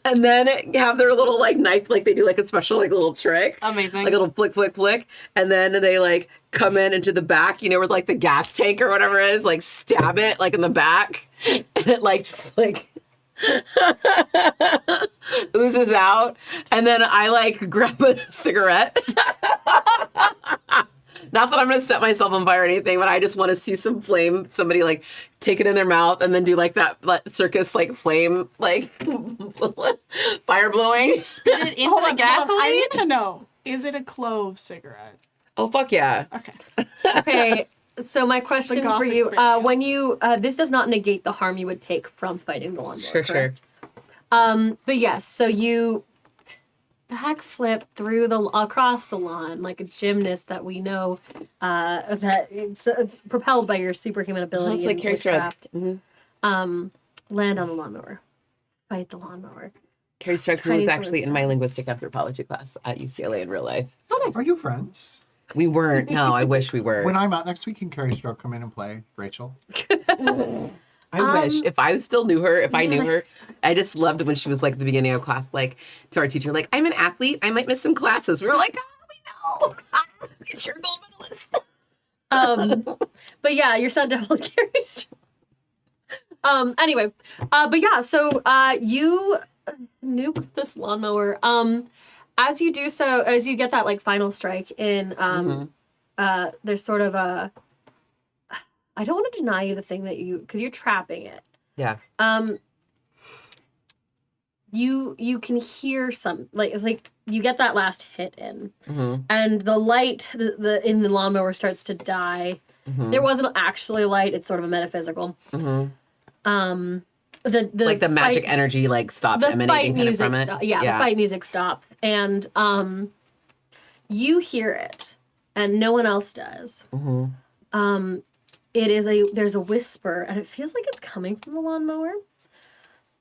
And then have their little like knife, like they do like a special like little trick. Amazing. Like a little flick, flick, flick. And then they like come into the back, where like the gas tank or whatever it is, like stab it like in the back. And it like just like oozes out. And then I like grab a cigarette. Not that I'm going to set myself on fire or anything, but I just want to see some flame, somebody like take it in their mouth and then do like that circus like flame, like fire blowing. Spit it into Hold the on, gasoline. I need to know: is it a clove cigarette? Oh, fuck yeah. Okay. Okay. So my question for Gothic you, figures. when you this does not negate the harm you would take from fighting the lawnmower. Sure. correct? But yes, so you backflip across the lawn like a gymnast that we know that it's propelled by your superhuman ability. It's like in Carrie Strug. witchcraft. Land on the lawnmower, fight the lawnmower, Carrie Struck, who Tiny was actually swords. in my linguistic anthropology class at UCLA in real life. Oh, nice. Are you friends? We weren't. No, I wish we were. When I'm out next week, can Carrie Stroke come in and play Rachel? I wish. If I still knew her, if I knew yeah. her, I just loved when she was like at the beginning of class, like to our teacher, like, I'm an athlete. I might miss some classes. We were like, oh, we know. It's your gold medalist. But yeah, your son definitely carries. Anyway, but yeah, so you nuke this lawnmower. As you do so, as you get that like final strike in, there's sort of a. I don't want to deny you the thing that because you're trapping it. Yeah. You can hear some it's like you get that last hit in, Mm-hmm. and the light the in the lawnmower starts to die. Mm-hmm. There wasn't actually light; it's sort of a metaphysical. Mm-hmm. The Like the magic fight, energy like stops the emanating fight kind of music from it. the fight music stops, and you hear it, and no one else does. Mm-hmm. There's a whisper, and it feels like it's coming from the lawnmower.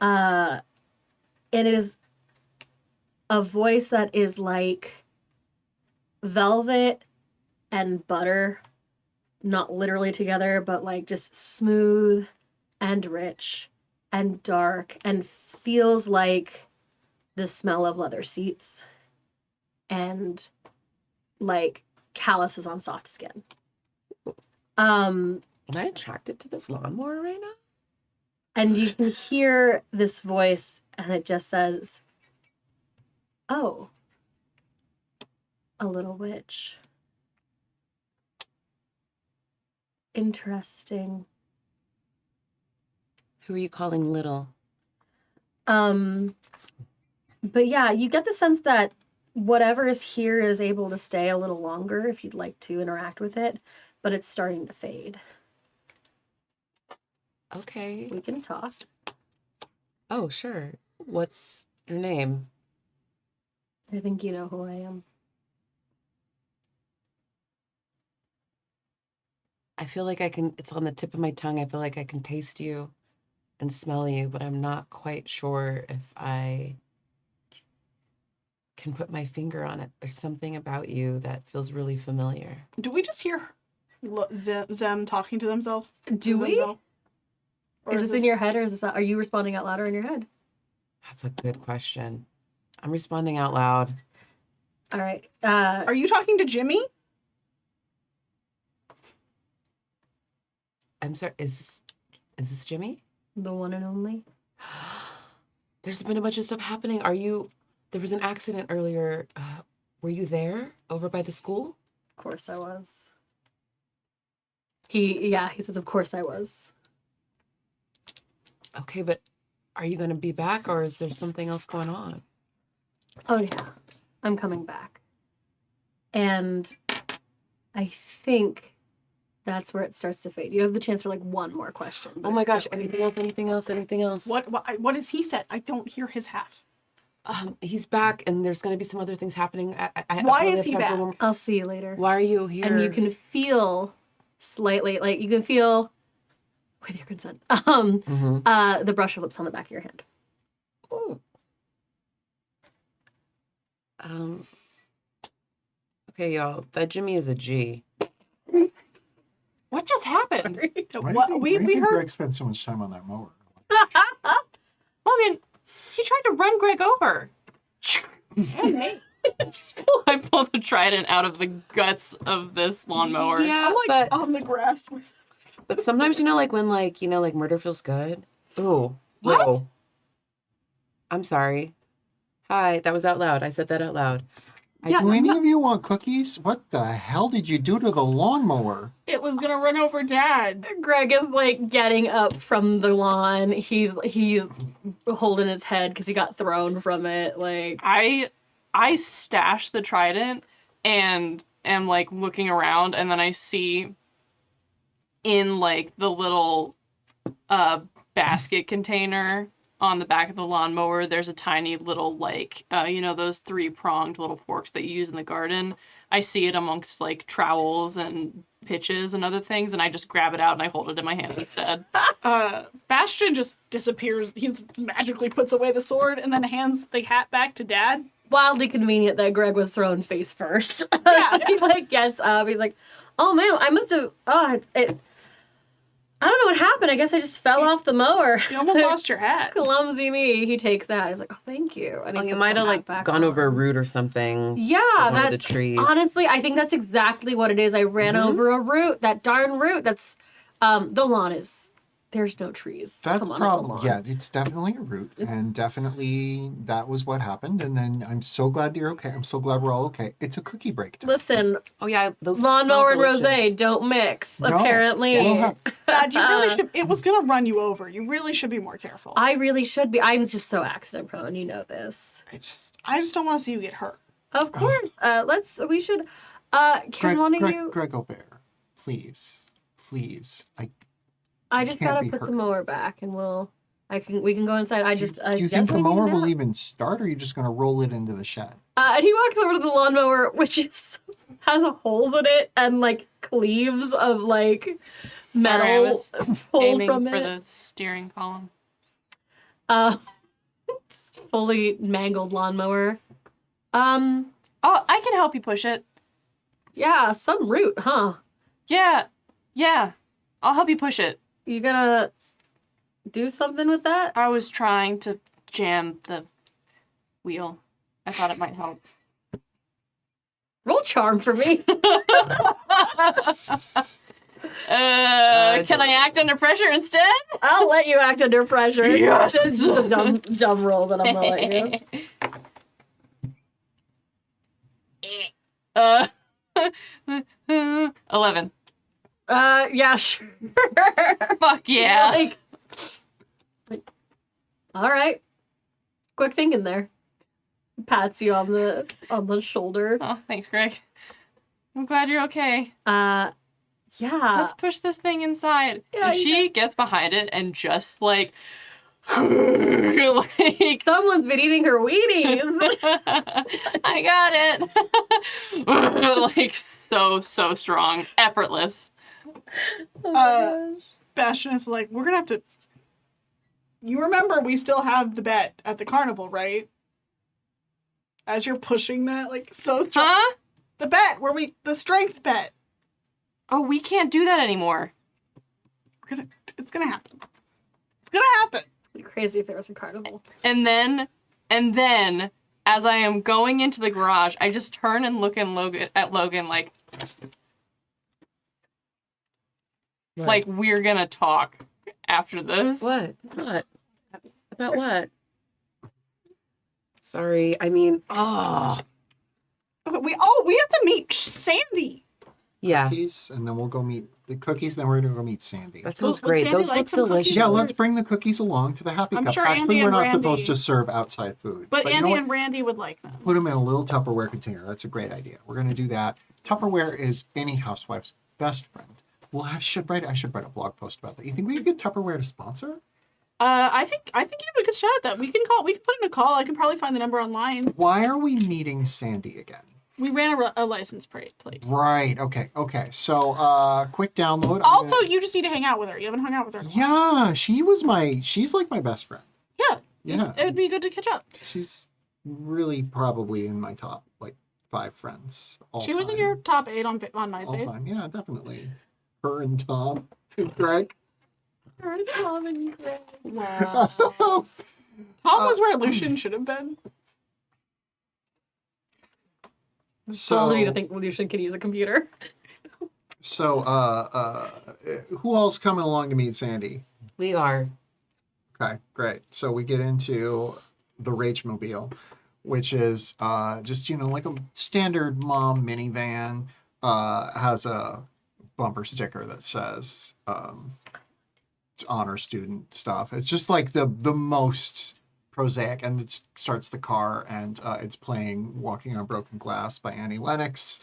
And it is a voice that is like velvet and butter, not literally together, but like just smooth and rich and dark, and feels like the smell of leather seats and like calluses on soft skin. Am I attracted to this lawnmower right now? And you can hear this voice, and it just says, "Oh, a little witch. Interesting." Who are you calling little? But yeah, you get the sense that whatever is here is able to stay a little longer if you'd like to interact with it, but it's starting to fade. Okay. We can talk. Oh, sure. What's your name? I think you know who I am. I feel like it's on the tip of my tongue. I feel like I can taste you and smell you, but I'm not quite sure if I can put my finger on it. There's something about you that feels really familiar. Do we just hear them talking to themselves? Do we? Themselves? Or Is this in your head, or are you responding out loud or in your head? That's a good question. I'm responding out loud. All right. Are you talking to Jimmy? I'm sorry. Is this Jimmy? The one and only. There's been a bunch of stuff happening. There was an accident earlier. Were you there over by the school? Of course I was. He says, of course I was. Okay, but are you going to be back, or is there something else going on? Oh yeah, I'm coming back. And I think that's where it starts to fade. You have the chance for like one more question. Oh my gosh, anything else? What has he said? I don't hear his half. He's back, and there's going to be some other things happening. Why probably is have he time for back? one- I'll see you later. Why are you here? And you can feel slightly, like you can feel, with your consent, the brush of lips on the back of your hand. Ooh. Okay, y'all. That Jimmy is a G. What just happened? Why do you think heard. Greg spent so much time on that mower? Well, I mean, he tried to run Greg over. I pull the trident out of the guts of this lawnmower. Yeah, I'm like on the grass with. but sometimes like when like murder feels good. Ooh. What? Whoa. I'm sorry. Hi, that was out loud. I said that out loud. Yeah, Do any of you want cookies? What the hell did you do to the lawnmower? It was gonna run over Dad. Greg is like getting up from the lawn. He's holding his head because he got thrown from it. Like I stash the trident and am like looking around, and then I see in like the little basket container on the back of the lawnmower, there's a tiny little like those 3-pronged little forks that you use in the garden. I see it amongst like trowels and pitches and other things, and I just grab it out and I hold it in my hand instead. Bastian just disappears. He magically puts away the sword and then hands the hat back to Dad. Wildly convenient that Greg was thrown face first. Yeah, He like gets up. He's like, "Oh man, I must have. Oh, I don't know what happened. I guess I just fell off the mower." You almost lost your hat. Clumsy me. He takes that. He's like, "Oh, thank you." And he You puts might the have hat like back gone over a on. root or something. Yeah, one of the that's trees. honestly, I think that's exactly what it is. I ran over a root. That darn root. That's the lawn is. There's no trees. That's Come on, it's a probably, lawn. yeah, it's definitely a root. And definitely that was what happened. And then I'm so glad you're okay. I'm so glad we're all okay. It's a cookie break time. Listen, Oh yeah, those lawnmower and smell delicious. rosé don't mix. No, Apparently, we'll have- Dad, you really should. It was gonna run you over. You really should be more careful. I really should be. I'm just so accident prone. You know this. I just don't want to see you get hurt. Of course. We should. Can one of you? Greg O'Bear, please. I just can't gotta be put hurt. the mower back, and we can go inside. I Do you guess think the I need mower a will nap. even start, or are you just going to roll it into the shed? And he walks over to the lawnmower, which has holes in it and like cleaves of like metal Sorry, I was pulled aiming from for it. the steering column. Just fully mangled lawnmower. Oh, I can help you push it. Yeah, some root, huh? Yeah. I'll help you push it. You gonna do something with that? I was trying to jam the wheel. I thought it might help. Roll charm for me. Can I act under pressure instead? I'll let you act under pressure. Yes. This is a dumb roll that I'm gonna let you. 11. Yeah, sure. Fuck yeah. Like, all right. Quick thinking there. Pats you on the shoulder. Oh, thanks, Greg. I'm glad you're okay. Yeah. Let's push this thing inside. Yeah, and you she gets behind it and just like like Someone's been eating her Wheaties. I got it. Like so strong, effortless. Oh my gosh. Bastian is like, we're gonna have to. You remember we still have the bet at the carnival, right? As you're pushing that, like so strong. Huh? The bet the strength bet. Oh, we can't do that anymore. It's gonna happen. It's gonna happen. It'd be crazy if there was a carnival. And then, as I am going into the garage, I just turn and look at Logan like we're gonna talk after this. What? About what? Sorry, I mean, Okay, we have to meet Sandy. yeah, Cookies, and then we'll go meet the cookies. Then we're going to go meet Sandy. that sounds Would great. Sandy Those like look some cookies? delicious. Yeah, let's bring the cookies along to the Happy I'm Cup. sure Actually, Andy we're and not Randy- supposed to serve outside food. But you know Andy what? and Randy would like them. Put them in a little Tupperware container. That's a great idea. We're going to do that. Tupperware is any housewife's best friend. I should write a blog post about that. You think we could get Tupperware to sponsor? I think you have a good shot at that. We can put in a call. I can probably find the number online. Why are we meeting Sandy again? We ran a license plate. Right. Okay. So, quick download. Also, you just need to hang out with her. You haven't hung out with her in a while. Yeah, she's like my best friend. Yeah. Yeah. It would be good to catch up. She's really probably in my top, 5 friends all She time. was in your top 8 on all MySpace. time. Yeah, definitely. Her and Tom and Greg. Wow. Tom was where Lucian should have been. Bold me to think Lucian can use a computer. So, who else coming along to meet Sandy? We are. Okay, great. So we get into the Rage-mobile, which is just, like a standard mom minivan. Has a bumper sticker that says it's honor student stuff. It's just like the most prosaic, and it starts the car, and it's playing Walking on Broken Glass by Annie Lennox.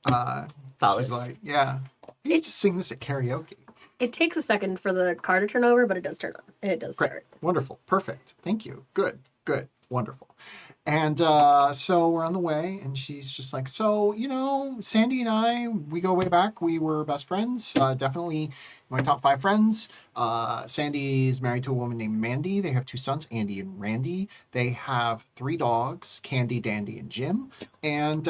Solid. She's like, yeah, I used to sing this at karaoke. It takes a second for the car to turn over, but it does turn on. It does Great. start. Wonderful. Perfect. Thank you. Good. Wonderful. And so we're on the way, and she's just like, so, Sandy and I, we go way back. We were best friends, definitely my top 5 friends. Sandy's married to a woman named Mandy. They have 2 sons, Andy and Randy. They have 3 dogs, Candy, Dandy, and Jim. And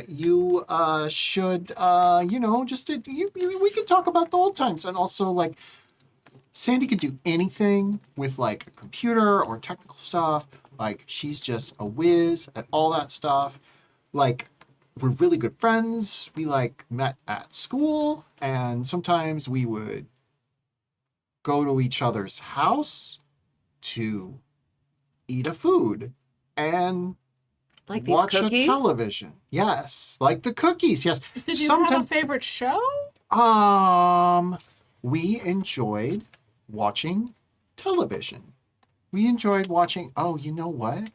you should, we can talk about the old times. And also, like, Sandy could do anything with, like, a computer or technical stuff. Like, she's just a whiz at all that stuff. Like, we're really good friends. We, like, met at school, and sometimes we would go to each other's house to eat a food and Like these watch cookies? a television. Yes, like the cookies, yes. Did you have a favorite show? We enjoyed watching television. We enjoyed watching, you know what?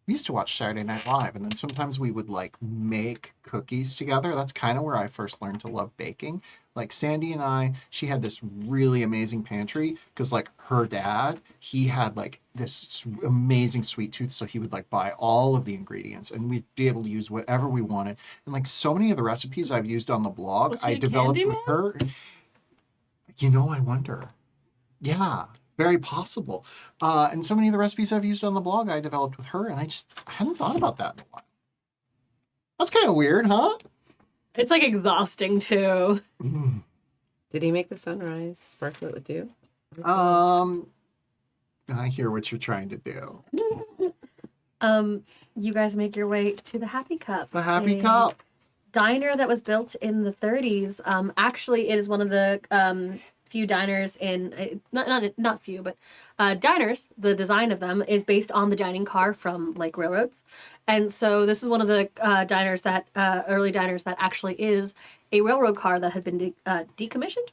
We used to watch Saturday Night Live, and then sometimes we would, like, make cookies together. That's kind of where I first learned to love baking. Like, Sandy and I, she had this really amazing pantry, because, like, her dad, he had, like, this amazing sweet tooth, so he would, like, buy all of the ingredients, and we'd be able to use whatever we wanted. And, like, so many of the recipes I've used on the blog, Was he I a developed candy with man? her. I wonder. Yeah. Very possible. And so many of the recipes I've used on the blog I developed with her, and I hadn't thought about that in a while. That's kind of weird, huh? It's like exhausting too. Did he make the sunrise sparklet with dew? I hear what you're trying to do. You guys make your way to the Happy Cup. The Happy a Cup. Diner that was built in the 30s. Actually, it is one of the few diners in not few, but diners. The design of them is based on the dining car from like railroads, and so this is one of the diners that early diners that actually is a railroad car that had been decommissioned,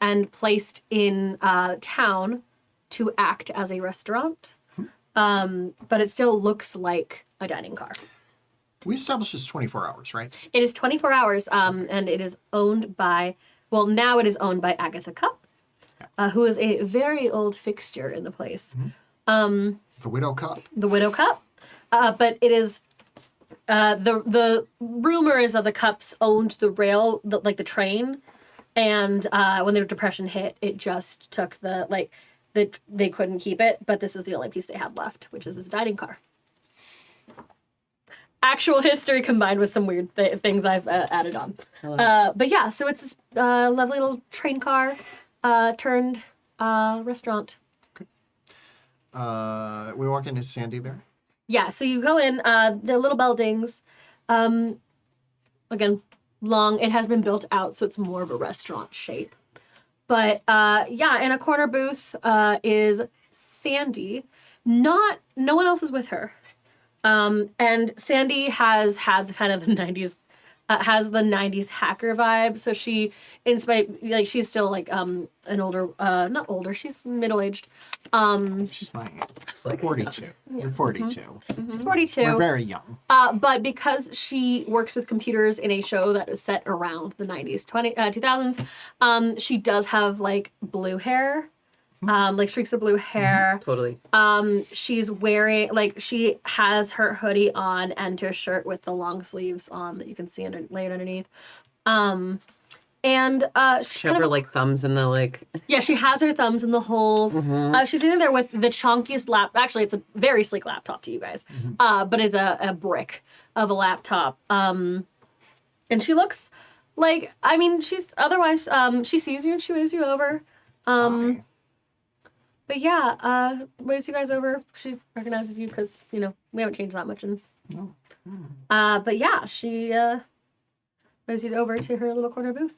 and placed in town to act as a restaurant. But it still looks like a dining car. We established this 24 hours, right? It is 24 hours, and it is owned by. Well, now it is owned by Agatha Cupp, who is a very old fixture in the place. The Widow Cup. The Widow Cupp. But it is, the rumor is that the Cupps owned the train, and when the Depression hit, it just took they couldn't keep it, but this is the only piece they had left, which is this dining car. Actual history combined with some weird things I've added on. But yeah, so it's this lovely little train car turned restaurant. We walk into Sandy there. Yeah, so you go in, the little buildings, again, long, it has been built out, so it's more of a restaurant shape. But yeah, in a corner booth is Sandy. No one else is with her. And Sandy has had the kind of the 90s, has the 90s hacker vibe. So she, in spite, like, she's still like an older, not older, she's middle-aged. She's my age. It's like 42. You're 42. She's 42. We're very young. But because she works with computers in a show that is set around the 90s, 2000s, she does have like blue hair. Like streaks of blue hair. Totally. She's wearing, like, she has her hoodie on and her shirt with the long sleeves on that you can see laid underneath. And she's She have kind her of, like thumbs in the like. yeah, she has her thumbs in the holes. She's sitting there with the chunkiest actually, it's a very sleek laptop to you guys. But it's a brick of a laptop. And she looks like, I mean, she's otherwise, she sees you and she waves you over. Hi. But yeah, waves you guys over. She recognizes you because, we haven't changed that much. But yeah, she waves you over to her little corner booth.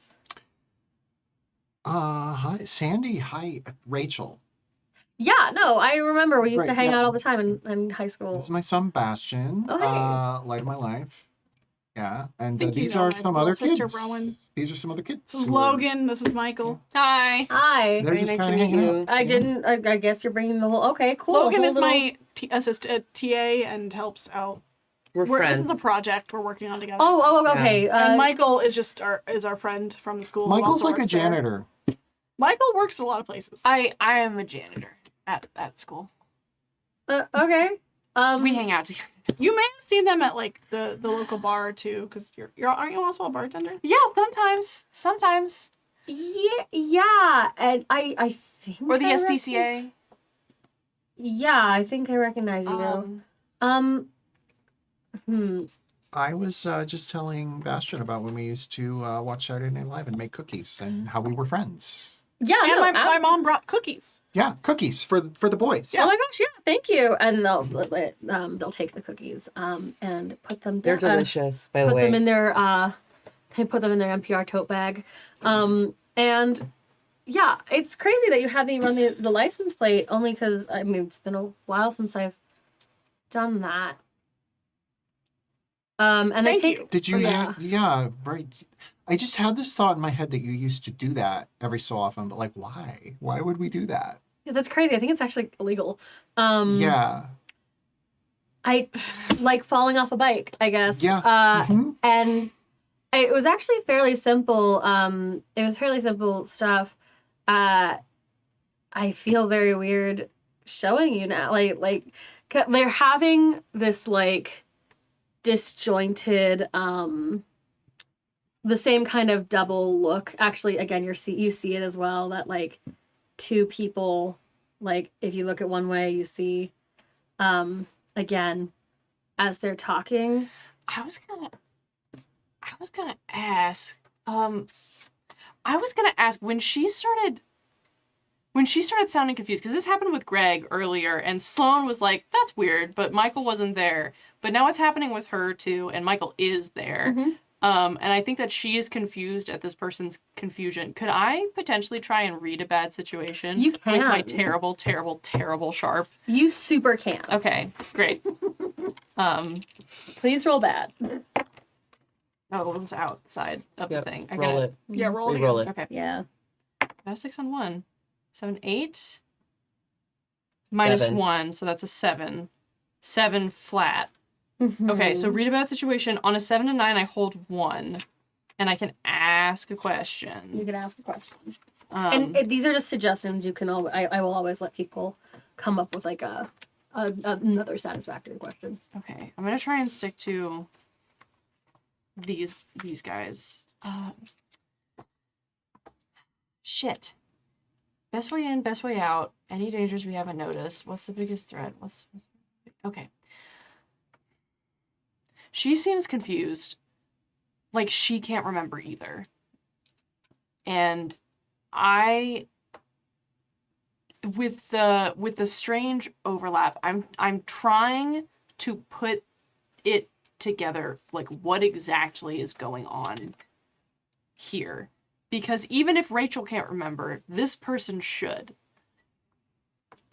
Hi, Sandy. Hi, Rachel. Yeah, no, I remember we used to Right, hang yeah. out all the time in high school. This is my son, Bastian. Oh, hey. Light of my life. Yeah, and Think you these know are my some little other sister, kids. Rowan. These are some other kids. This is who are- Logan. This is Michael. Hi. Hi. They're Very just nice kind to of meet hanging you. out. I didn't, I guess you're bringing the whole, okay, cool. Logan whole is little- my TA and helps out. We're This friends. is the project we're working on together. Oh, okay. and Michael is just our friend from the school. who Michael's also like a works there. janitor. Michael works a lot of places. I am a janitor at school. Okay. We hang out together. You may have seen them at like the local bar or two, because aren't you also a bartender? Yeah, sometimes. Yeah, and I think Or the I SPCA. Yeah, I think I recognize you. I was just telling Bastian about when we used to watch Saturday Night Live and make cookies and how we were friends. Yeah, And no, my mom brought cookies. Yeah, cookies for the boys. Oh my gosh, yeah, thank you. And they'll take the cookies and put them. They're delicious, by the Put way. them in their they put them in their NPR tote bag, and yeah, it's crazy that you had me run the license plate only because I mean it's been a while since I've done that. And they Thank take. you. Did you? Yeah. Yeah, right. I just had this thought in my head that you used to do that every so often, but like, why? Why would we do that? Yeah, that's crazy. I think it's actually illegal. Yeah. I like falling off a bike, I guess. Yeah. Mhm. And it was actually fairly simple. It was fairly simple stuff. I feel very weird showing you now. Like they're having this like disjointed, the same kind of double look. Actually, again, you see it as well. That like two people, like if you look at one way, you see, again, as they're talking. I was gonna ask when she started sounding confused, because this happened with Greg earlier, and Sloan was like, that's weird, but Michael wasn't there. But now it's happening with her too, and Michael is there. Mm-hmm. And I think that she is confused at this person's confusion. Could I potentially try and read a bad situation? You With my can. terrible, terrible, terrible sharp. You super can. Okay, great. Please roll bad. Oh, it was outside of Yep, the thing. roll it. Yeah, roll it. Re-roll it. Okay. Yeah. Got a 6 on 1. 7, 8. Minus 7. 1, so that's a 7. 7 flat. Mm-hmm. Okay, so read a bad situation. On a 7 to 9, I hold 1. And I can ask a You question. can ask a question. Um, And these are just suggestions. You can I will always let people come up with like another satisfactory question. okay, I'm going to try and stick to these guys. Shit. Best way in, best way out. Any dangers we haven't noticed? What's the biggest threat? Okay. She seems confused. Like she can't remember either. And with the strange overlap, I'm trying to put it together, like what exactly is going on here. Because even if Rachel can't remember, this person should.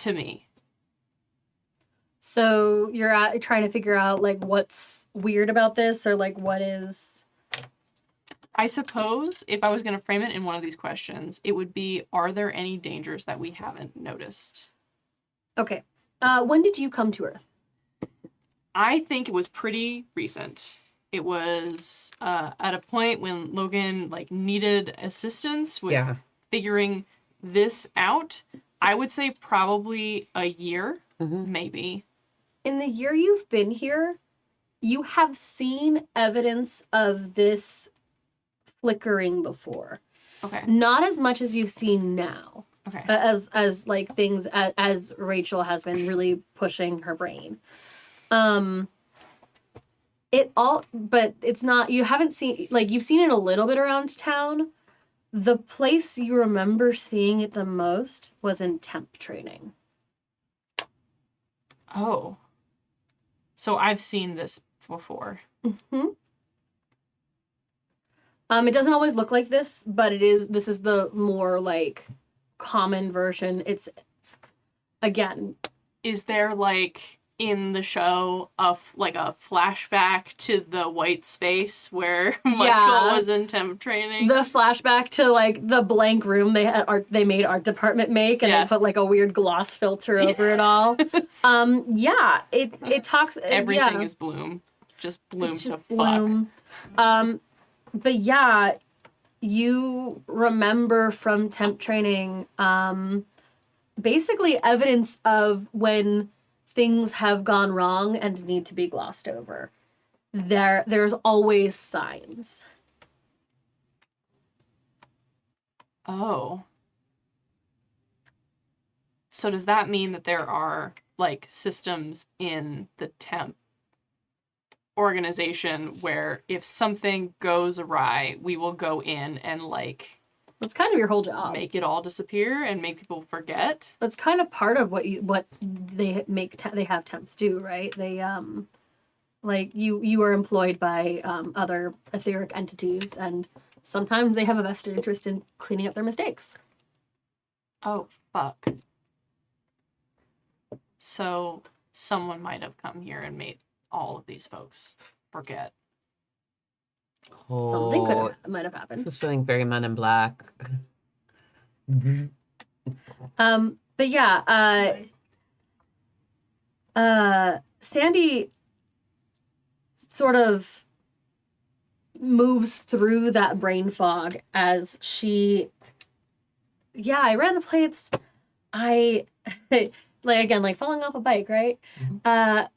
To me. So you're trying to figure out like what's weird about this, or like what is. I suppose if I was going to frame it in one of these questions, it would be, are there any dangers that we haven't noticed? Okay. When did you come to Earth? I think it was pretty recent. It was at a point when Logan like needed assistance with figuring this out. I would say probably a year, maybe. In the year you've been here, you have seen evidence of this flickering before. Okay. Not as much as you've seen now. Okay. As like things as Rachel has been really pushing her brain. But it's not, you haven't seen, like you've seen it a little bit around town. The place you remember seeing it the most was in temp training. Oh. So I've seen this before. Mm-hmm. It doesn't always look like this, but this is the more like common version. It's, again. Is there like in the show a flashback to the white space where Michael was in temp training? The flashback to like the blank room they made art department make, and they put like a weird gloss filter over it all. Yeah, it talks. Everything is Bloom. Just Bloom it's to just fuck. Bloom. But yeah, you remember from temp training, basically evidence of when things have gone wrong and need to be glossed over. There's always signs. Oh. So does that mean that there are, like, systems in the temp organization where if something goes awry, we will go in and, like, That's kind of your whole job. make it all disappear and make people forget? That's kind of part of what they make. They have temps do, right? They like you are employed by other etheric entities, and sometimes they have a vested interest in cleaning up their mistakes. Oh, fuck. So someone might have come here and made all of these folks forget. Something Oh, might have happened. this is feeling very Men in Black. But yeah, Sandy sort of moves through that brain fog as she, I ran the plates. I like falling off a bike, right? Mhm.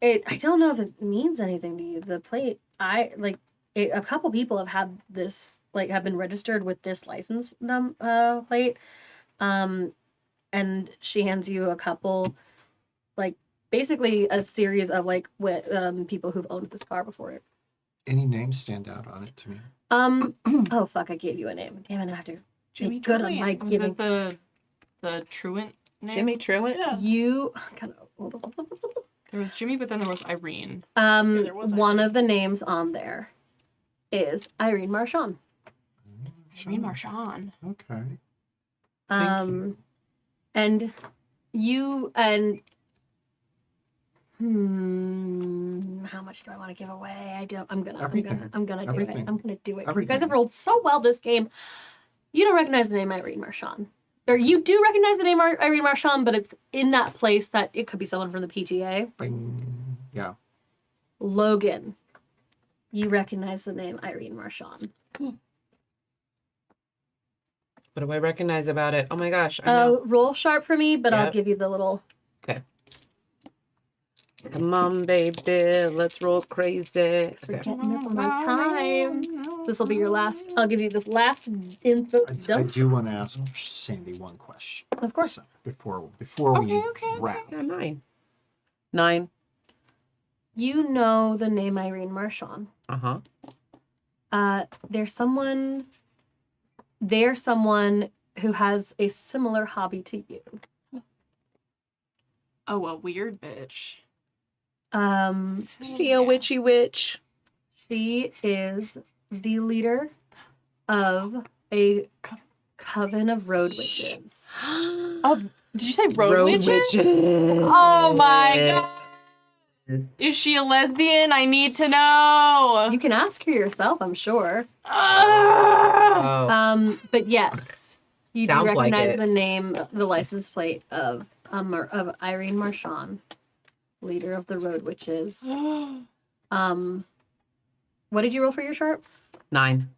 I don't know if it means anything to you. The plate, a couple people have had this, have been registered with this license plate. And she hands you a couple, basically a series of people who've owned this car before it. Any names stand out on it to me? Oh fuck, I gave you a name. Damn it, I have to Jimmy make good on my Julian. Was giving. it the truant name? Jimmy Truant? Yeah. You There was Jimmy, but then there was Irene. there was one Irene. of the names on there is Irene Marchand. Irene Marchand. Okay. Thank you. And you and how much do I want to give away? I'm gonna do Everything. it. I'm gonna do Everything. it. You guys Everything. have rolled so well this game. You don't recognize the name Irene Marchand. Or you do recognize the name Irene Marchand, but it's in that place that it could be someone from the PTA. Bing. Yeah. Logan. You recognize the name Irene Marchand. What do I recognize about it? Oh my gosh. I know. Roll sharp for me, but I'll Yep. give you the little. Okay. Come on, baby. Let's roll crazy. We're getting up on my time. This will be your last. I'll give you this last info I dump. do want to ask Sandy one question. Of course. So, before we wrap. Yeah, 9. 9. You know the name Irene Marchand. Uh-huh. There's someone who has a similar hobby to you. Oh, a weird bitch. She a witchy witch. She is the leader of a coven of road witches. Oh, did you say road, witches? witches. Oh my god. Is she a lesbian? I need to know. You can ask her yourself, I'm sure. Ah! Oh. But yes, you do Sounds like recognize it. the name, the license plate of Irene Marchand, leader of the Road Witches. What did you roll for your sharp? 9.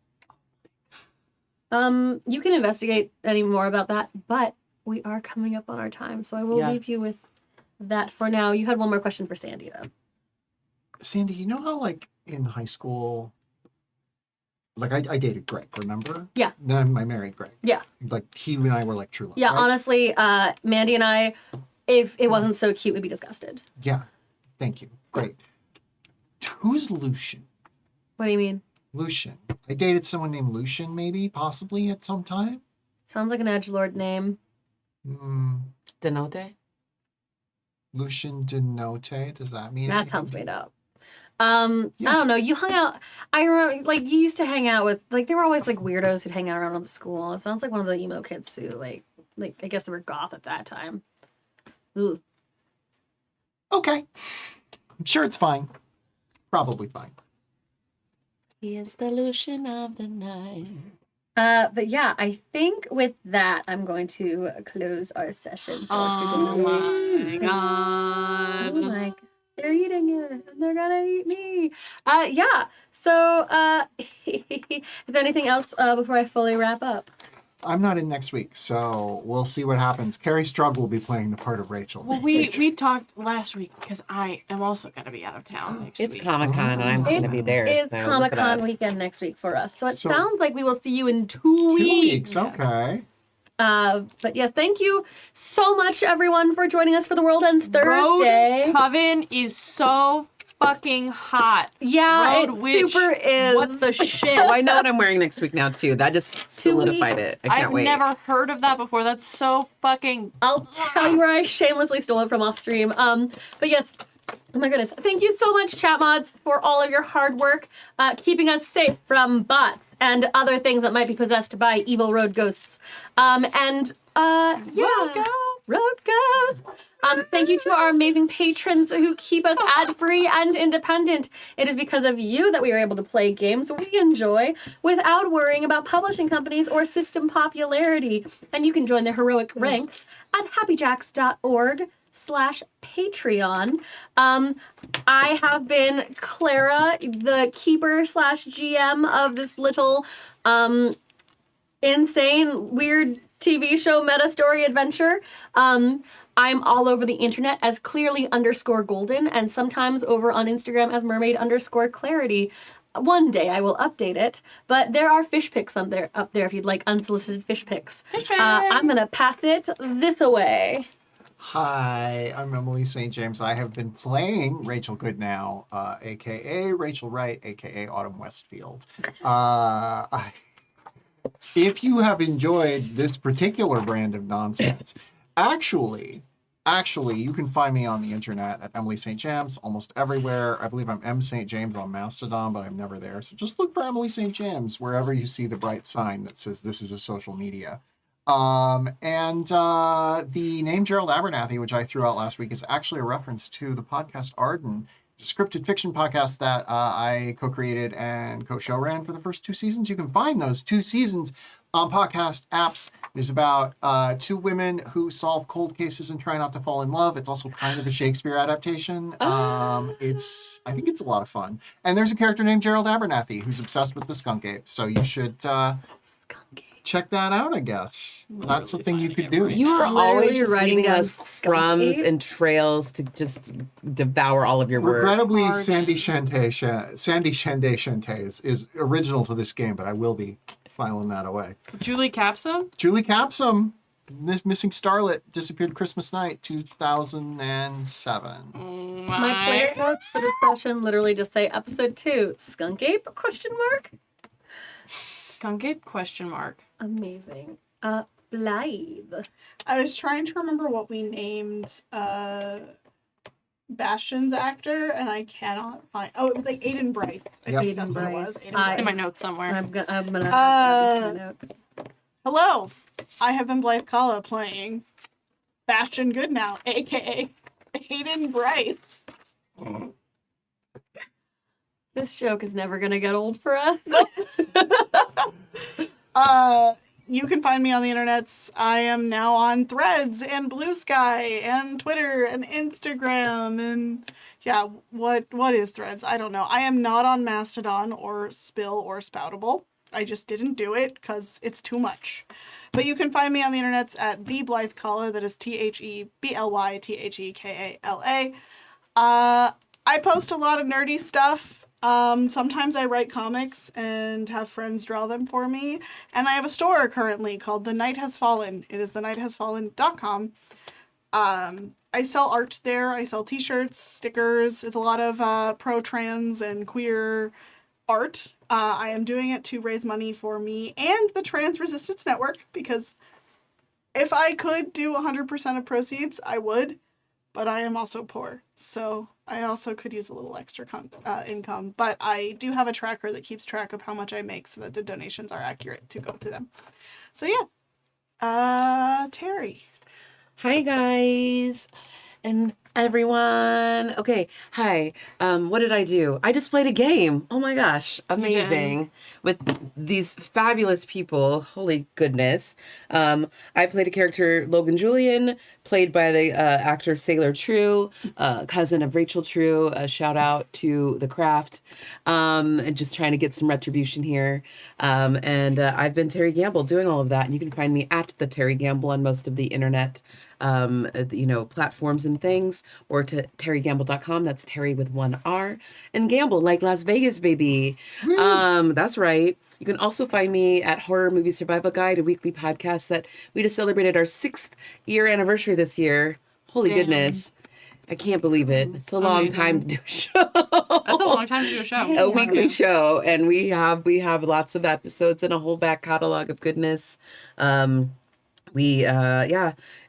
You can investigate any more about that, but we are coming up on our time, so I will Yeah. leave you with that for now. You had one more question for Sandy, though. Sandy, you know how in high school, I dated Greg, remember? Yeah. Then I married Greg. Yeah. He and I were true love. Yeah, right? honestly, Mandy and I, if it wasn't so cute, we'd be disgusted. Yeah. Thank you. Great. Who's Lucian? What do you mean? Lucian. I dated someone named Lucian, maybe, possibly at some time. Sounds like an edgelord name. Denote? Lucian Denote. Does that mean That anything sounds to made you? up. Yeah. I don't know. You hung out. I remember, you used to hang out with, there were always weirdos who'd hang out around the school. It sounds like one of the emo kids who, I guess they were goth at that time. Ooh. Okay. I'm sure it's fine. Probably fine. He is the Lucian of the night. But yeah, I think with that, I'm going to close our session for Oh today. my god. Oh my god. They're eating it, and they're gonna eat me. Yeah. So, is there anything else before I fully wrap up? I'm not in next week, so we'll see what happens. Carrie Strug will be playing the part of Rachel. Well, we talked last week because I am also going to be out of town next It's week. Comic-Con and I'm going to be there. It's so look Comic at Con us. weekend next week for us. So it So- sounds like we will see you in 2 2 weeks. weeks, okay. But yes, thank you so much, everyone, for joining us for the World Ends Thursday. Road Coven is so fucking hot. Yeah, Road it Witch. super is. What the shit? Oh, I know what I'm wearing next week now too. That just 2 solidified weeks. it. I can't I've wait. never heard of that before. That's so fucking. I'll tell you where I shamelessly stole it from off stream. But yes, oh my goodness. Thank you so much, chat mods, for all of your hard work, keeping us safe from bots and other things that might be possessed by evil road ghosts. Road ghosts. Thank you to our amazing patrons who keep us ad-free and independent. It is because of you that we are able to play games we enjoy without worrying about publishing companies or system popularity. And you can join the heroic ranks at happyjacks.org/Patreon. I have been Clara, the keeper/GM of this little insane, weird TV show meta story adventure. I'm all over the internet as clearly_golden and sometimes over on Instagram as mermaid_clarity. One day I will update it, but there are fish pics up there if you'd like unsolicited fish pics. I'm gonna pass it this away. Hi, I'm Emily St. James. I have been playing Rachel Goodnow, aka Rachel Wright, aka Autumn Westfield. If you have enjoyed this particular brand of nonsense, actually, you can find me on the internet at Emily St. James almost everywhere. I believe I'm M. St. James on Mastodon, but I'm never there. So just look for Emily St. James wherever you see the bright sign that says this is a social media. The name Gerald Abernathy, which I threw out last week, is actually a reference to the podcast Arden. It's a scripted fiction podcast that I co-created and co-show ran for the first 2 seasons. You can find those 2 seasons on podcast apps. It is about 2 women who solve cold cases and try not to fall in love. It's also kind of a Shakespeare adaptation. I think it's a lot of fun. And there's a character named Gerald Abernathy who's obsessed with the skunk ape. So you should check that out, I guess. That's the thing you could do. You are Literally always just writing leaving down us skunk crumbs ape. and trails to just devour all of your work. Regrettably, Hard. Sandy Shantae is original to this game, but I will be filing that away. Julie Capsum? Julie Capsum, this missing starlet, disappeared Christmas night, 2007. My player notes for this session literally just say episode 2, Skunk Ape, ? Skunk Ape? ? Amazing. Blythe. I was trying to remember what we named Bastian's actor, and I cannot find. Oh, it was like Aiden Bryce. I Yep. think that's what it Aiden was. Bryce. Aiden I- It's in my Bryce. notes somewhere. I'm gonna have to add this to my notes. Hello, I have been Blythe Kala playing Bastian Goodnow, aka Aiden Bryce. This joke is never gonna get old for us. You can find me on the internets. I am now on Threads and Blue Sky and Twitter and Instagram and yeah, what is Threads? I don't know. I am not on Mastodon or Spill or Spoutable. I just didn't do it because it's too much. But you can find me on the internets at the Blythe Kala. That is TheBlythekala. I post a lot of nerdy stuff. Sometimes I write comics and have friends draw them for me. And I have a store currently called The Night Has Fallen. It is thenigthasfallen.com. I sell art there. I sell t-shirts, stickers. It's a lot of pro-trans and queer art. I am doing it to raise money for me and the Trans Resistance Network, because if I could do 100% of proceeds, I would. But I am also poor, so I also could use a little extra income. But I do have a tracker that keeps track of how much I make so that the donations are accurate to go to them. So yeah. Teri. Hi guys. And everyone. Okay, hi. What did I do? I just played a game. Oh my gosh, amazing. With these fabulous people. Holy goodness. I played a character, Logan Julian, played by the actor Sailor True, cousin of Rachel True. A shout out to The Craft. And just trying to get some retribution here. And I've been Teri Gamble doing all of that. And you can find me at the Teri Gamble on most of the internet platforms and things, or to terigamble.com. That's Teri with one R. And Gamble, like Las Vegas, baby. That's right. You can also find me at Horror Movie Survival Guide, a weekly podcast that we just celebrated our 6th year anniversary this year. Holy goodness. I can't believe it. It's a long time to do a show. That's a long time to do a show. A weekly show. And we have lots of episodes and a whole back catalog of goodness.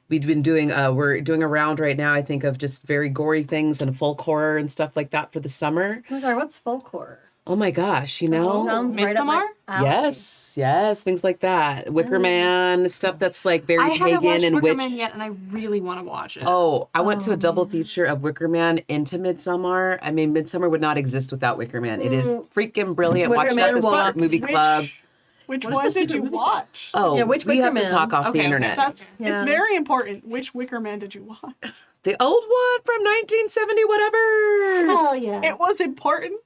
We've been doing, we're doing a round right now, I think, of just very gory things and folk horror and stuff like that for the summer. I'm sorry, what's folk horror? Oh my gosh, you know? Sounds right up my Midsommar? alley. Yes, things like that. Wicker Man, stuff that's like very I haven't pagan watched and Wicker witch. Man yet, and I really want to watch it. Oh, I went to a double feature of Wicker Man into Midsommar. I mean, Midsommar would not exist without Wicker Man. It is freaking brilliant. Wicker Watch it Man at the Start walked. Movie Club. Which What is one this did you movie? watch? Oh, Yeah, which we Wicker have to Man? talk off the Okay, internet. That's Yeah. it's very important. Which Wicker Man did you watch? The old one from 1970, whatever. Hell yeah. It was important.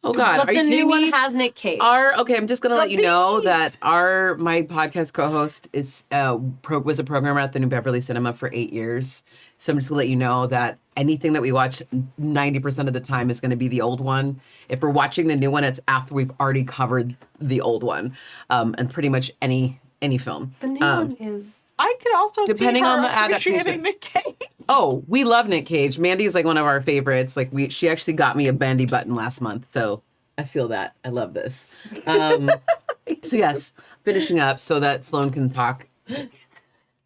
Oh God, But are you the kidding new me? one has Nick Cage. Okay, I'm just gonna let you know that my podcast co-host is was a programmer at the New Beverly Cinema for 8 years. So I'm just gonna let you know that anything that we watch, 90% of the time is gonna be the old one. If we're watching the new one, it's after we've already covered the old one, and pretty much any film. the new one is... I could also Depending see her on the appreciating adaptation. Nick Cage. Oh, we love Nick Cage. Mandy's like one of our favorites. Like she actually got me a Bandy button last month, so I feel that. I love this. So yes, finishing up so that Sloan can talk.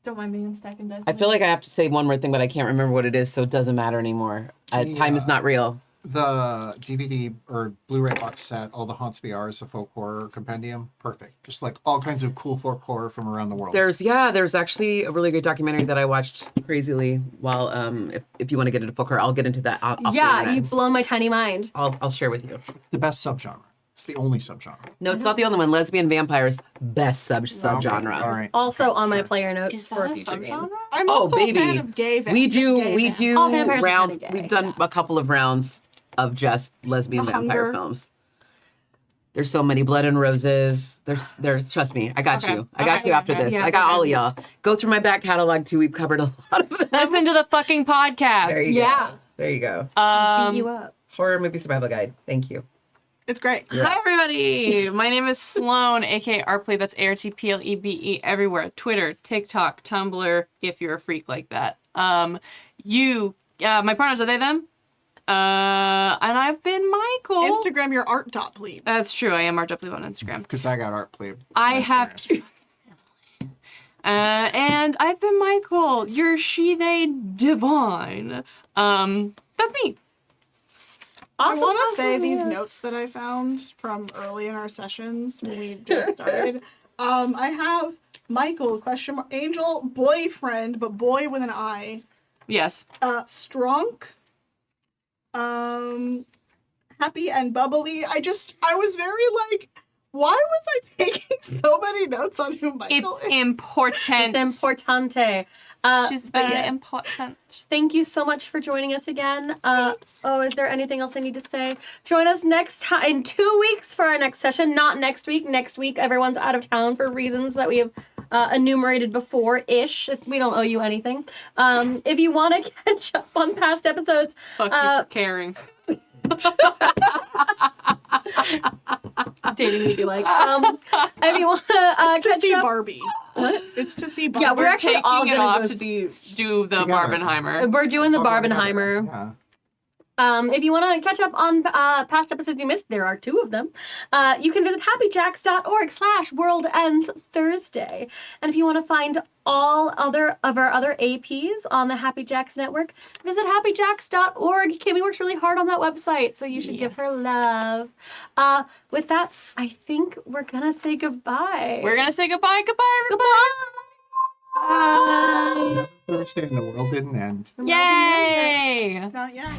Don't mind me stacking dice. I feel like I have to say one more thing, but I can't remember what it is, so it doesn't matter anymore. Time is not real. The DVD or Blu-ray box set, All the Haunts We Are, is a folk horror compendium. Perfect. Just like all kinds of cool folk horror from around the world. There's actually a really good documentary that I watched crazily while if you want to get into folk horror, I'll get into that off the Yeah, internet. you've blown my tiny mind. I'll share with you. It's the best subgenre. It's the only subgenre. No, it's not the only one. Lesbian vampires, best subgenre. All right. Also on my Sure. player notes Is for that a future games. subgenre? I'm Oh, also baby. a fan of gay We do All vampires are rounds. kinda gay. We've done a couple of rounds of just lesbian The vampire Hunger. films. There's so many. Blood and Roses. There's trust me, I got Okay. you. I got Okay. you after Okay. this. Yeah, I got okay. all of y'all. Go through my back catalog too. We've covered a lot of it. Listen to the fucking podcast. There you Yeah. go. There you go. Beat you up. Horror movie survival guide. Thank you. It's great. Hi, everybody. My name is Sloan, aka Artplebe. That's ARTPLEBE everywhere. Twitter, TikTok, Tumblr, if you're a freak like that. My pronouns are they, them. And I've been Michael. Instagram your art dot please. That's true. I am Artplebe on Instagram. Because I got art plebe. I have to. And I've been Michael. You're she, they, divine. That's me. I want to say these notes that I found from early in our sessions when we just started. I have Michael, question mark, angel, boyfriend, but boy with an I. Yes. Strunk. Happy and bubbly. I was very like, why was I taking so many notes on who Michael It's is? important. It's importante. She's but very yes. important. Thank you so much for joining us again. Is there anything else I need to say? Join us next time in 2 weeks for our next session. Not next week. Next week, everyone's out of town for reasons that we have enumerated before-ish. We don't owe you anything. If you want to catch up on past episodes, Fuck you for caring. dating me be like, if you want to It's to catch see up. Barbie. What? It's to see Barbie. Yeah, we're actually taking all it gonna off go to see. do the Together. Barbenheimer. We're doing the Let's all go Barbenheimer. together. Yeah. If you want to catch up on past episodes you missed, there are 2 of them. You can visit happyjacks.org/worldendsthursday. And if you want to find all of our other APs on the Happy Jacks network, visit happyjacks.org. Kimmy works really hard on that website, so you should give her love. With that, I think we're gonna say goodbye. We're gonna say goodbye. Goodbye, everybody. Goodbye. Bye. Thursday and the world didn't end. Yay! Not yet.